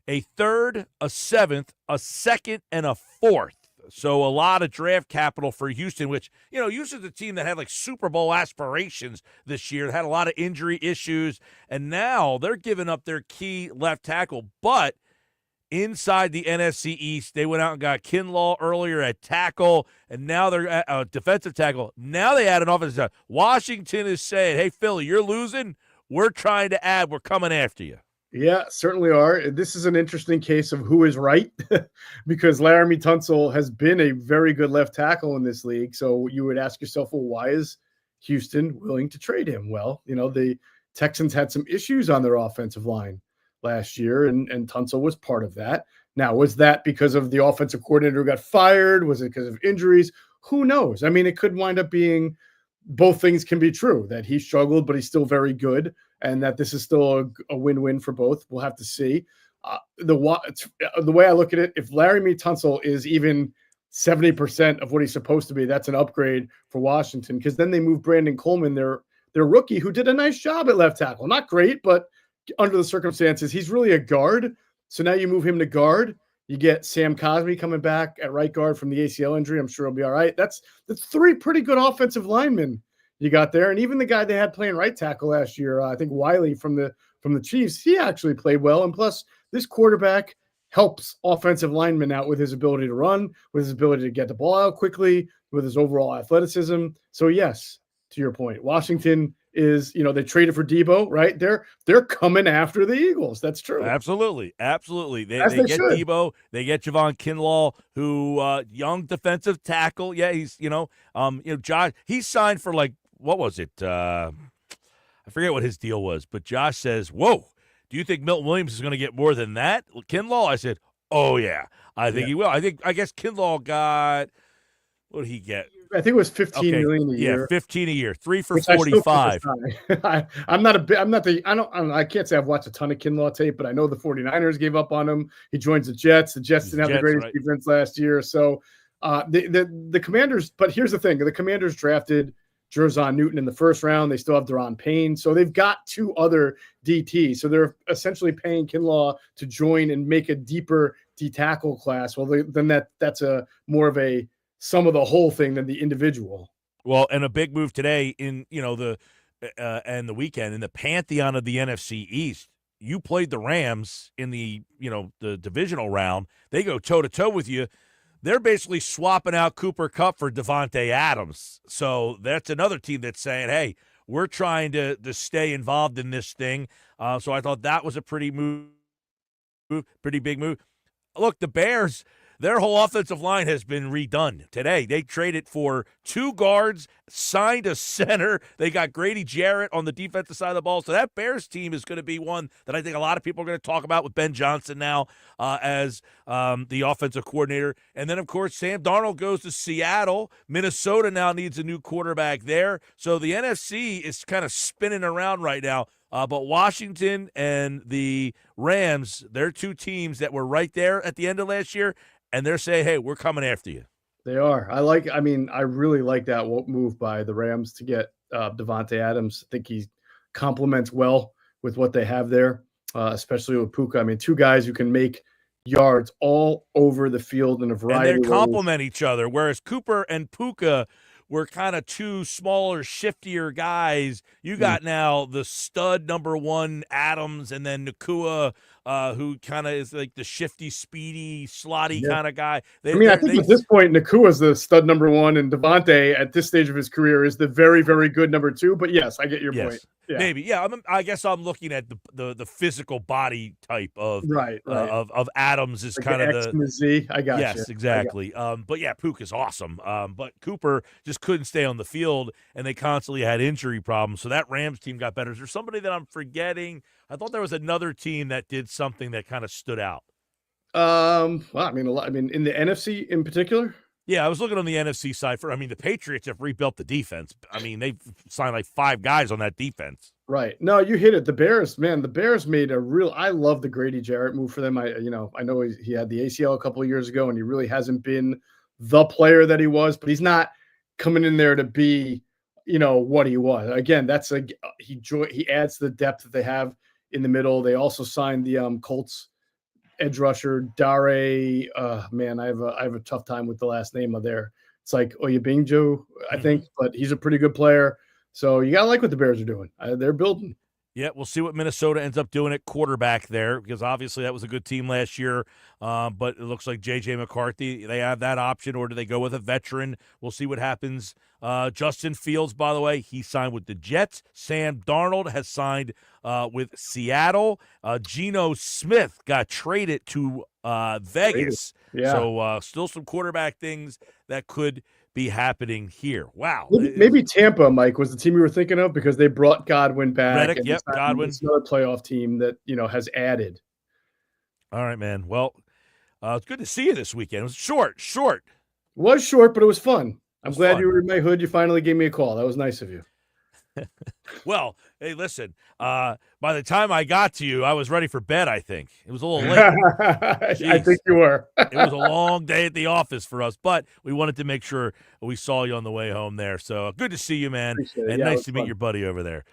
a 3rd, a 7th, a 2nd, and a 4th. So a lot of draft capital for Houston, which, Houston's a team that had like Super Bowl aspirations this year, had a lot of injury issues, and now they're giving up their key left tackle. But inside the NFC East, they went out and got Kinlaw earlier at tackle, and now they're at defensive tackle. Now they add an offensive tackle. Washington is saying, hey, Philly, you're losing. We're trying to add. We're coming after you. Yeah, certainly are. This is an interesting case of who is right because Laramie Tunsil has been a very good left tackle in this league. So you would ask yourself, well, why is Houston willing to trade him? Well, the Texans had some issues on their offensive line last year, and Tunsil was part of that. Now, was that because of the offensive coordinator who got fired? Was it because of injuries? Who knows? I mean, it could wind up being both things can be true, that he struggled, but he's still very good, and that this is still a win-win for both. We'll have to see. The way I look at it, if Laramie Tunsil is even 70% of what he's supposed to be, that's an upgrade for Washington, because then they move Brandon Coleman, their rookie, who did a nice job at left tackle. Not great, but under the circumstances, he's really a guard. So now you move him to guard. You get Sam Cosmi coming back at right guard from the ACL injury. I'm sure he'll be all right. That's 3 pretty good offensive linemen you got there. And even the guy they had playing right tackle last year, I think Wiley from the Chiefs, he actually played well. And plus, this quarterback helps offensive linemen out with his ability to run, with his ability to get the ball out quickly, with his overall athleticism. So yes, to your point, Washington is, they traded for Debo, right? They're coming after the Eagles. That's true. Absolutely. They They get should. Debo. They get Javon Kinlaw, who young defensive tackle. Yeah, he's Josh. He signed for what was it? I forget what his deal was, but Josh says, "Whoa, do you think Milton Williams is going to get more than that?" Kinlaw, I said, "Oh yeah, I think he will." I guess Kinlaw got, what did he get? I think it was $15 million a year. Yeah, 15 a year, 3 for Which I still think is 45. high. I can't say I've watched a ton of Kinlaw tape, but I know the 49ers gave up on him. He joins the Jets. The Jets didn't have the greatest defense last year. So the Commanders, but here's the thing. The Commanders drafted Jerzon Newton in the first round. They still have Deron Payne. So they've got 2 other DTs. So they're essentially paying Kinlaw to join and make a deeper D tackle class. Well, then that's a more of a sum of the whole thing than the individual. Well, and a big move today in the weekend in the pantheon of the NFC East. You played the Rams in the divisional round. They go toe to toe with you. They're basically swapping out Cooper Kupp for Devontae Adams. So that's another team that's saying, "Hey, we're trying to stay involved in this thing." So I thought that was a pretty big move. Look, the Bears. Their whole offensive line has been redone today. They traded for 2 guards, signed a center. They got Grady Jarrett on the defensive side of the ball. So that Bears team is going to be one that I think a lot of people are going to talk about with Ben Johnson now as the offensive coordinator. And then, of course, Sam Darnold goes to Seattle. Minnesota now needs a new quarterback there. So the NFC is kind of spinning around right now. But Washington and the Rams, they're 2 teams that were right there at the end of last year. And they're saying, "Hey, we're coming after you." They are. I really like that move by the Rams to get Devontae Adams. I think he complements well with what they have there, especially with Puka. 2 guys who can make yards all over the field in a variety of ways. And they complement each other, whereas Cooper and Puka were kind of 2 smaller, shiftier guys. You got now the stud number 1 Adams, and then Nakua, who kind of is like the shifty, speedy, slotty kind of guy. I think at this point, Nakua's the stud number 1, and Devontae at this stage of his career is the very, very good number 2. But yes, I get your point. Yeah. Maybe, yeah. I guess I'm looking at the physical body type of of Adams is like kind of X and the Z. I got you. Yes, exactly. But yeah, Puka's awesome. But Cooper just couldn't stay on the field, and they constantly had injury problems. So that Rams team got better. Is there somebody that I'm forgetting? I thought there was another team that did something that kind of stood out. Well, in the NFC in particular. Yeah, I was looking on the NFC side the Patriots have rebuilt the defense. They've signed like 5 guys on that defense. Right. No, you hit it. The Bears made I love the Grady Jarrett move for them. I know he had the ACL a couple of years ago, and he really hasn't been the player that he was, but he's not coming in there to be, what he was. Again, he adds to the depth that they have in the middle. They also signed the Colts edge rusher Dare. I have a tough time with the last name of there. It's like Oyebinjo, I think, but he's a pretty good player. So you gotta like what the Bears are doing. They're building. Yeah, we'll see what Minnesota ends up doing at quarterback there, because obviously that was a good team last year. But it looks like J.J. McCarthy, they have that option, or do they go with a veteran? We'll see what happens. Justin Fields, by the way, he signed with the Jets. Sam Darnold has signed with Seattle. Geno Smith got traded to Vegas. Yeah. So still some quarterback things that could be happening here. Wow. Maybe Tampa, Mike, was the team you were thinking of, because they brought Godwin back. Reddick, yep, Godwin. It's another playoff team that, has added. All right, man. Well, it's good to see you this weekend. It was short. It was short, but it was fun. I'm glad you were in my hood. You finally gave me a call. That was nice of you. Well, hey, listen, by the time I got to you, I was ready for bed, I think. It was a little late. I think you were. It was a long day at the office for us, but we wanted to make sure we saw you on the way home there. So good to see you, man, and nice to meet your buddy over there.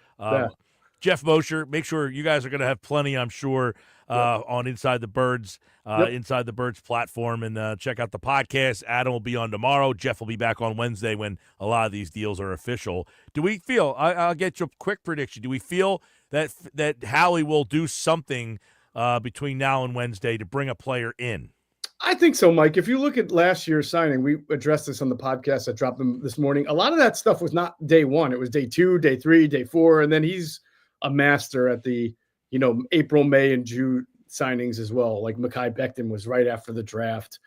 Geoff Mosher, make sure you guys are going to have plenty, I'm sure, on Inside the Birds, Inside the Birds platform, and check out the podcast. Adam will be on tomorrow. Geoff will be back on Wednesday when a lot of these deals are official. Do we feel? I'll get you a quick prediction. Do we feel that Howie will do something between now and Wednesday to bring a player in? I think so, Mike. If you look at last year's signing, we addressed this on the podcast. I dropped them this morning. A lot of that stuff was not day one. It was day 2, day 3, day 4. And then he's a master at the, April, May, and June signings as well. Like Mekhi Becton was right after the draft.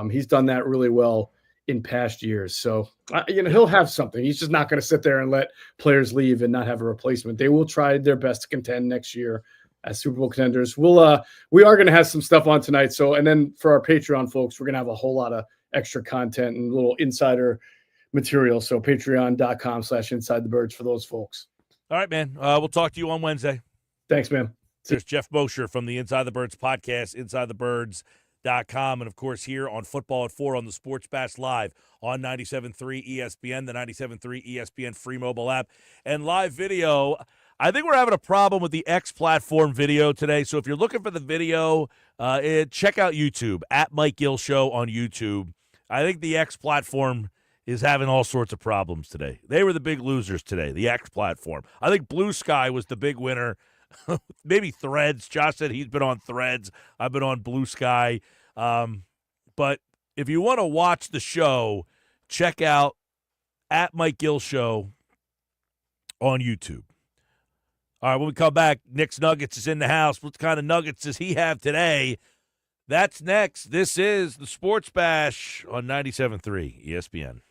He's done that really well in past years. So, he'll have something. He's just not going to sit there and let players leave and not have a replacement. They will try their best to contend next year as Super Bowl contenders. We are going to have some stuff on tonight. So, and then for our Patreon folks, we're going to have a whole lot of extra content and little insider material. So patreon.com/InsideTheBirds for those folks. All right, man. We'll talk to you on Wednesday. Thanks, man. There's Geoff Mosher from the Inside the Birds podcast, InsideTheBirds.com, and, of course, here on Football at 4 on the Sports Bash Live on 97.3 ESPN, the 97.3 ESPN free mobile app, and live video. I think we're having a problem with the X platform video today, so if you're looking for the video, check out YouTube, at Mike Gill Show on YouTube. I think the X platform is having all sorts of problems today. They were the big losers today, the X platform. I think Blue Sky was the big winner. Maybe Threads. Josh said he's been on Threads. I've been on Blue Sky. But if you want to watch the show, check out at Mike Gill Show on YouTube. All right, when we come back, Nick's Nuggets is in the house. What kind of nuggets does he have today? That's next. This is the Sports Bash on 97.3 ESPN.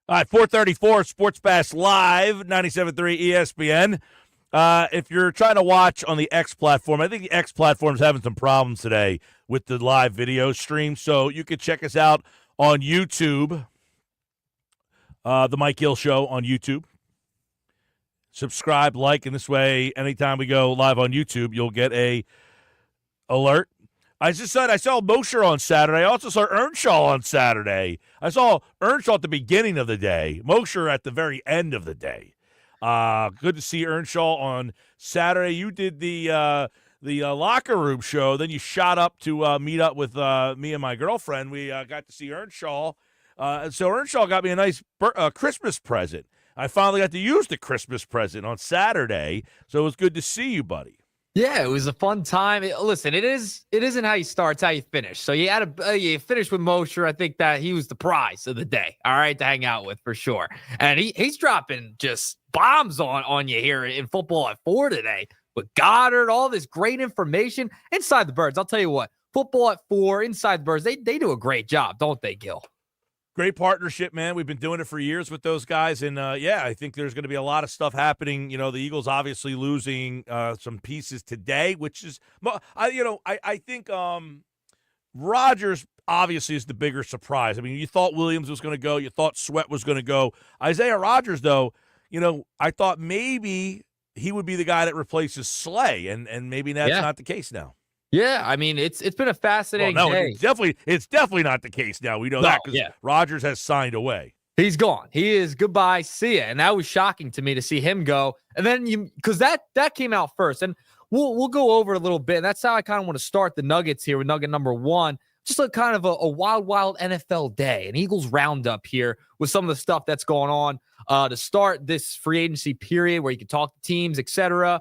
All right, 434 Sports Bash Live, 97.3 ESPN. If you're trying to watch on the X platform, I think the X platform is having some problems today with the live video stream, so you can check us out on YouTube, the Mike Gill Show on YouTube. Subscribe, like, and this way, anytime we go live on YouTube, you'll get a alert. I just said I saw Mosher on Saturday. I also saw Earnshaw on Saturday. I saw Earnshaw at the beginning of the day, Mosher at the very end of the day. Good to see Earnshaw on Saturday. You did the locker room show. Then you shot up to meet up with me and my girlfriend. We got to see Earnshaw. So Earnshaw got me a nice Christmas present. I finally got to use the Christmas present on Saturday, so it was good to see you, buddy. Yeah, it was a fun time. Listen, it isn't how you start, it's how you finish. So you finished with Mosher. I think that he was the prize of the day, all right, to hang out with for sure. And he's dropping just bombs on you here in Football at 4 today. With Goddard, all this great information. Inside the Birds, I'll tell you what, Football at 4, Inside the Birds, they do a great job, don't they, Gill? Great partnership, man. We've been doing it for years with those guys, and I think there's going to be a lot of stuff happening. You know, the Eagles obviously losing some pieces today, which is, I think Rodgers obviously is the bigger surprise. I mean, you thought Williams was going to go, you thought Sweat was going to go. Isaiah Rodgers, though, I thought maybe he would be the guy that replaces Slay, and maybe that's not the case now. Yeah, I mean, it's been a fascinating day. It's definitely not the case now. We know that because Rodgers has signed away. He's gone. He is goodbye, see ya. And that was shocking to me to see him go. And then because that came out first, and we'll go over a little bit. And that's how I kind of want to start the Nuggets here with nugget number 1. Just a kind of a wild NFL day, an Eagles roundup here with some of the stuff that's going on to start this free agency period where you can talk to teams, etc.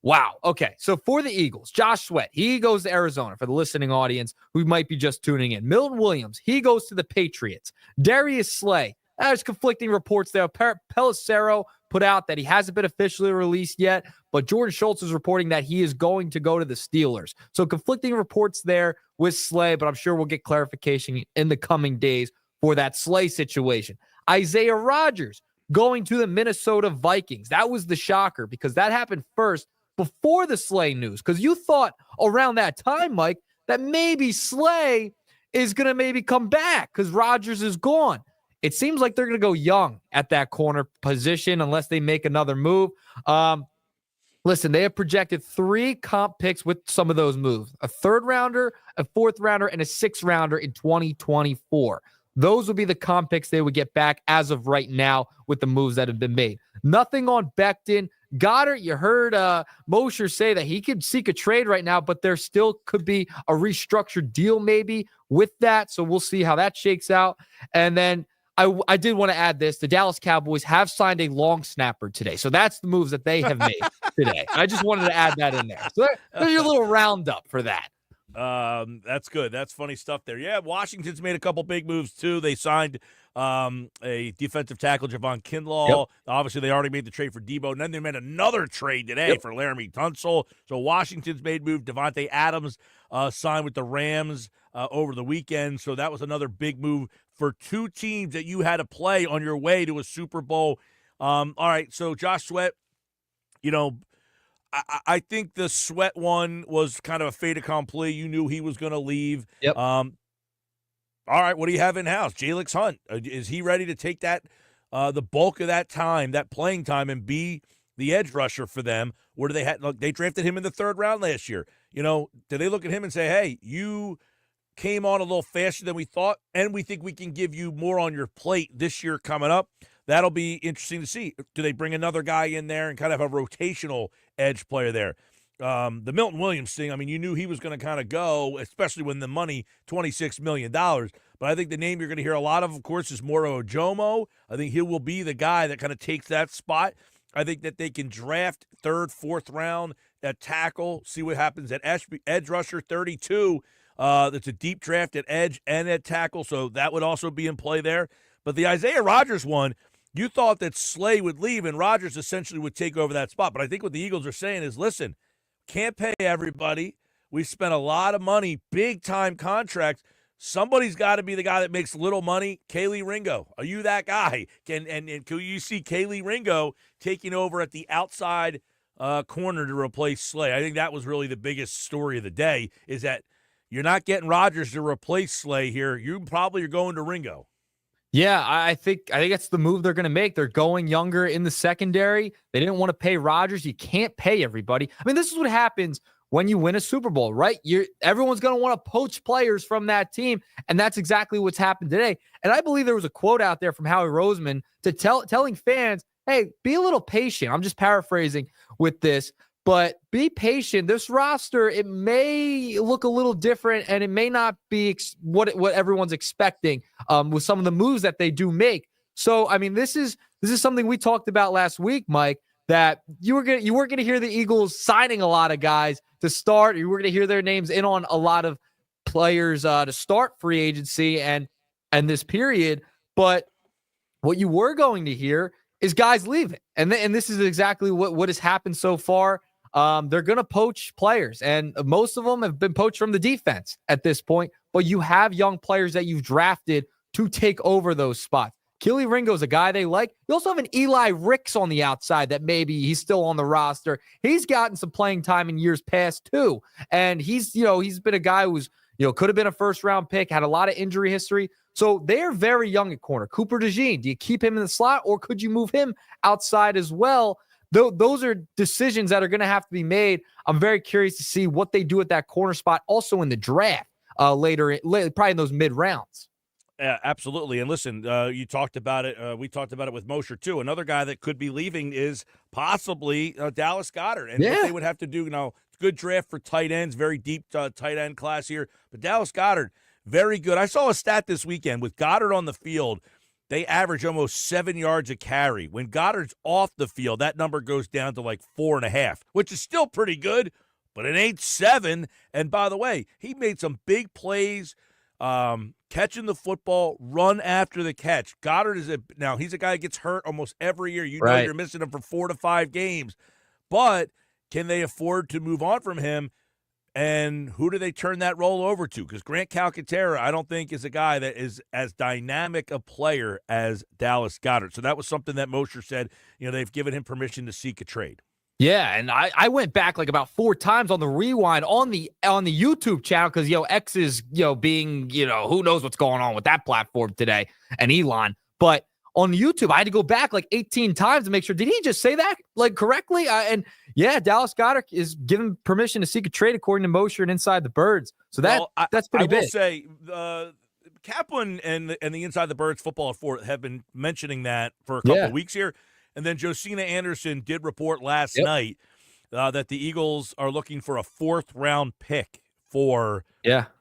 Wow. Okay. So for the Eagles, Josh Sweat, he goes to Arizona for the listening audience who might be just tuning in. Milton Williams, he goes to the Patriots. Darius Slay, there's conflicting reports there. Pelissero put out that he hasn't been officially released yet, but Jordan Schultz is reporting that he is going to go to the Steelers. So conflicting reports there with Slay, but I'm sure we'll get clarification in the coming days for that Slay situation. Isaiah Rodgers going to the Minnesota Vikings. That was the shocker because that happened first before the Slay news, because you thought around that time, Mike, that maybe Slay is going to maybe come back because Rodgers is gone. It seems like they're going to go young at that corner position unless they make another move. Listen, they have projected 3 comp picks with some of those moves, a 3rd rounder, a 4th rounder, and a 6th rounder in 2024. Those would be the comp picks they would get back as of right now with the moves that have been made. Nothing on Becton. Goddard, you heard Mosher say that he could seek a trade right now, but there still could be a restructured deal maybe with that. So we'll see how that shakes out. And then I did want to add this. The Dallas Cowboys have signed a long snapper today. So that's the moves that they have made today. I just wanted to add that in there. So there's your little roundup for that. That's good. That's funny stuff there. Yeah, Washington's made a couple big moves too. They signed a defensive tackle, Javon Kinlaw. Yep. Obviously, they already made the trade for Debo, and then they made another trade today for Laramie Tunsil. So Washington's made move. Devontae Adams signed with the Rams over the weekend. So that was another big move for 2 teams that you had to play on your way to a Super Bowl. All right, so Josh Sweat, I think the Sweat one was kind of a fait accompli. You knew he was going to leave. Yep. All right, what do you have in-house? Jalix Hunt, is he ready to take that, the bulk of that time, that playing time, and be the edge rusher for them? Where do they have? Look, they drafted him in the 3rd round last year. Do they look at him and say, hey, you came on a little faster than we thought, and we think we can give you more on your plate this year coming up? That'll be interesting to see. Do they bring another guy in there and kind of have a rotational edge player there? The Milton Williams thing, I mean, you knew he was going to kind of go, especially when the money, $26 million. But I think the name you're going to hear a lot of course, is Moro Ojomo. I think he will be the guy that kind of takes that spot. I think that they can draft 3rd, 4th round at tackle, see what happens at edge rusher 32. That's a deep draft at edge and at tackle, so that would also be in play there. But the Isaiah Rodgers one, you thought that Slay would leave and Rodgers essentially would take over that spot. But I think what the Eagles are saying is, listen, can't pay everybody. We've spent a lot of money, big-time contracts. somebody's got to be the guy that makes little money. Kaylee Ringo, are you that guy? Can you see Kaylee Ringo taking over at the outside corner to replace Slay? I think that was really the biggest story of the day, is that you're not getting Rodgers to replace Slay here. You probably are going to Ringo. Yeah, I think that's the move they're going to make. They're going younger in the secondary. They didn't want to pay Rodgers. You can't pay everybody. I mean, this is what happens when you win a Super Bowl, right? Everyone's going to want to poach players from that team, and that's exactly what's happened today. And I believe there was a quote out there from Howie Roseman to telling fans, hey, be a little patient. I'm just paraphrasing with this, but be patient. This roster, it may look a little different, and it may not be what everyone's expecting with some of the moves that they do make. So, I mean, this is something we talked about last week, Mike, that you weren't gonna hear the Eagles signing a lot of guys to start. You were gonna hear their names in on a lot of players to start free agency and this period. But what you were going to hear is guys leaving, and this is exactly what has happened so far. They're going to poach players, and most of them have been poached from the defense at this point, but you have young players that you've drafted to take over those spots. Kelee Ringo is a guy they like. You also have an Eli Ricks on the outside that maybe he's still on the roster. He's gotten some playing time in years past too, and he's been a guy who's could have been a first-round pick, had a lot of injury history. So they're very young at corner. Cooper DeJean, do you keep him in the slot, or could you move him outside as well? Those are decisions that are going to have to be made. I'm very curious to see what they do at that corner spot, also in the draft later, probably in those mid-rounds. Yeah, absolutely. And listen, you talked about it. We talked about it with Mosher, too. Another guy that could be leaving is possibly Dallas Goedert. And what they would have to do, good draft for tight ends, very deep tight end class here. But Dallas Goedert, very good. I saw a stat this weekend with Goedert on the field. They average almost 7 yards a carry. When Goddard's off the field, that number goes down to like 4.5, which is still pretty good, but it ain't 7. And by the way, he made some big plays, catching the football, run after the catch. Goedert he's a guy that gets hurt almost every year. You know you're missing him for 4 to 5 games. But can they afford to move on from him? And who do they turn that role over to? Because Grant Calcaterra, I don't think, is a guy that is as dynamic a player as Dallas Goedert. So that was something that Mosher said, they've given him permission to seek a trade. Yeah, and I went back like about 4 times on the rewind on the YouTube channel because, X is, being, who knows what's going on with that platform today and Elon. But on YouTube, I had to go back like 18 times to make sure, did he just say that correctly? Dallas Goedert is given permission to seek a trade according to Mosher and Inside the Birds. So that's pretty big. I will say Kaplan and the Inside the Birds football report have been mentioning that for a couple of weeks here. And then Josina Anderson did report last night that the Eagles are looking for a 4th-round pick for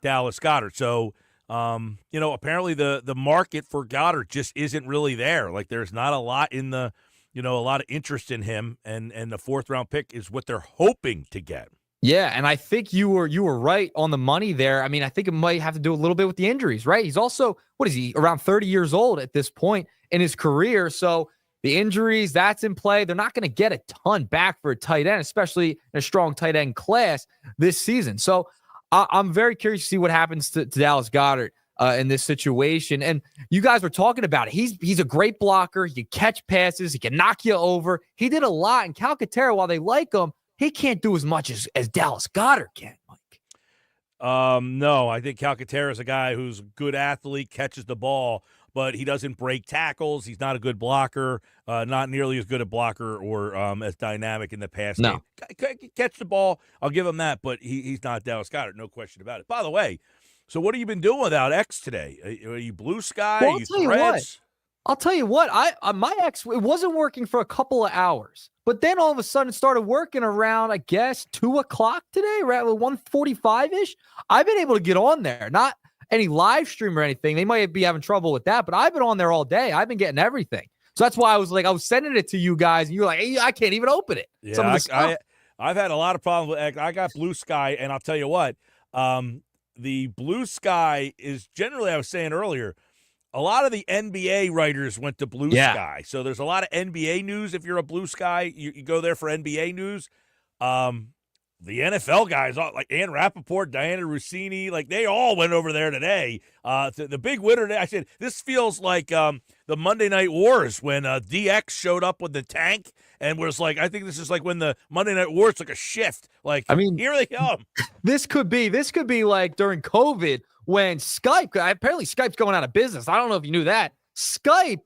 Dallas Goedert. So, apparently the market for Goedert just isn't really there. Like, there's not a lot in the a lot of interest in him, and the 4th-round pick is what they're hoping to get. Yeah, and I think you were right on the money there. I mean, I think it might have to do a little bit with the injuries, right? He's also, around 30 years old at this point in his career. So the injuries, that's in play. They're not going to get a ton back for a tight end, especially in a strong tight end class this season. So I'm very curious to see what happens to Dallas Goedert in this situation. And you guys were talking about it. He's a great blocker. He can catch passes. He can knock you over. He did a lot. And Calcaterra, while they like him, he can't do as much as Dallas Goedert can, Mike. No, I think Calcaterra is a guy who's a good athlete, catches the ball, but he doesn't break tackles. He's not a good blocker, not nearly as good a blocker or as dynamic in the pass game. Catch the ball, I'll give him that, but he's not Dallas Goedert, no question about it. By the way, so what have you been doing without X today? Are you Blue Sky? Well, Are you Threads? I'll tell you what, my X, it wasn't working for a couple of hours, but then all of a sudden it started working around, I guess, 2 o'clock today, right? 1:45-ish. I've been able to get on there, not any live stream or anything. They might be having trouble with that, but I've been on there all day. I've been getting everything. So that's why I was sending it to you guys, and you're like, hey, I can't even open it. Yeah, I've had a lot of problems with X. I got Blue Sky, and I'll tell you what, the Blue Sky is generally, I was saying earlier, a lot of the NBA writers went to Blue Sky. So there's a lot of NBA news. If you're a Blue Sky, you go there for NBA news. the NFL guys, like Ann Rappaport, Diana Rossini, like they all went over there today. The big winner today, I said, this feels like the Monday Night Wars when DX showed up with the tank and was like, I think this is like when the Monday Night Wars took a shift. Like, I mean, here they come. This could be like during COVID when Skype, apparently Skype's going out of business. I don't know if you knew that. Skype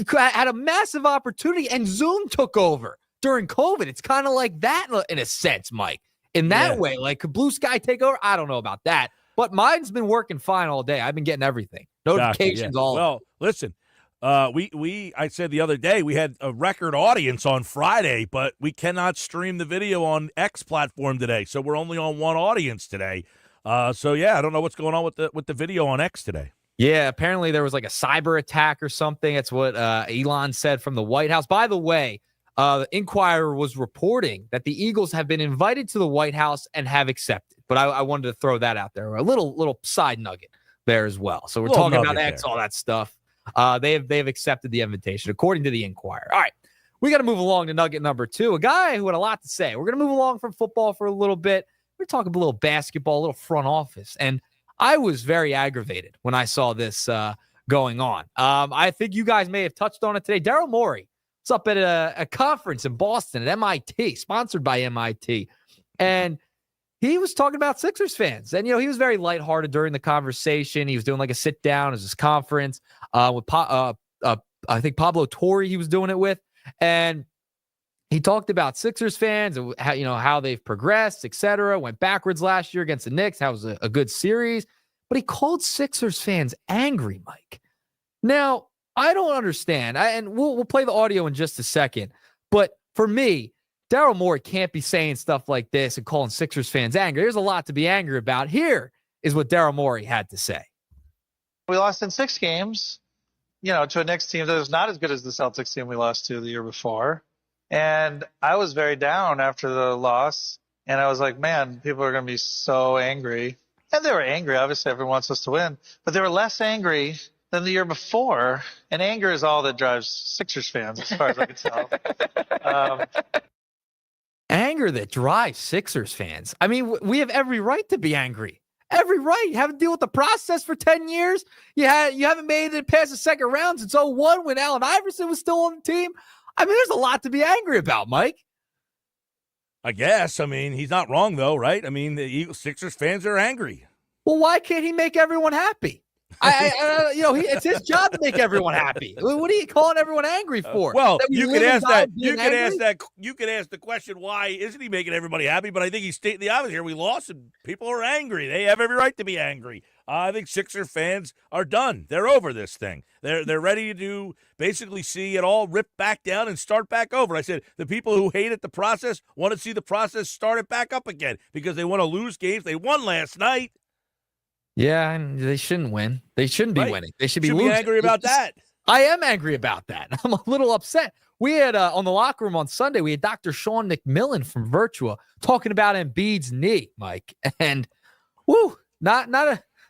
had a massive opportunity and Zoom took over during COVID. It's kind of like that in a sense, Mike. In that way, like could Blue Sky take over? I don't know about that, but mine's been working fine all day. I've been getting everything, notifications, all. Well, listen, I said the other day we had a record audience on Friday, but we cannot stream the video on X platform today, so we're only on one audience today. So yeah, I don't know what's going on with the video on X today. Yeah, apparently there was like a cyber attack or something. That's what Elon said from the White House. By the way, the Inquirer was reporting that the Eagles have been invited to the White House and have accepted. But I wanted to throw that out there. A little side nugget there as well. So we're talking about X, all that stuff. They have accepted the invitation, according to the Inquirer. All right, we got to move along to nugget number 2, a guy who had a lot to say. We're going to move along from football for a little bit. We're talking a little basketball, a little front office. And I was very aggravated when I saw this going on. I think you guys may have touched on it today. Daryl Morey was up at a conference in Boston at MIT, sponsored by MIT. And he was talking about Sixers fans. And, he was very lighthearted during the conversation. He was doing like a sit down as his conference with, I think, Pablo Torre he was doing it with. And he talked about Sixers fans and how they've progressed, etc. Went backwards last year against the Knicks. That was a good series. But he called Sixers fans angry, Mike. Now, I don't understand. And we'll play the audio in just a second. But for me, Daryl Morey can't be saying stuff like this and calling Sixers fans angry. There's a lot to be angry about. Here is what Daryl Morey had to say. We lost in 6 games, to a Knicks team that is not as good as the Celtics team we lost to the year before. And I was very down after the loss. And I was like, man, people are going to be so angry. And they were angry. Obviously, everyone wants us to win. But they were less angry than the year before. And anger is all that drives Sixers fans, as far as I can tell. Anger that drives Sixers fans. I mean, we have every right to be angry. Every right. You haven't dealt with the process for 10 years. You haven't made it past the second round since 2001 when Allen Iverson was still on the team. I mean, there's a lot to be angry about, Mike. I guess. I mean, he's not wrong, though, right? I mean, the Sixers fans are angry. Well, why can't he make everyone happy? It's his job to make everyone happy. What are you calling everyone angry for? Well, you could ask that. You could ask the question, why isn't he making everybody happy? But I think he's stating the obvious here. We lost, and people are angry. They have every right to be angry. I think Sixer fans are done. They're over this thing. They're ready to basically see it all ripped back down and start back over. I said the people who hated the process want to see the process started back up again because they want to lose games. They won last night. Yeah, and they shouldn't win. They shouldn't be winning. They should be losing. Angry about that. I am angry about that. I'm a little upset. We had on the locker room on Sunday, we had Dr. Sean McMillan from Virtua talking about Embiid's knee, Mike. And not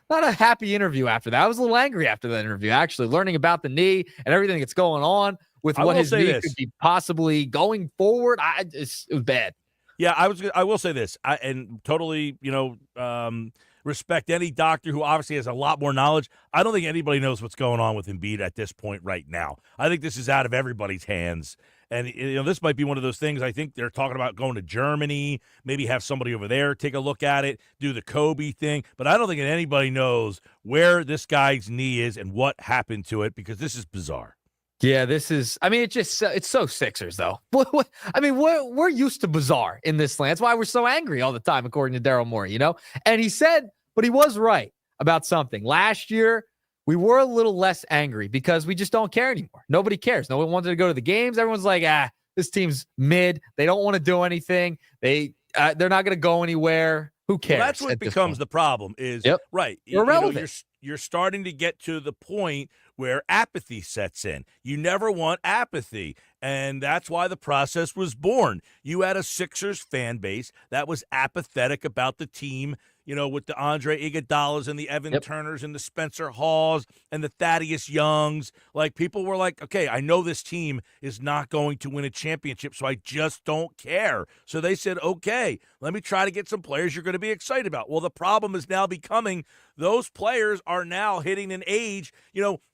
a happy interview after that. I was a little angry after that interview, actually, learning about the knee and everything that's going on with what his knee could be possibly going forward. It was bad. Yeah, I will say this, and totally, respect any doctor who obviously has a lot more knowledge. I don't think anybody knows what's going on with Embiid at this point right now. I think this is out of everybody's hands. And, this might be one of those things. I think they're talking about going to Germany, maybe have somebody over there take a look at it, do the Kobe thing. But I don't think anybody knows where this guy's knee is and what happened to it because this is bizarre. Yeah, it's so Sixers, though. We're used to bizarre in this land. That's why we're so angry all the time, according to Daryl Morey, And he said, but he was right about something. Last year, we were a little less angry because we just don't care anymore. Nobody cares. No one wanted to go to the games. Everyone's like, this team's mid. They don't want to do anything. They're not going to go anywhere. Who cares? Well, that's what becomes the problem is, right, you're starting to get to the point where apathy sets in. You never want apathy, and that's why the process was born. You had a Sixers fan base that was apathetic about the team, with the Andre Iguodala's and the Evan Turners and the Spencer Halls and the Thaddeus Youngs. Like, people were like, okay, I know this team is not going to win a championship, so I just don't care. So they said, okay, let me try to get some players you're going to be excited about. Well, the problem is now becoming those players are now hitting an age.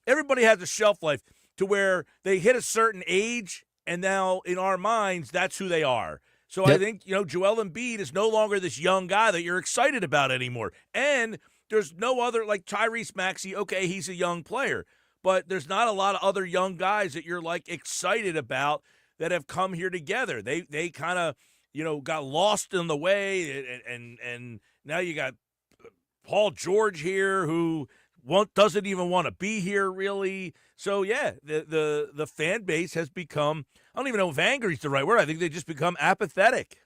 Everybody has a shelf life to where they hit a certain age, and now in our minds, that's who they are. So I think, Joel Embiid is no longer this young guy that you're excited about anymore. And there's no other, like Tyrese Maxey, okay, he's a young player, but there's not a lot of other young guys that you're, like, excited about that have come here together. They kind of, got lost in the way, and now you got Paul George here who doesn't even want to be here, really. So, yeah, the fan base has become, I don't even know if angry is the right word. I think they just become apathetic.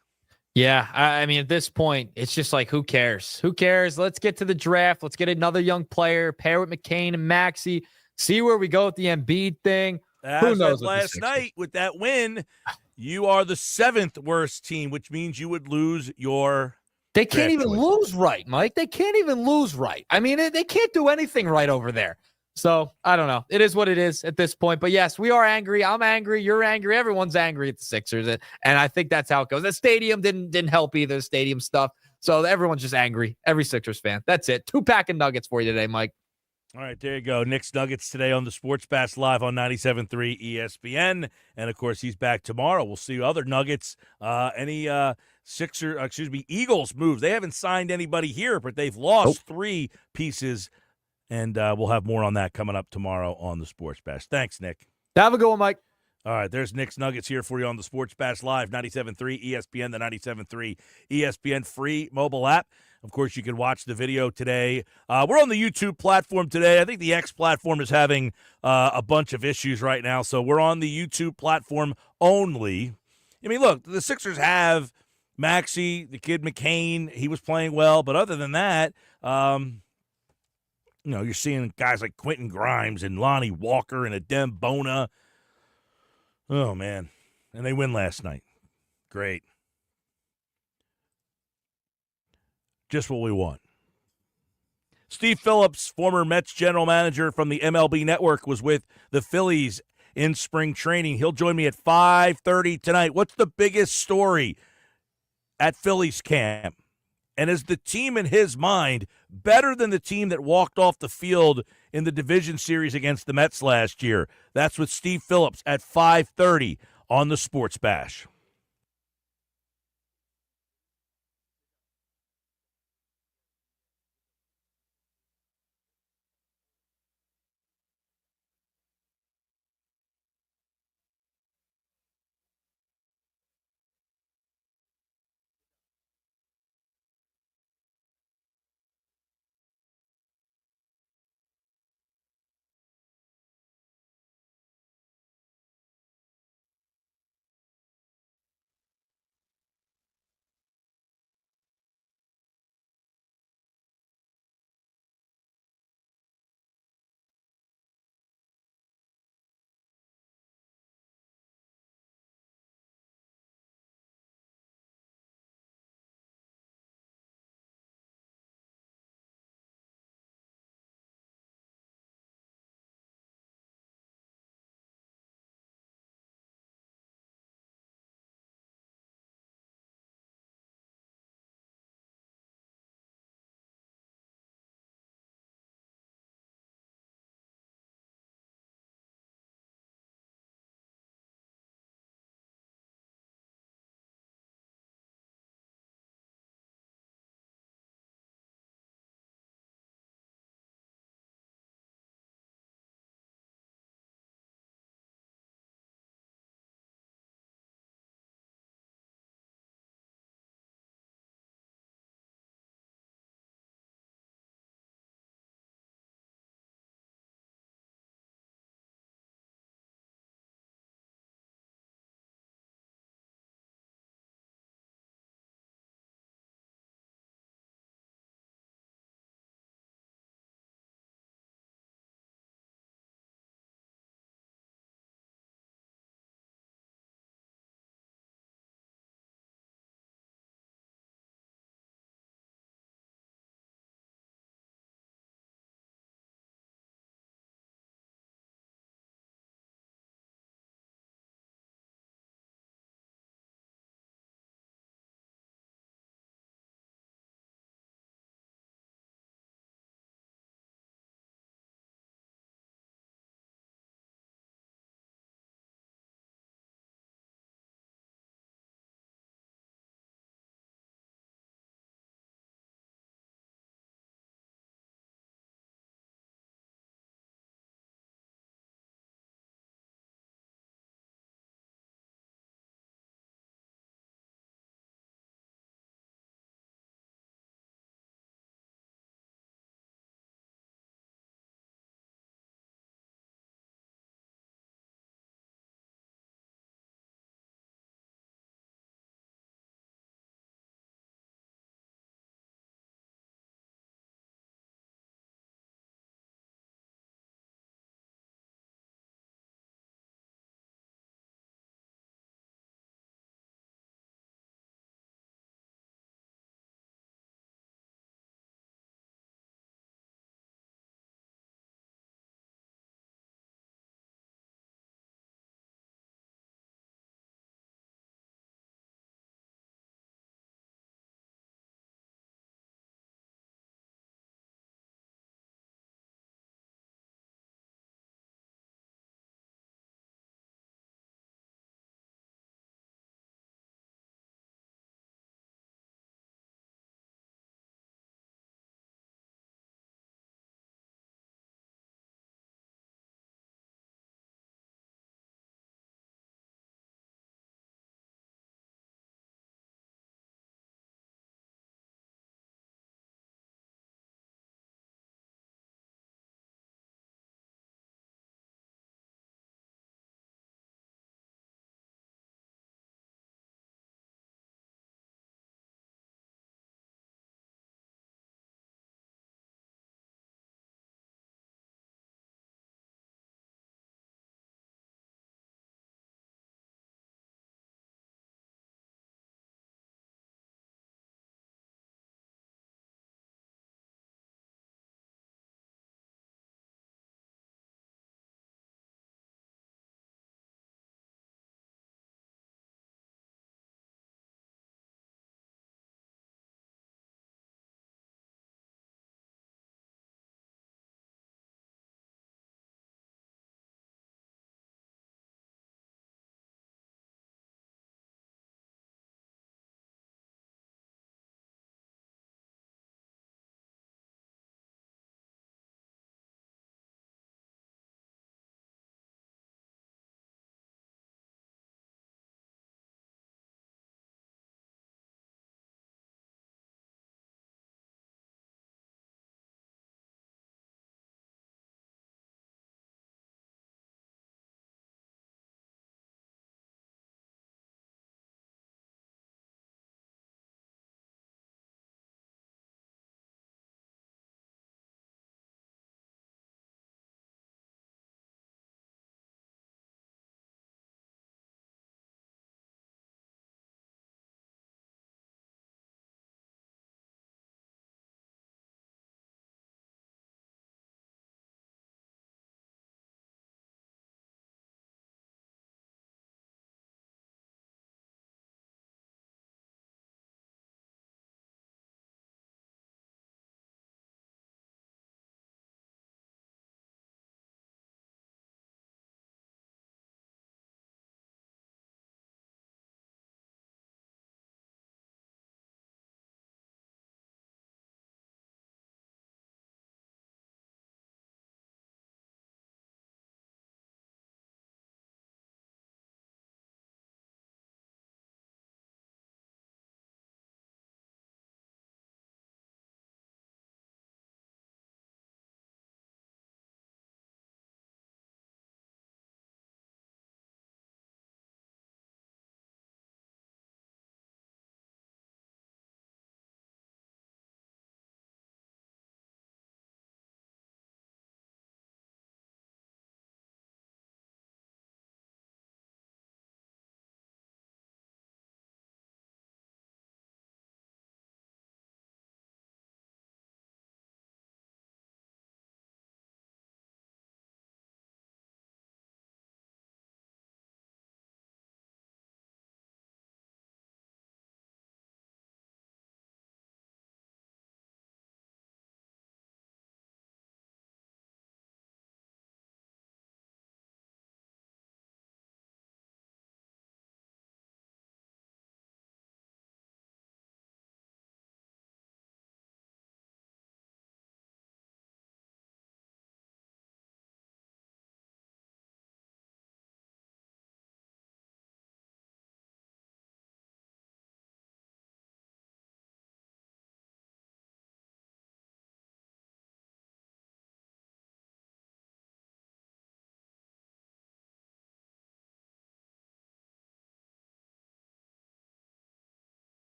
Yeah, I mean, at this point, it's just like, who cares? Who cares? Let's get to the draft. Let's get another young player, pair with McCain and Maxey, see where we go with the Embiid thing. Who knows? Last night with that win, you are the 7th worst team, which means you would lose your They can't even choice. lose right, Mike. They can't even lose right. I mean, they can't do anything right over there. So, I don't know. It is what it is at this point. But, yes, we are angry. I'm angry. You're angry. Everyone's angry at the Sixers. And I think that's how it goes. The stadium didn't help either, stadium stuff. So, everyone's just angry. Every Sixers fan. That's it. 2-pack of Nuggets for you today, Mike. All right, there you go. Knicks Nuggets today on the Sports Bash Live on 97.3 ESPN. And, of course, he's back tomorrow. We'll see other Nuggets. Eagles moves. They haven't signed anybody here, but they've lost 3 pieces. And we'll have more on that coming up tomorrow on the Sports Bash. Thanks, Nick. Have a good one, Mike. All right, there's Knicks Nuggets here for you on the Sports Bash Live, 97.3 ESPN, the 97.3 ESPN free mobile app. Of course, you can watch the video today. We're on the YouTube platform today. I think the X platform is having a bunch of issues right now, so we're on the YouTube platform only. I mean, look, the Sixers have Maxey, the kid McCain. He was playing well, but other than that, you're seeing guys like Quentin Grimes and Lonnie Walker and Adem Bona. Oh, man. And they win last night. Great. Just what we want. Steve Phillips, former Mets general manager from the MLB Network, was with the Phillies in spring training. He'll join me at 5:30 tonight. What's the biggest story at Phillies camp? And is the team in his mind better than the team that walked off the field in the division series against the Mets last year? That's with Steve Phillips at 5:30 on the Sports Bash.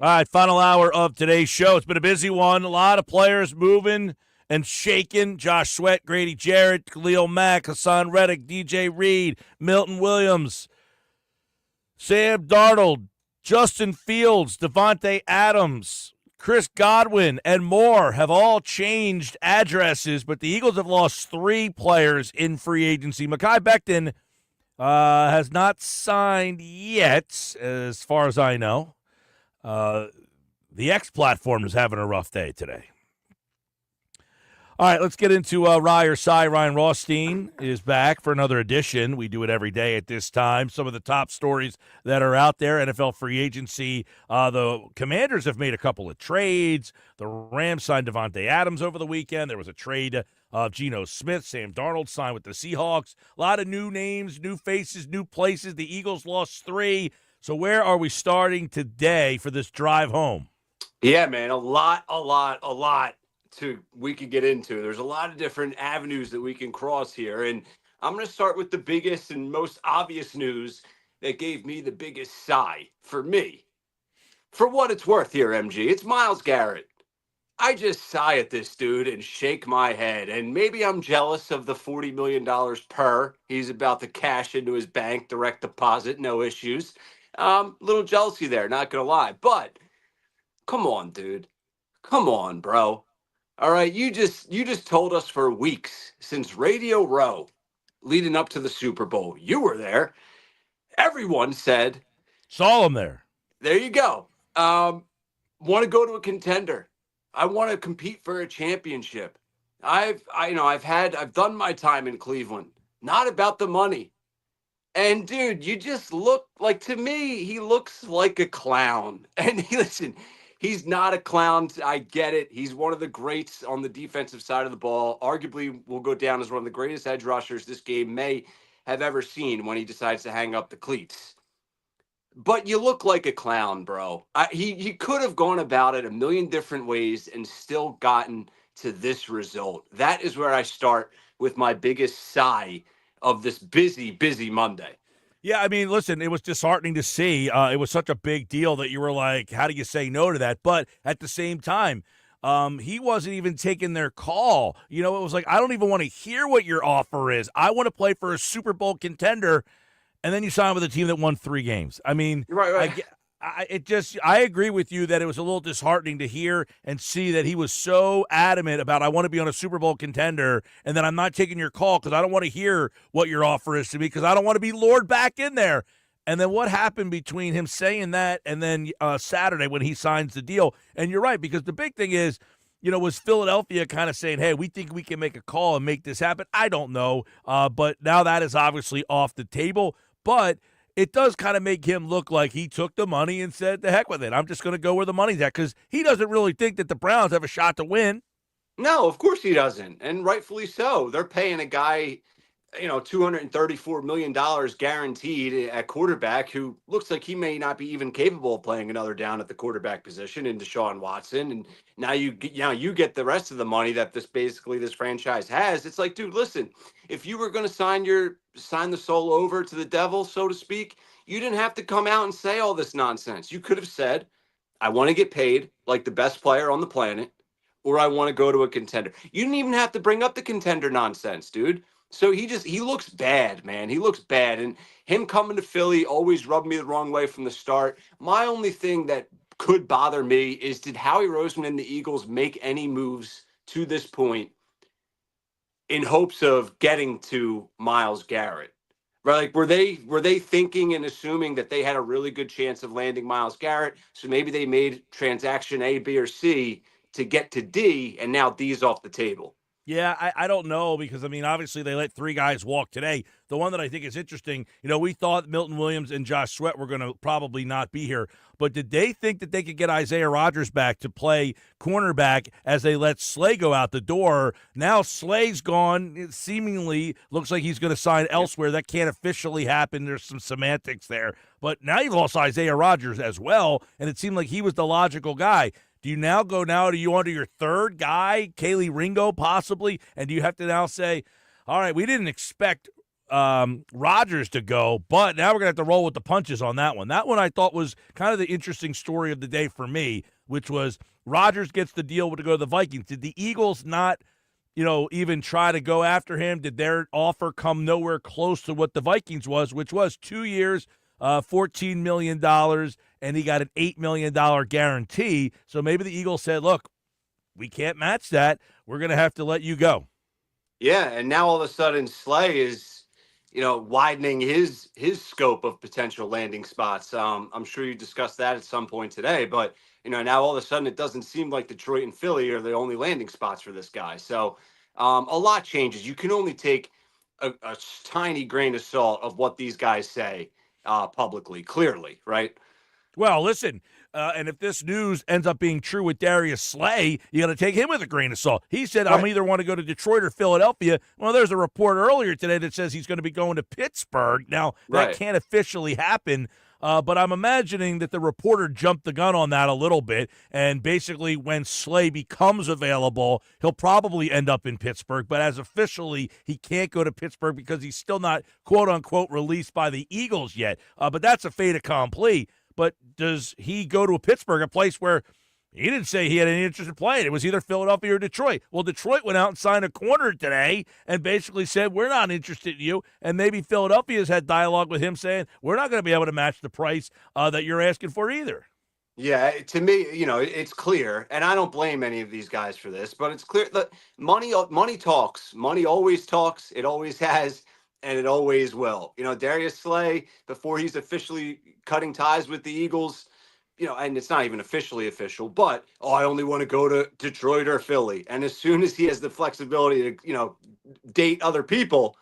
All right, final hour of today's show. It's been a busy one. A lot of players moving and shaking. Josh Sweat, Grady Jarrett, Khalil Mack, Hassan Reddick, DJ Reed, Milton Williams, Sam Darnold, Justin Fields, Devontae Adams, Chris Godwin, and more have all changed addresses, but the Eagles have lost 3 players in free agency. Mekhi Becton has not signed yet, as far as I know. The X platform is having a rough day today. All right, let's get into Rye or Sigh. Ryan Rothstein is back for another edition. We do it every day at this time. Some of the top stories that are out there, NFL free agency. The Commanders have made a couple of trades. The Rams signed Devontae Adams over the weekend. There was a trade of Geno Smith. Sam Darnold signed with the Seahawks. A lot of new names, new faces, new places. The Eagles lost 3. So where are we starting today for this drive home? Yeah, man, a lot we could get into. There's a lot of different avenues that we can cross here. And I'm going to start with the biggest and most obvious news that gave me the biggest sigh for me. For what it's worth here, MG, it's Myles Garrett. I just sigh at this dude and shake my head. And maybe I'm jealous of the $40 million per he's about to cash into his bank, direct deposit, no issues. Little jealousy there, not going to lie. But come on, dude. Come on, bro. All right, you just told us for weeks since Radio Row leading up to the Super Bowl. You were there. Everyone said, saw him there. There you go. Want to go to a contender. I want to compete for a championship. I've done my time in Cleveland. Not about the money. And dude, you just look like, to me, he looks like a clown. And listen, he's not a clown. I get it. He's one of the greats on the defensive side of the ball. Arguably will go down as one of the greatest edge rushers this game may have ever seen when he decides to hang up the cleats. But you look like a clown, bro. He could have gone about it a million different ways and still gotten to this result. That is where I start with my biggest sigh of this busy, busy Monday. Yeah, I mean, listen, it was disheartening to see. It was such a big deal that you were like, how do you say no to that? But at the same time, he wasn't even taking their call. You know, it was like, I don't even want to hear what your offer is. I want to play for a Super Bowl contender. And then you sign with a team that won 3 games. I mean, right. I agree with you that it was a little disheartening to hear and see that he was so adamant about, I want to be on a Super Bowl contender, and then I'm not taking your call because I don't want to hear what your offer is to me because I don't want to be lured back in there. And then what happened between him saying that and then Saturday when he signs the deal? And you're right, because the big thing is, you know, was Philadelphia kind of saying, hey, we think we can make a call and make this happen? I don't know. But now that is obviously off the table. But it does kind of make him look like he took the money and said, the heck with it. I'm just going to go where the money's at, because he doesn't really think that the Browns have a shot to win. No, of course he doesn't. And rightfully so. They're paying a guy, $234 million guaranteed at quarterback who looks like he may not be even capable of playing another down at the quarterback position in Deshaun Watson. And now you get the rest of the money that this franchise has. It's like, dude, listen, if you were going to sign the soul over to the devil, so to speak, you didn't have to come out and say all this nonsense. You could have said, I want to get paid like the best player on the planet, or I want to go to a contender. You didn't even have to bring up the contender nonsense, dude. So he looks bad, man. He looks bad. And him coming to Philly always rubbed me the wrong way from the start. My only thing that could bother me is, did Howie Roseman and the Eagles make any moves to this point in hopes of getting to Myles Garrett? Right? Like, were they thinking and assuming that they had a really good chance of landing Myles Garrett? So maybe they made transaction A, B, or C to get to D, and now D's off the table. Yeah, I don't know, because, I mean, obviously they let 3 guys walk today. The one that I think is interesting, we thought Milton Williams and Josh Sweat were going to probably not be here, but did they think that they could get Isaiah Rodgers back to play cornerback as they let Slay go out the door? Now Slay's gone. It seemingly looks like he's going to sign elsewhere. That can't officially happen. There's some semantics there. But now you've lost Isaiah Rodgers as well, and it seemed like he was the logical guy. Do you now go to you onto your third guy, Kaylee Ringo, possibly? And do you have to now say, all right, we didn't expect Rodgers to go, but now we're going to have to roll with the punches on that one. That one I thought was kind of the interesting story of the day for me, which was Rodgers gets the deal to go to the Vikings. Did the Eagles not, even try to go after him? Did their offer come nowhere close to what the Vikings was, which was 2 years, $14 million, and he got an $8 million guarantee. So maybe the Eagles said, look, we can't match that. We're going to have to let you go. Yeah, and now all of a sudden Slay is, widening his scope of potential landing spots. I'm sure you discussed that at some point today, but now all of a sudden it doesn't seem like Detroit and Philly are the only landing spots for this guy. So a lot changes. You can only take a tiny grain of salt of what these guys say publicly, clearly, right? Well, listen, and if this news ends up being true with Darius Slay, you got to take him with a grain of salt. He said, I'm either want to go to Detroit or Philadelphia. Well, there's a report earlier today that says he's going to be going to Pittsburgh. Now, that can't officially happen, but I'm imagining that the reporter jumped the gun on that a little bit, and basically when Slay becomes available, he'll probably end up in Pittsburgh, but as officially, he can't go to Pittsburgh because he's still not, quote-unquote, released by the Eagles yet. But that's a fait accompli. But does he go to Pittsburgh, a place where he didn't say he had any interest in playing? It was either Philadelphia or Detroit. Well, Detroit went out and signed a corner today and basically said, we're not interested in you. And maybe Philadelphia's had dialogue with him saying, we're not going to be able to match the price that you're asking for either. Yeah, to me, it's clear, and I don't blame any of these guys for this, but it's clear that money talks. Money always talks. It always has. And it always will. Darius Slay, before he's officially cutting ties with the Eagles, and it's not even officially official, but, I only want to go to Detroit or Philly. And as soon as he has the flexibility to, date other people,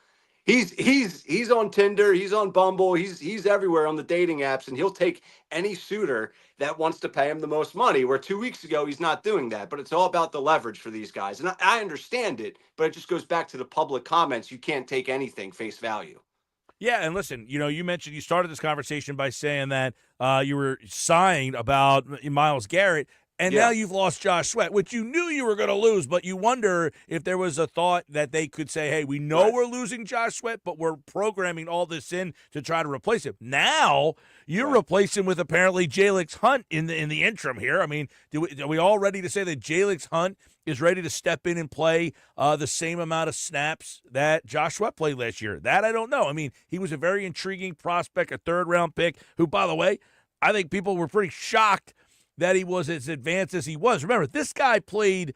he's on Tinder, he's on Bumble, he's everywhere on the dating apps, and he'll take any suitor that wants to pay him the most money, where 2 weeks ago he's not doing that. But it's all about the leverage for these guys. And I understand it, but it just goes back to the public comments. You can't take anything face value. Yeah, and listen, you mentioned you started this conversation by saying that you were sighing about Myles Garrett, and now you've lost Josh Sweat, which you knew you were going to lose, but you wonder if there was a thought that they could say, hey, we know we're losing Josh Sweat, but we're programming all this in to try to replace him. Now you're replacing with apparently Jalix Hunt in the interim here. I mean, are we all ready to say that Jalix Hunt is ready to step in and play the same amount of snaps that Josh Sweat played last year? That I don't know. I mean, he was a very intriguing prospect, a third-round pick, who, by the way, I think people were pretty shocked that he was as advanced as he was. Remember, this guy played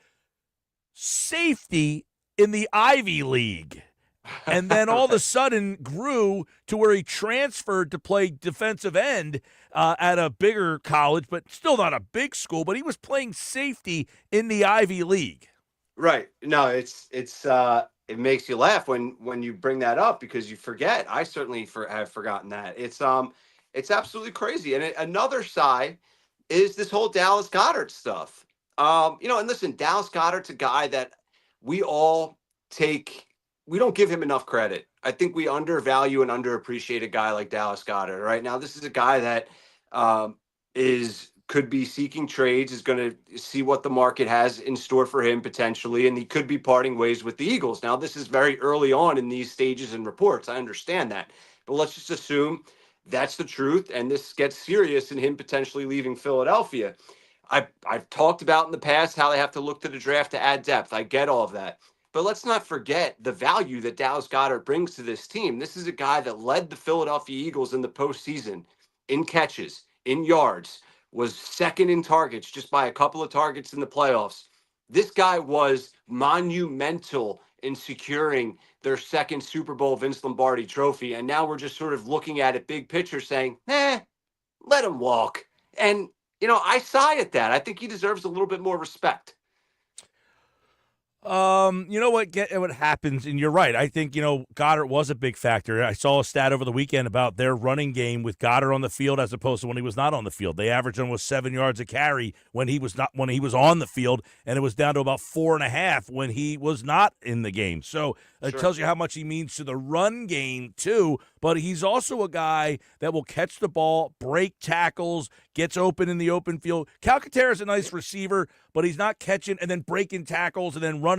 safety in the Ivy League, and then all of a sudden grew to where he transferred to play defensive end at a bigger college, but still not a big school, but he was playing safety in the Ivy League. Right. No, it makes you laugh when you bring that up, because you forget. I certainly have forgotten that. It's absolutely crazy. And another side is this whole Dallas Goedert stuff. And listen, Dallas Goedert's a guy that we don't give him enough credit. I think we undervalue and underappreciate a guy like Dallas Goedert. Right now, this is a guy that could be seeking trades, is going to see what the market has in store for him potentially, and he could be parting ways with the Eagles. Now, this is very early on in these stages and reports. I understand that. But let's just assume that's the truth, and this gets serious in him potentially leaving Philadelphia. I've talked about in the past how they have to look to the draft to add depth. I get all of that. But let's not forget the value that Dallas Goedert brings to this team. This is a guy that led the Philadelphia Eagles in the postseason in catches, in yards, was second in targets just by a couple of targets in the playoffs. This guy was monumental in securing their second Super Bowl Vince Lombardi trophy. And now we're just sort of looking at it big picture saying, let him walk. And, I sigh at that. I think he deserves a little bit more respect. You know what happens, and you're right. I think, Goddard was a big factor. I saw a stat over the weekend about their running game with Goddard on the field as opposed to when he was not on the field. They averaged almost 7 yards a carry when he was on the field, and it was down to about 4.5 when he was not in the game. So it tells you how much he means to the run game too. But he's also a guy that will catch the ball, break tackles, gets open in the open field. Calcaterra is a nice receiver, but he's not catching and then breaking tackles and then running,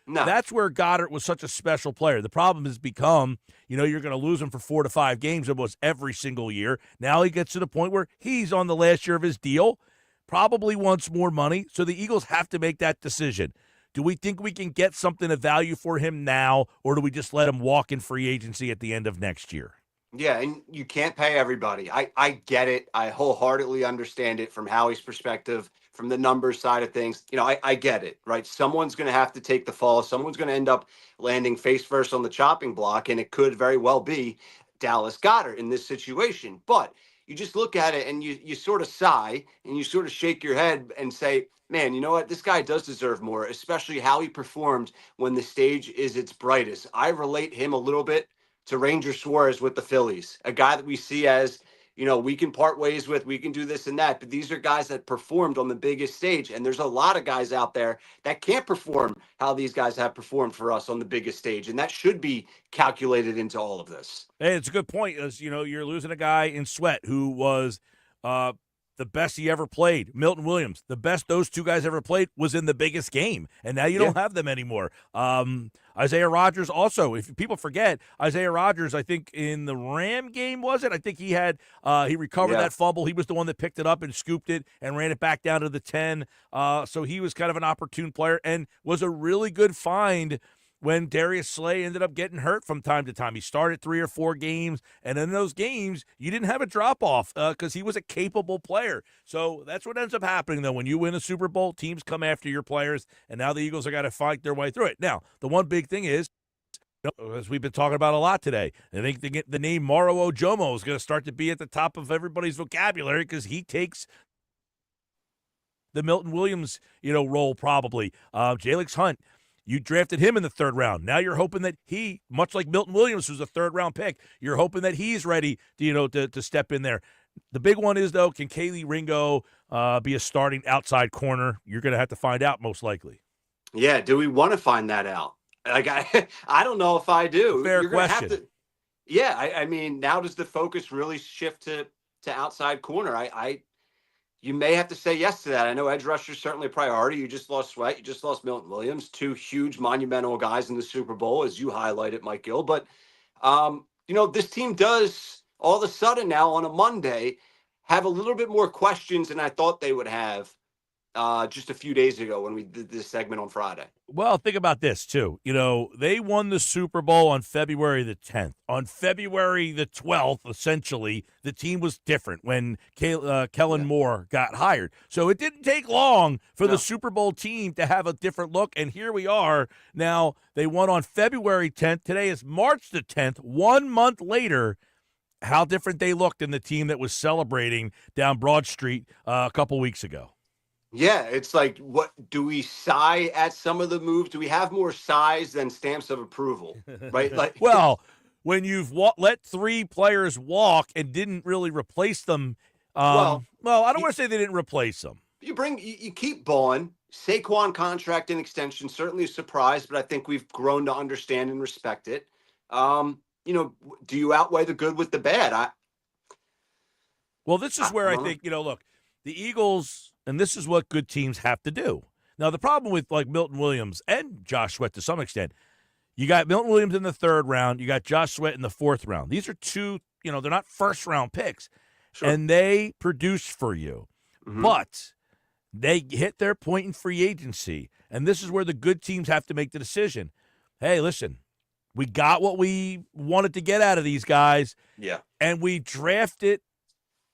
No. That's where Goddard was such a special player. The problem has become, you're going to lose him for 4 to 5 games almost every single year. Now he gets to the point where he's on the last year of his deal, probably wants more money. So the Eagles have to make that decision. Do we think we can get something of value for him now, or do we just let him walk in free agency at the end of next year? Yeah, and you can't pay everybody. I get it. I wholeheartedly understand it from Howie's perspective, from the numbers side of things. I get it, right? Someone's going to have to take the fall. Someone's going to end up landing face first on the chopping block, and it could very well be Dallas Goedert in this situation. But you just look at it and you sort of sigh and you sort of shake your head and say, man, you know what? This guy does deserve more, especially how he performed when the stage is its brightest. I relate him a little bit to Ranger Suarez with the Phillies, a guy that we see as, we can part ways with, we can do this and that, but these are guys that performed on the biggest stage. And there's a lot of guys out there that can't perform how these guys have performed for us on the biggest stage. And that should be calculated into all of this. Hey, it's a good point. As you're losing a guy in Sweat who was the best he ever played. Milton Williams, the best those two guys ever played, was in the biggest game, and now you don't have them anymore. Isaiah Rodgers also, if people forget, Isaiah Rodgers, I think in the Ram game, was it? I think he had he recovered that fumble. He was the one that picked it up and scooped it and ran it back down to the 10. So he was kind of an opportune player and was a really good find when Darius Slay ended up getting hurt from time to time. He started 3 or 4 games, and in those games, you didn't have a drop-off because he was a capable player. So that's what ends up happening, though. When you win a Super Bowl, teams come after your players, and now the Eagles are going to fight their way through it. Now, the one big thing is, as we've been talking about a lot today, I think the name Moro Ojomo is going to start to be at the top of everybody's vocabulary because he takes the Milton Williams, role probably. Jalix Hunt, you drafted him in the 3rd round. Now you're hoping that he, much like Milton Williams, who's a 3rd-round pick, you're hoping that he's ready to step in there. The big one is, though, can Kaylee Ringo be a starting outside corner? You're going to have to find out, most likely. Yeah, do we want to find that out? Like, I don't know if I do. Fair question. I mean, now does the focus really shift to outside corner? You may have to say yes to that. I know edge rusher is certainly a priority. You just lost Sweat. You just lost Milton Williams, 2 huge monumental guys in the Super Bowl, as you highlighted, Mike Gill. But, this team does all of a sudden now on a Monday have a little bit more questions than I thought they would have just a few days ago when we did this segment on Friday. Well, think about this, too. They won the Super Bowl on February the 10th. On February the 12th, essentially, the team was different when Kellen Moore got hired. So it didn't take long for the Super Bowl team to have a different look, and here we are. Now, they won on February 10th. Today is March the 10th. 1 month later, how different they looked than the team that was celebrating down Broad Street a couple weeks ago. Yeah, it's like, what do we sigh at some of the moves? Do we have more sighs than stamps of approval? Right? Like, well, when you've let 3 players walk and didn't really replace them, I don't want to say they didn't replace them. You keep Bowen. Saquon contract and extension, certainly a surprise, but I think we've grown to understand and respect it. Do you outweigh the good with the bad? Well, this is where I think, look, the Eagles, and this is what good teams have to do. Now, the problem with like Milton Williams and Josh Sweat to some extent, you got Milton Williams in the 3rd round, you got Josh Sweat in the 4th round. These are 2, they're not first-round picks, and they produce for you. Mm-hmm. But they hit their point in free agency, and this is where the good teams have to make the decision. Hey, listen, we got what we wanted to get out of these guys, and we drafted,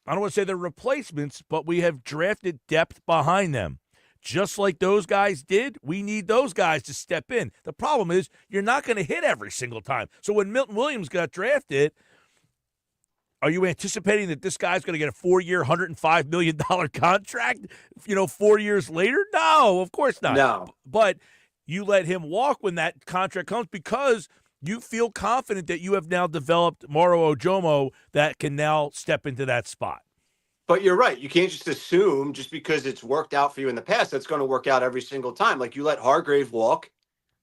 I don't want to say they're replacements, but we have drafted depth behind them. Just like those guys did, we need those guys to step in. The problem is you're not going to hit every single time. So when Milton Williams got drafted, are you anticipating that this guy's going to get a 4-year, $105 million contract, 4 years later? No, of course not. No. But you let him walk when that contract comes because you feel confident that you have now developed Moro Ojomo that can now step into that spot. But you're right. You can't just assume just because it's worked out for you in the past, that's going to work out every single time. Like you let Hargrave walk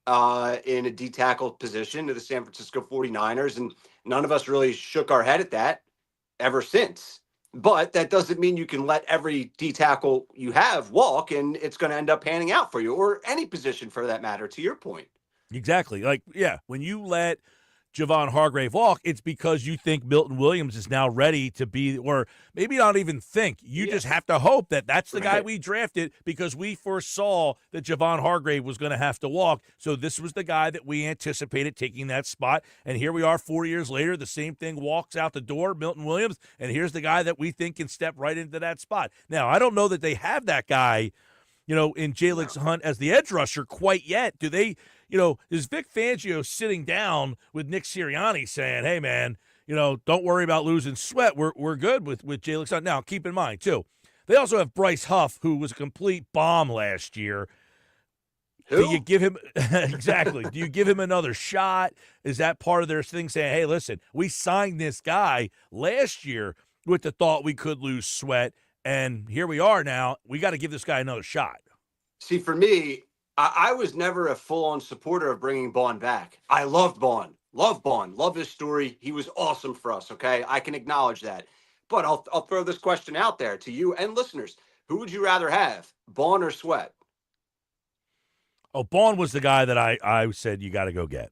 in a D-tackle position to the San Francisco 49ers, and none of us really shook our head at that ever since. But that doesn't mean you can let every D-tackle you have walk, and it's going to end up panning out for you, or any position for that matter, to your point. Exactly. Like, yeah, when you let Javon Hargrave walk, it's because you think Milton Williams is now ready to be, or maybe not even think. You just have to hope that that's the guy we drafted because we foresaw that Javon Hargrave was going to have to walk. So this was the guy that we anticipated taking that spot. And here we are 4 years later. The same thing walks out the door, Milton Williams, and here's the guy that we think can step right into that spot. Now, I don't know that they have that guy, in Jalix Hunt as the edge rusher quite yet. Do they? Is Vic Fangio sitting down with Nick Sirianni saying, hey, man, don't worry about losing Sweat. We're good with Jalix Hunt. Now, keep in mind, too, they also have Bryce Huff, who was a complete bomb last year. Who? Do you give him – exactly. Do you give him another shot? Is that part of their thing saying, hey, listen, we signed this guy last year with the thought we could lose Sweat, and here we are now. We got to give this guy another shot. See, for me, I was never a full-on supporter of bringing Bond back. I loved Bond. Love his story. He was awesome for us, okay? I can acknowledge that. But I'll throw this question out there to you and listeners. Who would you rather have, Bond or Sweat? Oh, Bond was the guy that I said you got to go get.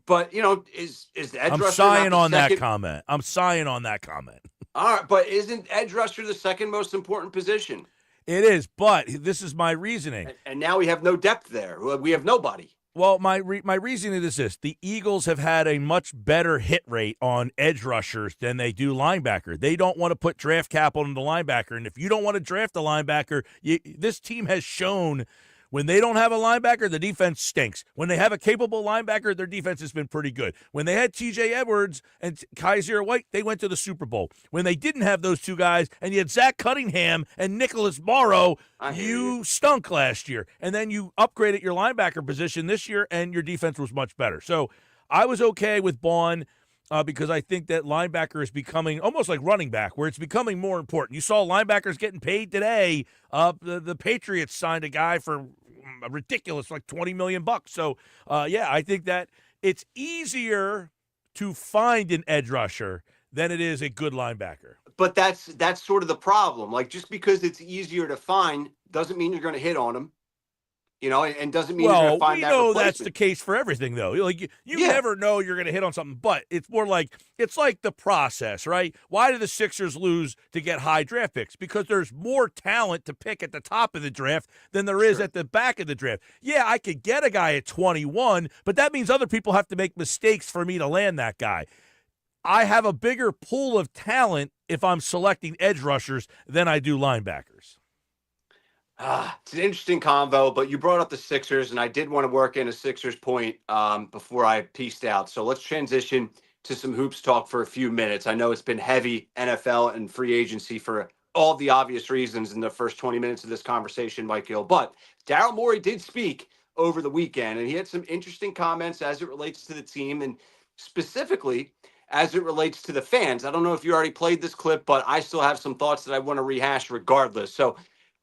But, is the edge rusher I'm sighing on second... that comment. I'm sighing on that comment. All right, but isn't edge rusher the second most important position? It is, but this is my reasoning. And now we have no depth there. We have nobody. Well, my reasoning is this. The Eagles have had a much better hit rate on edge rushers than they do linebacker. They don't want to put draft capital into linebacker, and if you don't want to draft a linebacker, this team has shown when they don't have a linebacker, the defense stinks. When they have a capable linebacker, their defense has been pretty good. When they had T.J. Edwards and Kaiser White, they went to the Super Bowl. When they didn't have those two guys, and you had Zach Cunningham and Nicholas Morrow, you stunk last year. And then you upgraded your linebacker position this year, and your defense was much better. So I was okay with Bond because I think that linebacker is becoming almost like running back, where it's becoming more important. You saw linebackers getting paid today. The Patriots signed a guy for a ridiculous like $20 million. So I think that it's easier to find an edge rusher than it is a good linebacker. But that's sort of the problem. Like, just because it's easier to find doesn't mean you're going to hit on them. And doesn't mean you're going to find that replacement. We know that's the case for everything, though. Like you never know you're going to hit on something, but it's more like it's like the process, right? Why do the Sixers lose to get high draft picks? Because there's more talent to pick at the top of the draft than there is at the back of the draft. Yeah, I could get a guy at 21, but that means other people have to make mistakes for me to land that guy. I have a bigger pool of talent if I'm selecting edge rushers than I do linebackers. It's an interesting convo, but you brought up the Sixers, and I did want to work in a Sixers point before I pieced out. So let's transition to some hoops talk for a few minutes. I know it's been heavy NFL and free agency for all the obvious reasons in the first 20 minutes of this conversation, Mike Gill. But Daryl Morey did speak over the weekend, and he had some interesting comments as it relates to the team and specifically as it relates to the fans. I don't know if you already played this clip, but I still have some thoughts that I want to rehash regardless. So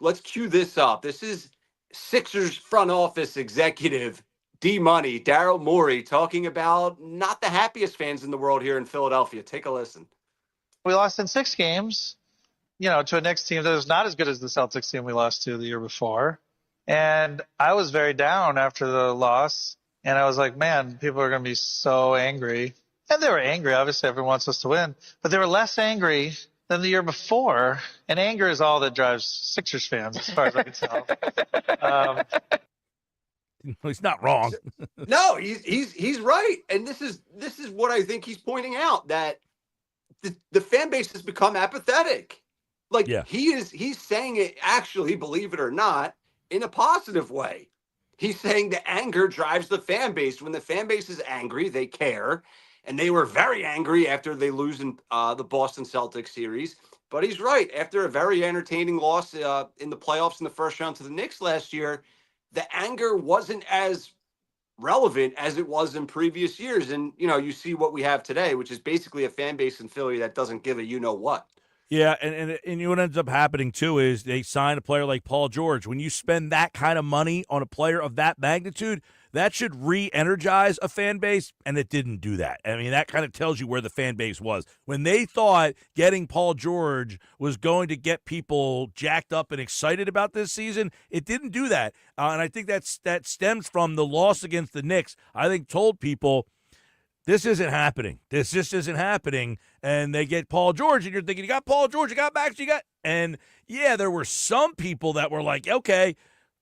let's cue this up. This is Sixers front office executive D-Money, Daryl Morey, talking about not the happiest fans in the world here in Philadelphia. Take a listen. We lost in 6 games, to a Knicks team that is not as good as the Celtics team we lost to the year before. And I was very down after the loss. And I was like, man, people are going to be so angry. And they were angry. Obviously, everyone wants us to win. But they were less angry than the year before. And anger is all that drives Sixers fans, as far as I can tell. He's not wrong. No, he's right. And this is what I think he's pointing out, that the fan base has become apathetic. Like, he's saying it, actually, believe it or not, in a positive way. He's saying the anger drives the fan base. When the fan base is angry, they care. And they were very angry after they lose in the Boston Celtics series. But he's right. After a very entertaining loss in the playoffs in the first round to the Knicks last year, the anger wasn't as relevant as it was in previous years. And, you see what we have today, which is basically a fan base in Philly that doesn't give a you-know-what. Yeah, and what ends up happening, too, is they sign a player like Paul George. When you spend that kind of money on a player of that magnitude, that should re-energize a fan base, and it didn't do that. I mean, that kind of tells you where the fan base was. When they thought getting Paul George was going to get people jacked up and excited about this season, it didn't do that. And I think that stems from the loss against the Knicks. I think told people, this isn't happening. This just isn't happening. And they get Paul George, and you're thinking, you got Paul George, you got Max, you got. And yeah, there were some people that were like, okay,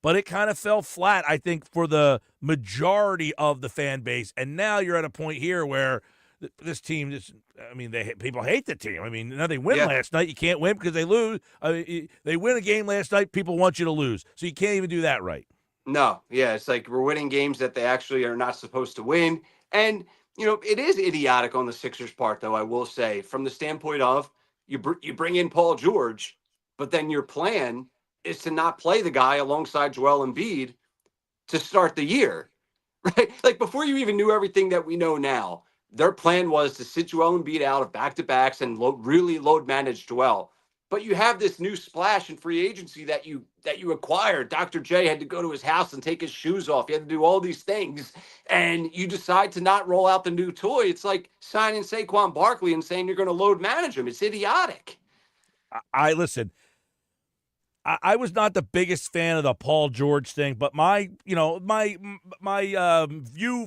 but it kind of fell flat, I think, for the majority of the fan base. And now you're at a point here where this team, people hate the team. I mean, now they win last night. You can't win because they lose. They win a game last night. People want you to lose. So you can't even do that right. No, yeah, it's like we're winning games that they actually are not supposed to win. And, it is idiotic on the Sixers' part, though, I will say, from the standpoint of you bring in Paul George, but then your plan is to not play the guy alongside Joel Embiid to start the year, right? Like before you even knew everything that we know now, their plan was to sit Joel Embiid out of back-to-backs and really load manage Joel. But you have this new splash in free agency that you acquired. Dr. J had to go to his house and take his shoes off. He had to do all these things. And you decide to not roll out the new toy. It's like signing Saquon Barkley and saying you're going to load manage him. It's idiotic. I listen. I was not the biggest fan of the Paul George thing, but my view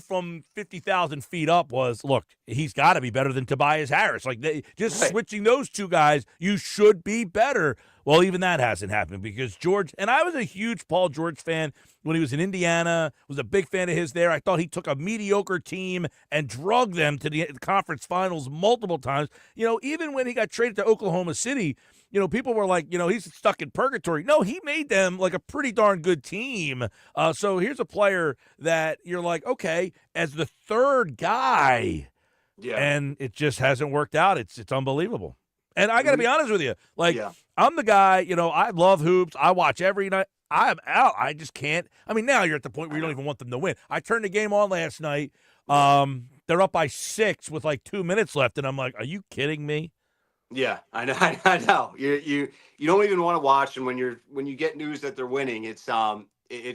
from 50,000 feet up was, look, he's got to be better than Tobias Harris. Like switching those two guys, you should be better. Well, even that hasn't happened because George, and I was a huge Paul George fan when he was in Indiana, was a big fan of his there. I thought he took a mediocre team and drugged them to the conference finals multiple times. Even when he got traded to Oklahoma City, people were like, he's stuck in purgatory. No, he made them like a pretty darn good team. So here's a player that you're like, okay, as the third guy. Yeah. And it just hasn't worked out. It's unbelievable. And I got to be honest with you. I'm the guy, I love hoops. I watch every night. I'm out. I just can't. I mean, now you're at the point where you don't even want them to win. I turned the game on last night. They're up by 6 with like 2 minutes left. And I'm like, are you kidding me? Yeah, I know. I know. You don't even want to watch, and when you get news that they're winning, it's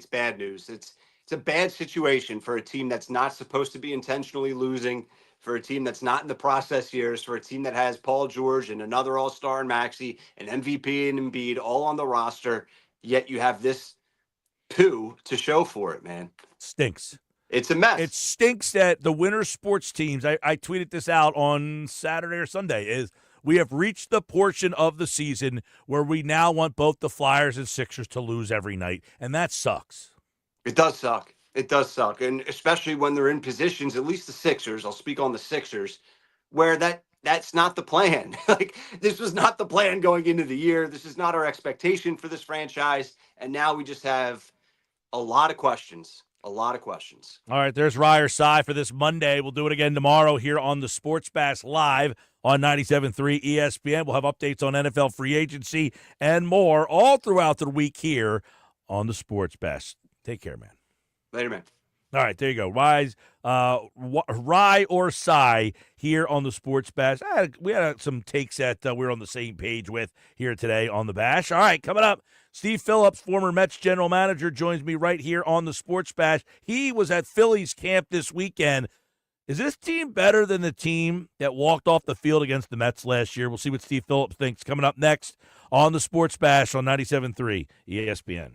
bad news. It's a bad situation for a team that's not supposed to be intentionally losing, for a team that's not in the process years, for a team that has Paul George and another All-Star and Maxey, an MVP and Embiid all on the roster, yet you have this poo to show for it, man. Stinks. It's a mess. It stinks that the winter sports teams, I tweeted this out on Saturday or Sunday, is we have reached the portion of the season where we now want both the Flyers and Sixers to lose every night, and that sucks. It does suck. It does suck, and especially when they're in positions, at least the Sixers, I'll speak on the Sixers, where that's not the plan. Like, this was not the plan going into the year. This is not our expectation for this franchise, and now we just have a lot of questions. A lot of questions. All right, there's Ryer Sigh for this Monday. We'll do it again tomorrow here on the Sports Bash Live on 97.3 ESPN. We'll have updates on NFL free agency and more all throughout the week here on the Sports Bash. Take care, man. Later, man. All right, there you go. Rye or Sigh here on the Sports Bash. We had some takes that we're on the same page with here today on the Bash. All right, coming up, Steve Phillips, former Mets general manager, joins me right here on the Sports Bash. He was at Phillies camp this weekend. Is this team better than the team that walked off the field against the Mets last year? We'll see what Steve Phillips thinks coming up next on the Sports Bash on 97.3 ESPN.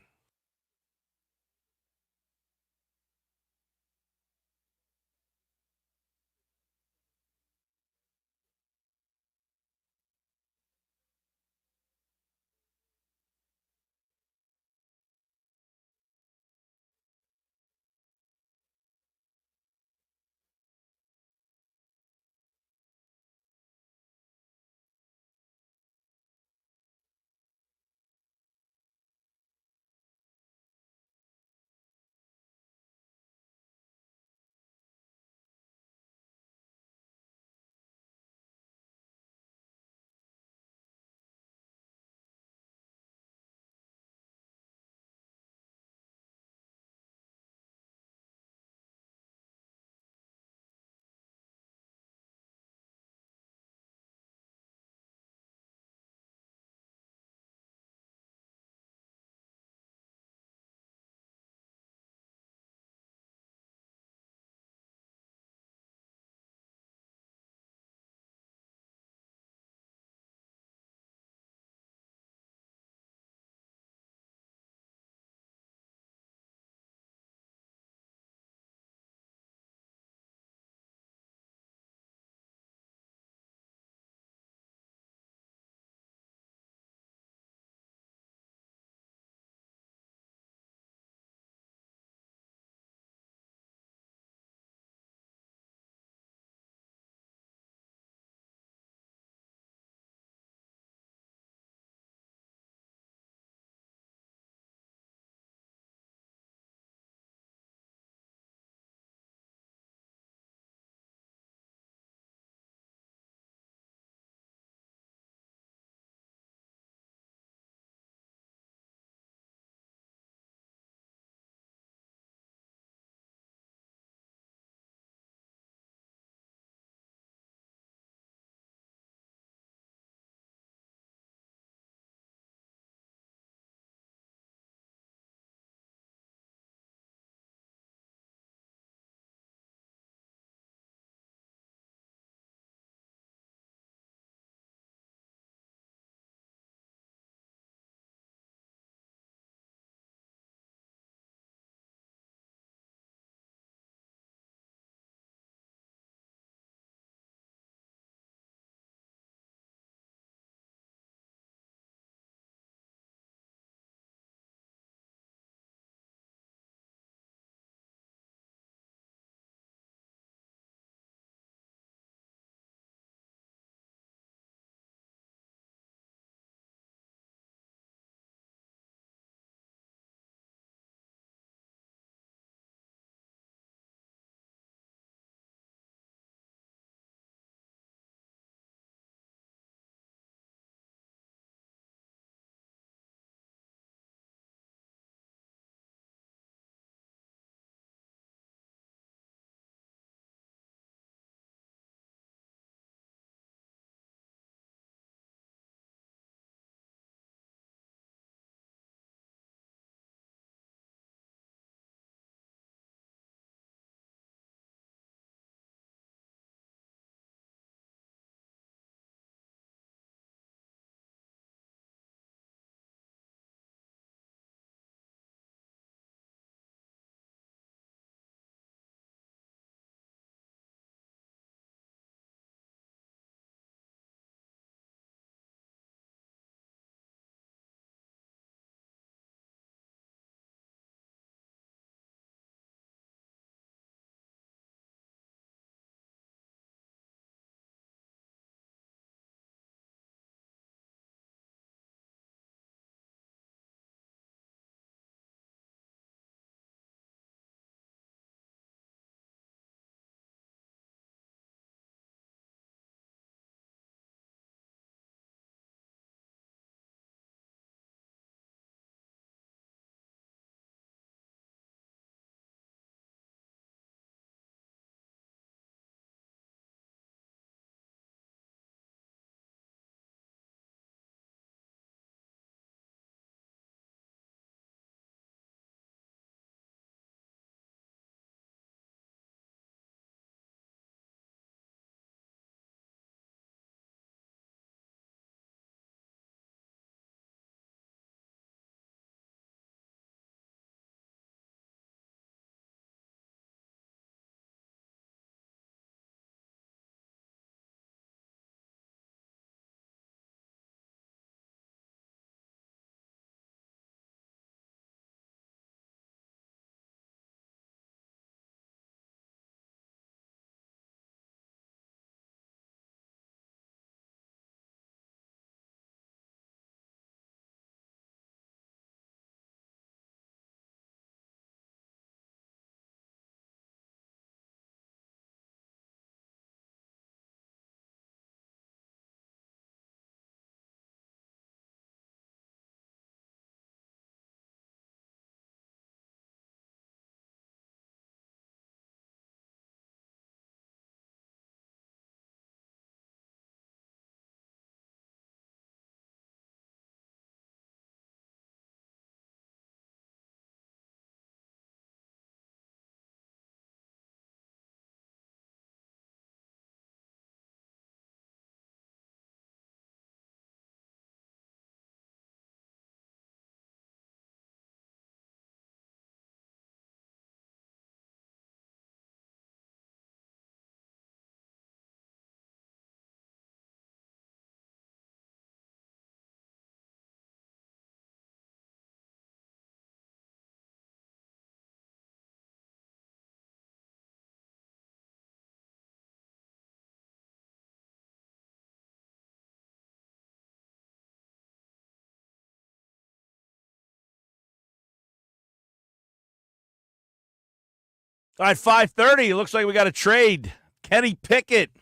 All right, 5:30. It looks like we got a trade. Kenny Pickett.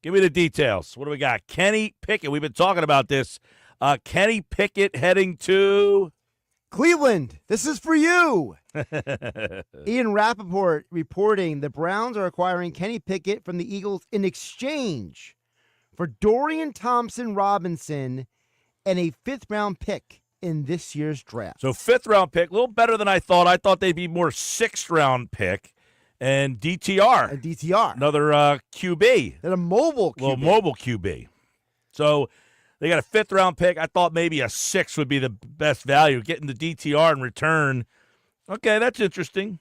Give me the details. What do we got? Kenny Pickett. We've been talking about this. Kenny Pickett heading to Cleveland. This is for you. Ian Rappaport reporting the Browns are acquiring Kenny Pickett from the Eagles in exchange for Dorian Thompson-Robinson and a 5th-round pick in this year's draft. So 5th-round pick, a little better than I thought. I thought they'd be more 6th-round pick. And DTR. A DTR. Another QB. And a mobile QB. Little mobile QB. So they got a 5th-round pick. I thought maybe a 6 would be the best value. Getting the DTR in return. Okay, that's interesting.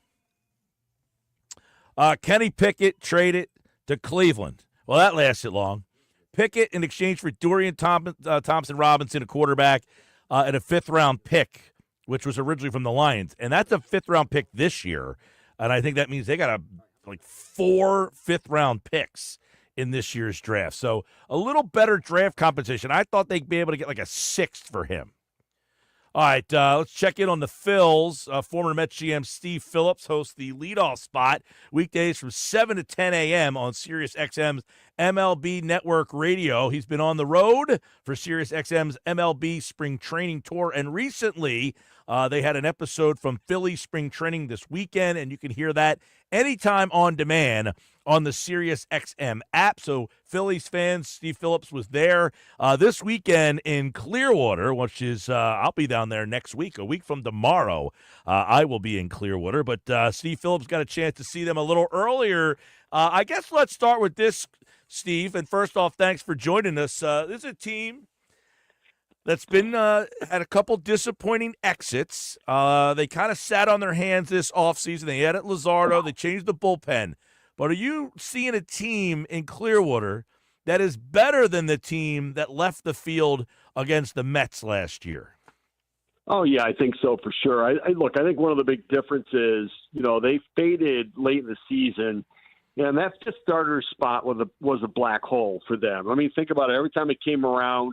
Kenny Pickett traded to Cleveland. Well, that lasted long. Pickett in exchange for Dorian Thompson-Robinson, a quarterback, and a 5th-round pick, which was originally from the Lions. And that's a 5th-round pick this year. And I think that means they got like 4 5th-round picks in this year's draft. So a little better draft compensation. I thought they'd be able to get like a 6th for him. All right, let's check in on the Phils. Former Mets GM Steve Phillips hosts the leadoff spot weekdays from 7 to 10 a.m. on Sirius XM's MLB Network Radio. He's been on the road for Sirius XM's MLB Spring Training Tour, and recently they had an episode from Phillies Spring Training this weekend, and you can hear that anytime on demand on the Sirius XM app. So Phillies fans, Steve Phillips was there this weekend in Clearwater, which is I'll be down there next week. A week from tomorrow, I will be in Clearwater. But Steve Phillips got a chance to see them a little earlier. I guess let's start with this, Steve. And first off, thanks for joining us. This is a team that's been had a couple disappointing exits. They kind of sat on their hands this offseason. They added Luzardo. They changed the bullpen. But are you seeing a team in Clearwater that is better than the team that left the field against the Mets last year? Oh, yeah, I think so for sure. I think one of the big differences, they faded late in the season, and that 5th starter spot was a black hole for them. I mean, think about it. Every time it came around,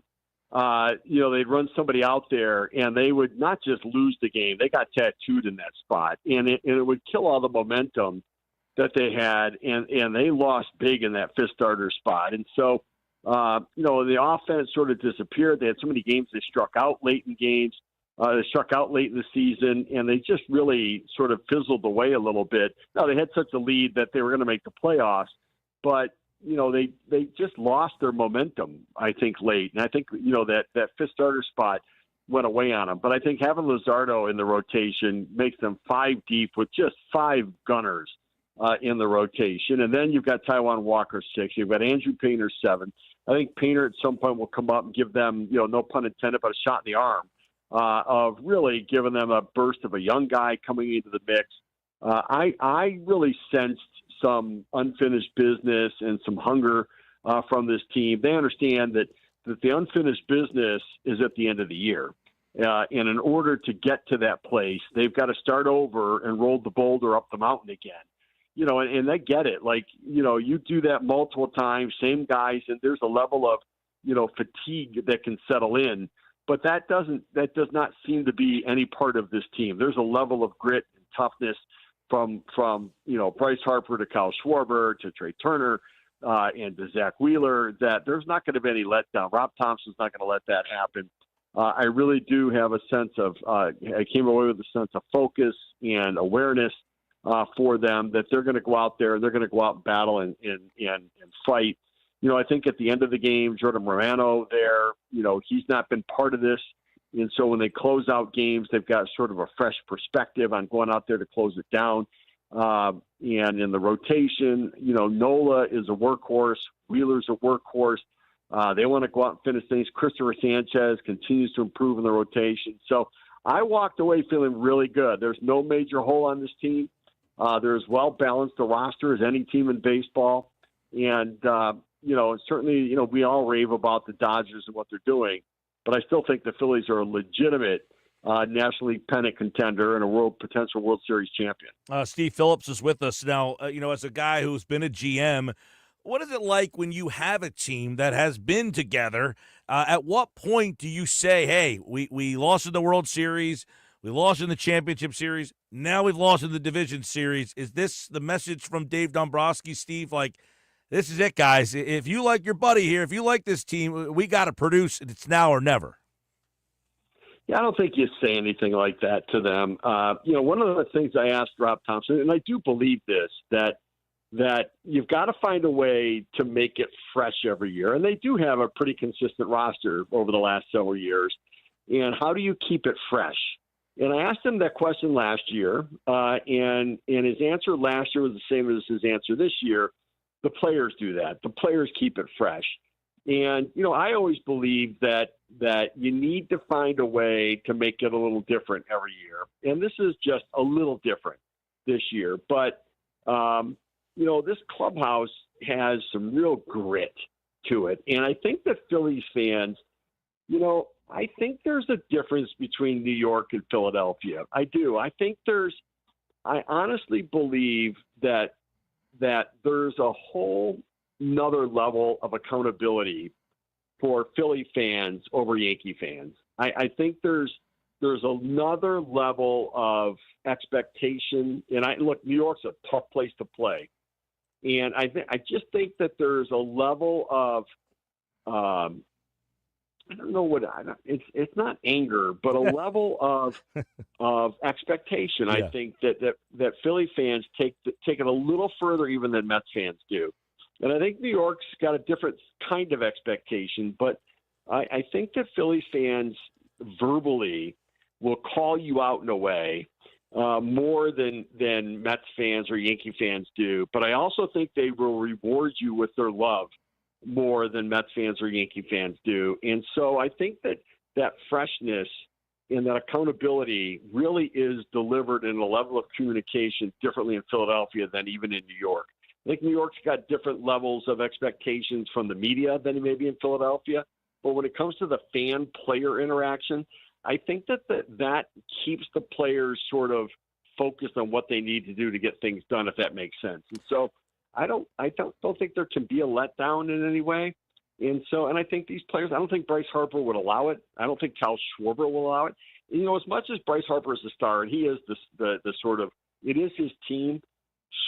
they'd run somebody out there, and they would not just lose the game. They got tattooed in that spot, and it would kill all the momentum that they had, and they lost big in that 5th starter spot. And so, the offense sort of disappeared. They had so many games they struck out late in games. They struck out late in the season, and they just really sort of fizzled away a little bit. Now, they had such a lead that they were going to make the playoffs, but, they just lost their momentum, I think, late. And I think, that 5th starter spot went away on them. But I think having Luzardo in the rotation makes them 5 deep with just 5 gunners in the rotation. And then you've got Taijuan Walker 6. You've got Andrew Painter 7. I think Painter at some point will come up and give them, no pun intended, but a shot in the arm of really giving them a burst of a young guy coming into the mix. I really sensed some unfinished business and some hunger from this team. They understand that the unfinished business is at the end of the year. And in order to get to that place, they've got to start over and roll the boulder up the mountain again. And they get it. Like, you do that multiple times, same guys, and there's a level of, fatigue that can settle in. But that does not seem to be any part of this team. There's a level of grit and toughness from Bryce Harper to Kyle Schwarber to Trey Turner and to Zach Wheeler that there's not going to be any letdown. Rob Thompson's not going to let that happen. I really do have a sense of I came away with a sense of focus and awareness for them that they're going to go out there, they're going to go out and battle and fight. I think at the end of the game, Jordan Romano there, he's not been part of this. And so when they close out games, they've got sort of a fresh perspective on going out there to close it down. And in the rotation, Nola is a workhorse. Wheeler's a workhorse. They want to go out and finish things. Christopher Sanchez continues to improve in the rotation. So I walked away feeling really good. There's no major hole on this team. They're as well balanced a roster as any team in baseball. And, certainly, we all rave about the Dodgers and what they're doing. But I still think the Phillies are a legitimate National League pennant contender and a potential World Series champion. Steve Phillips is with us now. As a guy who's been a GM, what is it like when you have a team that has been together? At what point do you say, hey, we lost in the World Series, We lost in the championship series. Now we've lost in the division series. Is this the message from Dave Dombrowski, Steve? Like, this is it, guys. If you like your buddy here, if you like this team, we got to produce. It's now or never. Yeah, I don't think you say anything like that to them. One of the things I asked Rob Thompson, and I do believe this, that you've got to find a way to make it fresh every year. And they do have a pretty consistent roster over the last several years. And how do you keep it fresh? And I asked him that question last year, and his answer last year was the same as his answer this year. The players do that. The players keep it fresh. And, I always believe that you need to find a way to make it a little different every year. And this is just a little different this year. But, this clubhouse has some real grit to it. And I think that Phillies fans, I think there's a difference between New York and Philadelphia. I do. I honestly believe that there's a whole another level of accountability for Philly fans over Yankee fans. I think there's another level of expectation. And New York's a tough place to play. And I just think that there's a level of, I don't know it's not anger, but a level of expectation. Yeah. I think that Philly fans take it a little further even than Mets fans do. And I think New York's got a different kind of expectation, but I think that Philly fans verbally will call you out in a way more than Mets fans or Yankee fans do. But I also think they will reward you with their love more than Mets fans or Yankee fans do. And so I think that freshness and that accountability really is delivered in a level of communication differently in Philadelphia than even in New York. I think New York's got different levels of expectations from the media than maybe in Philadelphia. But when it comes to the fan-player interaction, I think that keeps the players sort of focused on what they need to do to get things done, if that makes sense. And so I don't think there can be a letdown in any way. And I think these players, I don't think Bryce Harper would allow it. I don't think Kyle Schwarber will allow it. And, as much as Bryce Harper is the star, and he is the sort of, it is his team,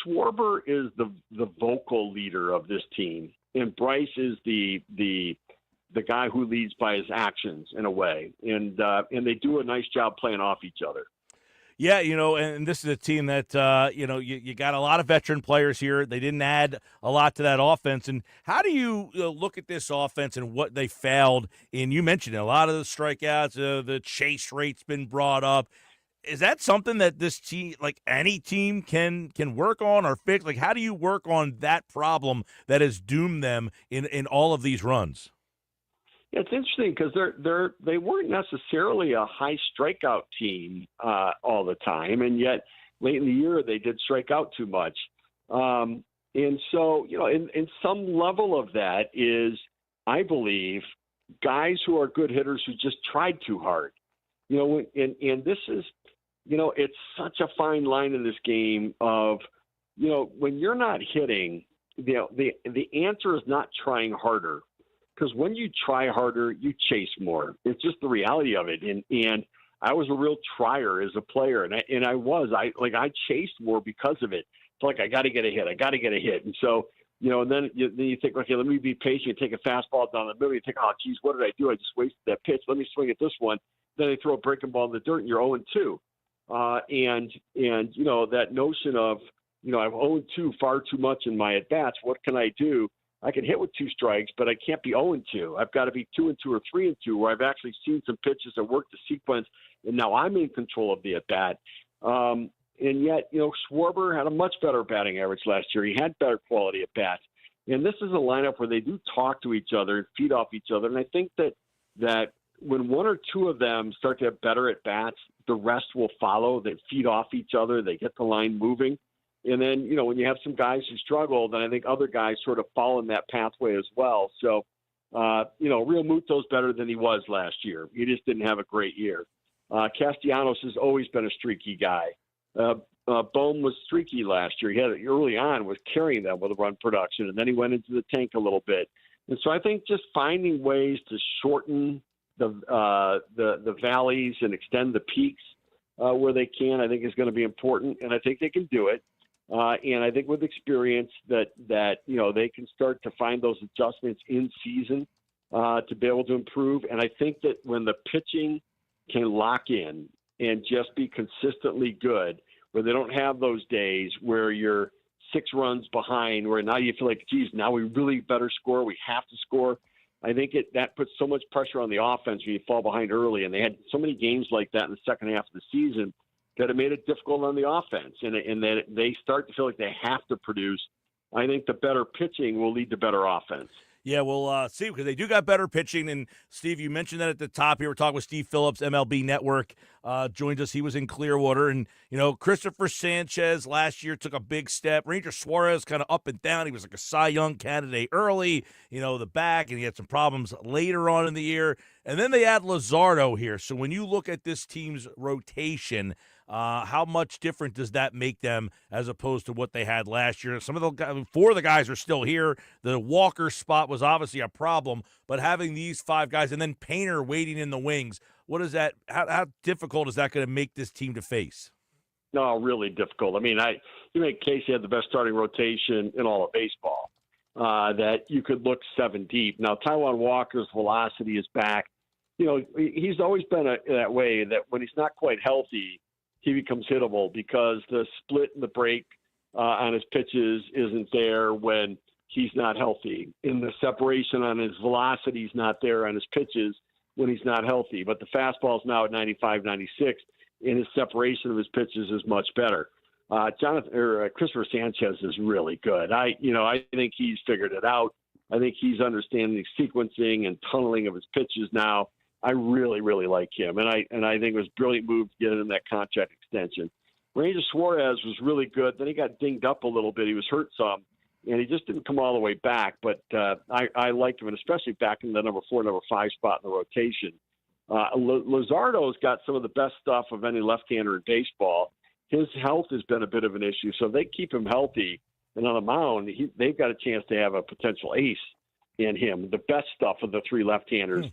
Schwarber is the vocal leader of this team. And Bryce is the guy who leads by his actions in a way. And they do a nice job playing off each other. Yeah, and this is a team that, you got a lot of veteran players here. They didn't add a lot to that offense. And how do you look at this offense and what they failed in? You mentioned it, a lot of the strikeouts, the chase rate's been brought up. Is that something that this team, like any team, can work on or fix? Like, how do you work on that problem that has doomed them in all of these runs? Yeah, it's interesting because they weren't necessarily a high strikeout team all the time, and yet late in the year they did strike out too much. And so, in some level of that is, I believe, guys who are good hitters who just tried too hard. And this is, it's such a fine line in this game of, when you're not hitting, the answer is not trying harder. Because when you try harder, you chase more. It's just the reality of it. And I was a real trier as a player, and I chased more because of it. It's like I got to get a hit. And so, and then you think, okay, let me be patient, take a fastball down the middle. You think, oh, geez, what did I do? I just wasted that pitch. Let me swing at this one. Then they throw a breaking ball in the dirt, and you're 0-2. And that notion of, I've 0-2 far too much in my at bats. What can I do? I can hit with 2 strikes, but I can't be 0-2. I've got to be 2-2 or 3-2, where I've actually seen some pitches that work the sequence, and now I'm in control of the at bat. And yet, Schwarber had a much better batting average last year. He had better quality at bats, and this is a lineup where they do talk to each other and feed off each other. And I think that when one or two of them start to have better at bats, the rest will follow. They feed off each other. They get the line moving. And then, when you have some guys who struggle, then I think other guys sort of fall in that pathway as well. So, Real Muto's better than he was last year. He just didn't have a great year. Castellanos has always been a streaky guy. Bohm was streaky last year. He had it early on, was carrying them with a run production, and then he went into the tank a little bit. And so I think just finding ways to shorten the valleys and extend the peaks where they can, I think is going to be important, and I think they can do it. And I think with experience that they can start to find those adjustments in season to be able to improve. And I think that when the pitching can lock in and just be consistently good, where they don't have those days where you're 6 runs behind, where now you feel like, geez, now we really better score. We have to score. I think that puts so much pressure on the offense when you fall behind early. And they had so many games like that in the second half of the season that it made it difficult on the offense. And then they start to feel like they have to produce. I think the better pitching will lead to better offense. Yeah, we'll see, because they do got better pitching. And, Steve, you mentioned that at the top here. We're talking with Steve Phillips, MLB Network, joined us. He was in Clearwater. And, Christopher Sanchez last year took a big step. Ranger Suarez kind of up and down. He was like a Cy Young candidate early, the back, and he had some problems later on in the year. And then they add Luzardo here. So when you look at this team's rotation, how much different does that make them as opposed to what they had last year? Some of the guys, 4 of the guys are still here. The Walker spot was obviously a problem, but having these 5 guys and then Painter waiting in the wings, what is that? How difficult is that going to make this team to face? No, really difficult. I mean, you make case he had the best starting rotation in all of baseball. That you could look 7 deep. Now, Taijuan Walker's velocity is back. He's always been that way. That when he's not quite healthy, he becomes hittable because the split and the break on his pitches isn't there when he's not healthy. And the separation on his velocity is not there on his pitches when he's not healthy. But the fastball's now at 95, 96, and his separation of his pitches is much better. Christopher Sanchez is really good. I think he's figured it out. I think he's understanding sequencing and tunneling of his pitches now. I really, really like him, and I think it was a brilliant move to get him that contract extension. Ranger Suarez was really good. Then he got dinged up a little bit. He was hurt some, and he just didn't come all the way back. But I liked him, and especially back in the number 4, number 5 spot in the rotation. Luzardo's got some of the best stuff of any left-hander in baseball. His health has been a bit of an issue, so if they keep him healthy and on the mound, they've got a chance to have a potential ace in him, the best stuff of the 3 left-handers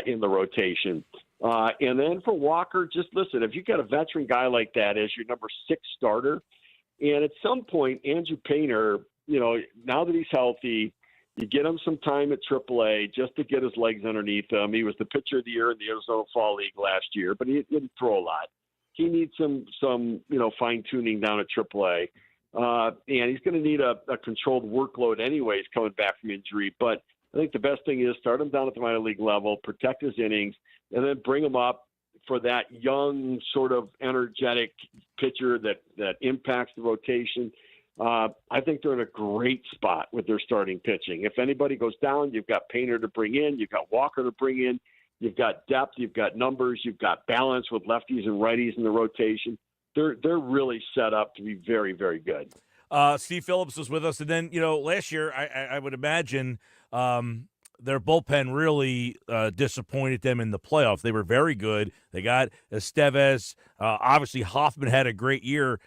in the rotation. And then for Walker, just listen, if you got a veteran guy like that as your number 6 starter, and at some point, Andrew Painter, now that he's healthy, you get him some time at AAA just to get his legs underneath him. He was the pitcher of the year in the Arizona Fall League last year, but he didn't throw a lot. He needs some fine-tuning down at AAA. And he's going to need a controlled workload anyways coming back from injury. But I think the best thing is start him down at the minor league level, protect his innings, and then bring him up for that young, sort of energetic pitcher that impacts the rotation. I think they're in a great spot with their starting pitching. If anybody goes down, you've got Painter to bring in, you've got Walker to bring in, you've got depth, you've got numbers, you've got balance with lefties and righties in the rotation. They're really set up to be very, very good. Steve Phillips was with us, and then last year I would imagine their bullpen really disappointed them in the playoffs. They were very good. They got Estevez. Obviously, Hoffman had a great year.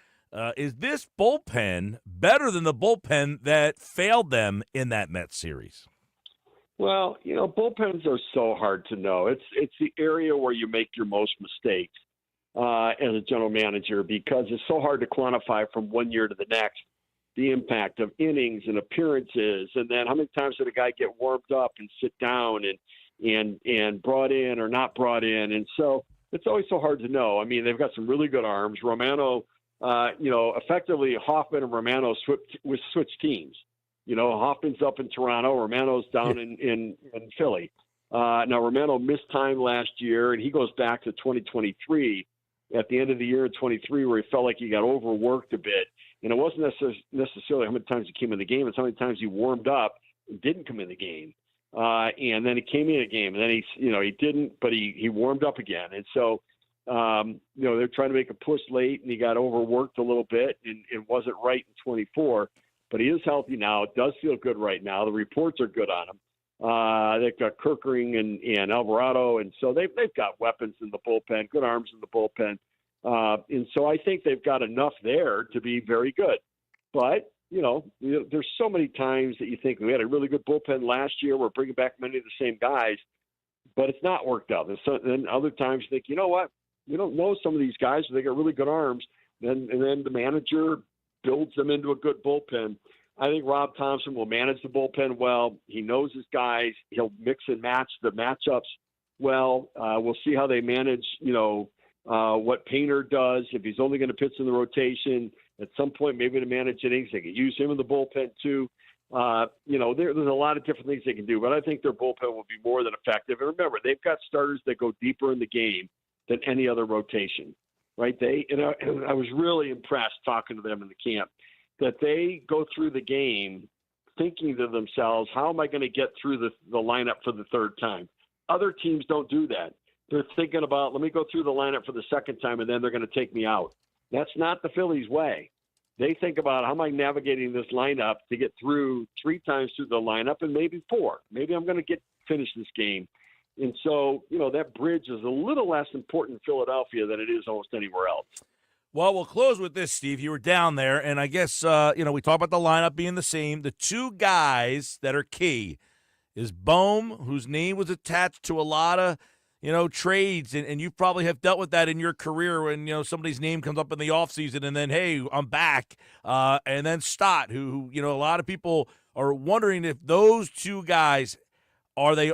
Is this bullpen better than the bullpen that failed them in that Mets series? Well, bullpens are so hard to know. It's the area where you make your most mistakes as a general manager, because it's so hard to quantify from one year to the next the impact of innings and appearances, and then how many times did a guy get warmed up and sit down and brought in or not brought in. And so it's always so hard to know. I mean, they've got some really good arms. Romano, effectively Hoffman and Romano switched teams. Hoffman's up in Toronto, Romano's down in Philly. Now, Romano missed time last year, and he goes back to 2023 at the end of the year in 23 where he felt like he got overworked a bit. And it wasn't necessarily how many times he came in the game, it's how many times he warmed up and didn't come in the game. And then he came in a game, and then he didn't, but he warmed up again. And so, they're trying to make a push late, and he got overworked a little bit, and it wasn't right in 24. But he is healthy now. It does feel good right now. The reports are good on him. They've got Kirkering and Alvarado, and so they've got weapons in the bullpen, good arms in the bullpen. And so I think they've got enough there to be very good. But, there's so many times that you think we had a really good bullpen last year. We're bringing back many of the same guys, but it's not worked out. And then other times you think, you know what? We don't know some of these guys. They got really good arms. And then the manager builds them into a good bullpen. I think Rob Thompson will manage the bullpen well. He knows his guys. He'll mix and match the matchups well. We'll see how they manage, what Painter does. If he's only going to pitch in the rotation, at some point maybe to manage innings, they can use him in the bullpen too. There's a lot of different things they can do, but I think their bullpen will be more than effective. And remember, they've got starters that go deeper in the game than any other rotation, right? I was really impressed talking to them in the camp that they go through the game thinking to themselves, how am I going to get through the lineup for the third time? Other teams don't do that. They're thinking about, let me go through the lineup for the second time, and then they're going to take me out. That's not the Phillies' way. They think about, how am I navigating this lineup to get through 3 times through the lineup and maybe 4. Maybe I'm going to finish this game. And so, that bridge is a little less important in Philadelphia than it is almost anywhere else. Well, we'll close with this, Steve. You were down there, and I guess, we talk about the lineup being the same. The 2 guys that are key is Bohm, whose name was attached to a lot of, trades, and you probably have dealt with that in your career when, somebody's name comes up in the offseason and then, hey, I'm back. And then Stott, who, a lot of people are wondering if those 2 guys, are they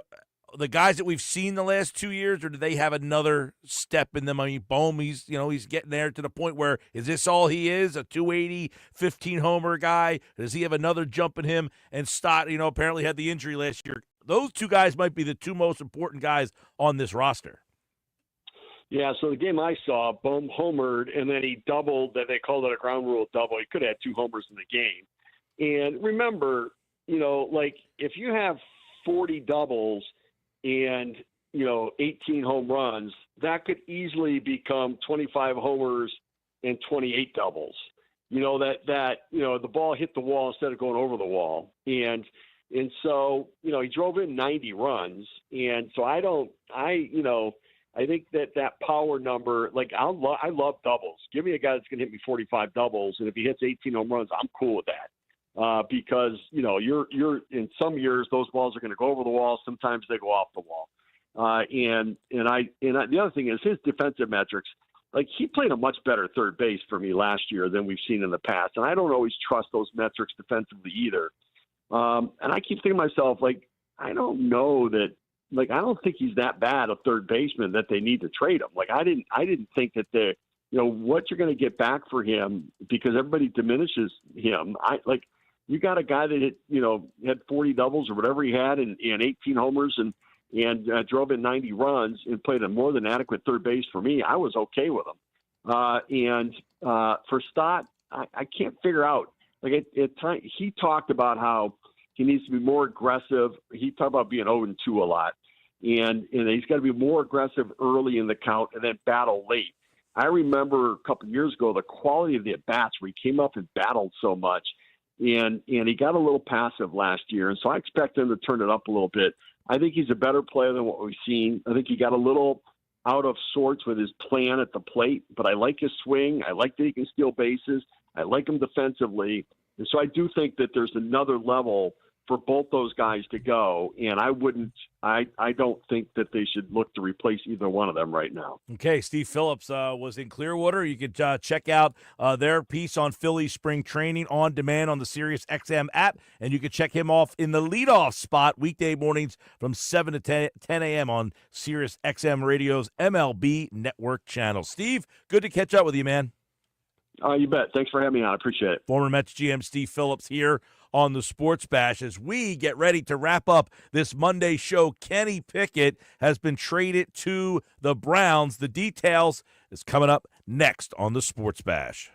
the guys that we've seen the last 2 years, or do they have another step in them? I mean, Bohm, he's getting there to the point where, is this all he is, a 280, 15-homer guy? Does he have another jump in him? And Stott, apparently had the injury last year. Those 2 guys might be the 2 most important guys on this roster. Yeah, so the game I saw, Bohm homered, and then he doubled. That they called it a ground rule double. He could have had 2 homers in the game. And remember, if you have 40 doubles and 18 home runs, that could easily become 25 homers and 28 doubles. The ball hit the wall instead of going over the wall, and so he drove in 90 runs, and so I think that power number, I love doubles. Give me a guy that's going to hit me 45 doubles, and if he hits 18 home runs, I'm cool with that. Because you're in some years those balls are going to go over the wall. Sometimes they go off the wall. The other thing is his defensive metrics. He played a much better third base for me last year than we've seen in the past, and I don't always trust those metrics defensively either. And I keep thinking to myself, I don't know that. I don't think he's that bad a third baseman that they need to trade him. I didn't think that what you're going to get back for him, because everybody diminishes him. You got a guy that had 40 doubles or whatever he had and 18 homers and drove in 90 runs and played a more than adequate third base for me. I was okay with him. For Stott, I can't figure out. He talked about how he needs to be more aggressive. He talked about being 0-2 a lot, and he's got to be more aggressive early in the count and then battle late. I remember a couple of years ago the quality of the at-bats where he came up and battled so much. And he got a little passive last year, and so I expect him to turn it up a little bit. I think he's a better player than what we've seen. I think he got a little out of sorts with his plan at the plate, but I like his swing. I like that he can steal bases. I like him defensively. And so I do think that there's another level for both those guys to go, and I don't think that they should look to replace either one of them right now. Okay, Steve Phillips was in Clearwater. You could check out their piece on Philly spring training on demand on the Sirius XM app, and you can check him off in the leadoff spot weekday mornings from 7 to 10 a.m. on Sirius XM Radio's MLB Network channel. Steve, good to catch up with you, man. You bet. Thanks for having me on. I appreciate it. Former Mets GM Steve Phillips here on the Sports Bash as we get ready to wrap up this Monday show. Kenny Pickett has been traded to the Browns. The details is coming up next on the Sports Bash.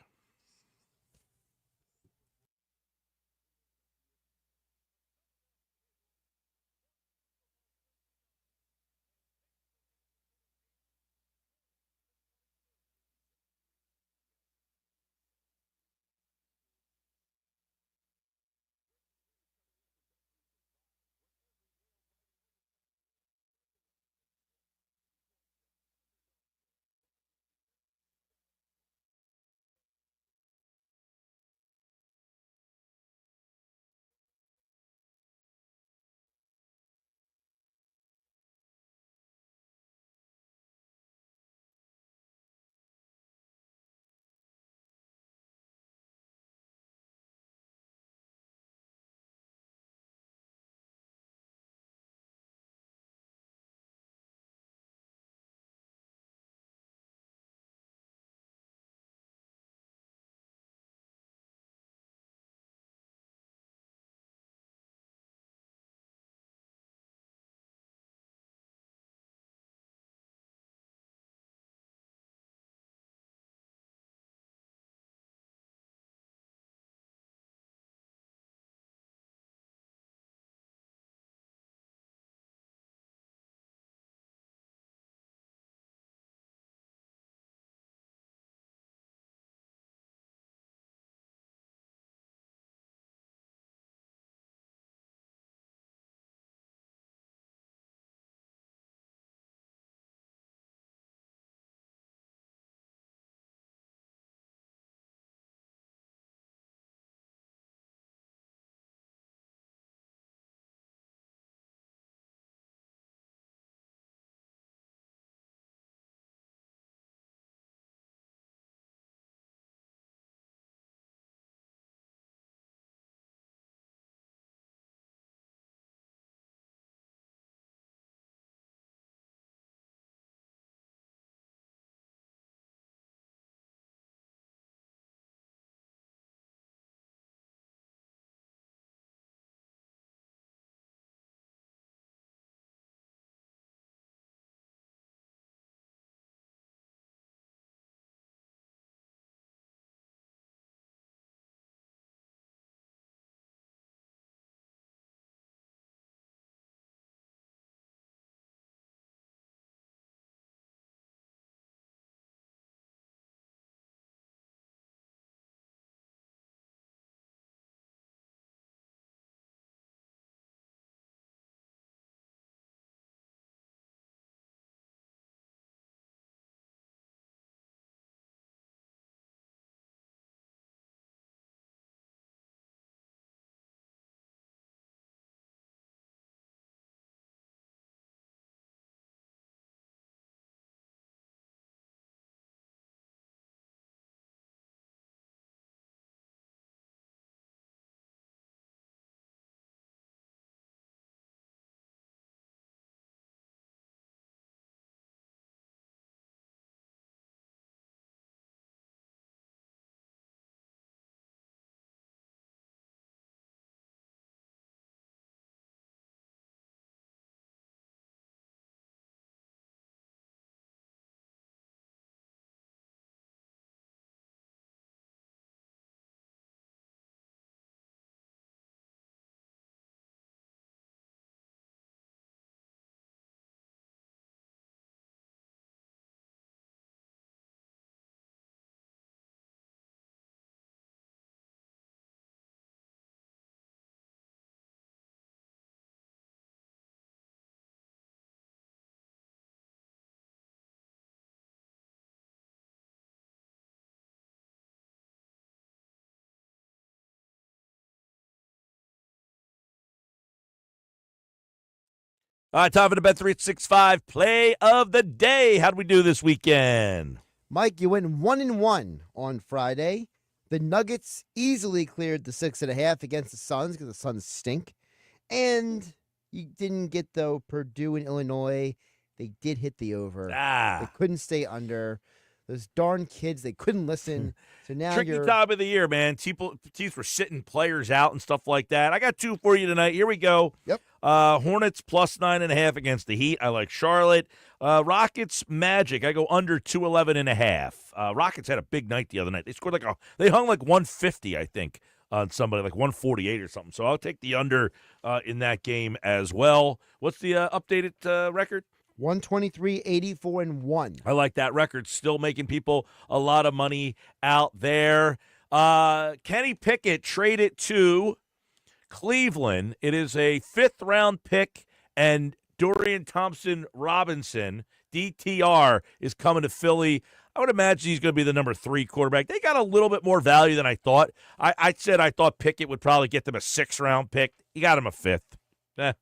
All right, time for the Bet365 play of the day. How did we do this weekend? Mike, you went 1-1 on Friday. The Nuggets easily cleared the 6.5 against the Suns because the Suns stink. And you didn't get, though, Purdue and Illinois. They did hit the over. They couldn't stay under. Those darn kids, they couldn't listen. So now Tricky you're time of the year, man. Teams were sitting players out and stuff like that. I got two for you tonight. Here we go. Yep. Hornets plus 9.5 against the Heat. I like Charlotte. Rockets Magic. I go under 211.5. Rockets had a big night the other night. They scored they hung like 150, I think, on somebody, like 148 or something. So I'll take the under in that game as well. What's the updated record? 123, 84, and 1. I like that record. Still making people a lot of money out there. Kenny Pickett traded to Cleveland. It is a 5th-round pick, and Dorian Thompson-Robinson, DTR, is coming to Philly. I would imagine he's going to be the number 3 quarterback. They got a little bit more value than I thought. I said I thought Pickett would probably get them a 6th-round pick. He got him a 5th.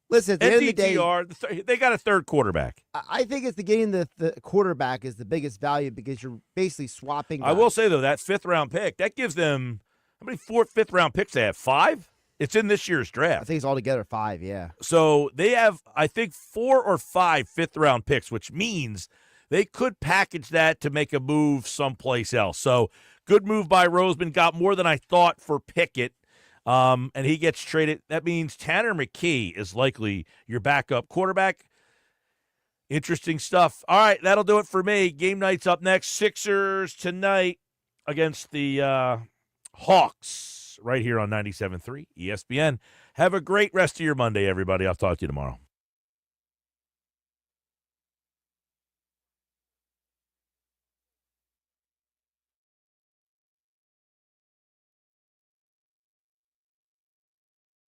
Listen, at the end of the day, DTR, they got a 3rd quarterback. I think it's the getting the quarterback is the biggest value because you're basically swapping. I will say, though, that 5th-round pick, that gives them – how many 5th-round picks they have? 5? It's in this year's draft. I think it's altogether 5, yeah. So they have, I think, 4 or 5 5th-round picks, which means they could package that to make a move someplace else. So good move by Roseman. Got more than I thought for Pickett. And he gets traded. That means Tanner McKee is likely your backup quarterback. Interesting stuff. All right, that'll do it for me. Game night's up next. Sixers tonight against the Hawks right here on 97.3 ESPN. Have a great rest of your Monday, everybody. I'll talk to you tomorrow.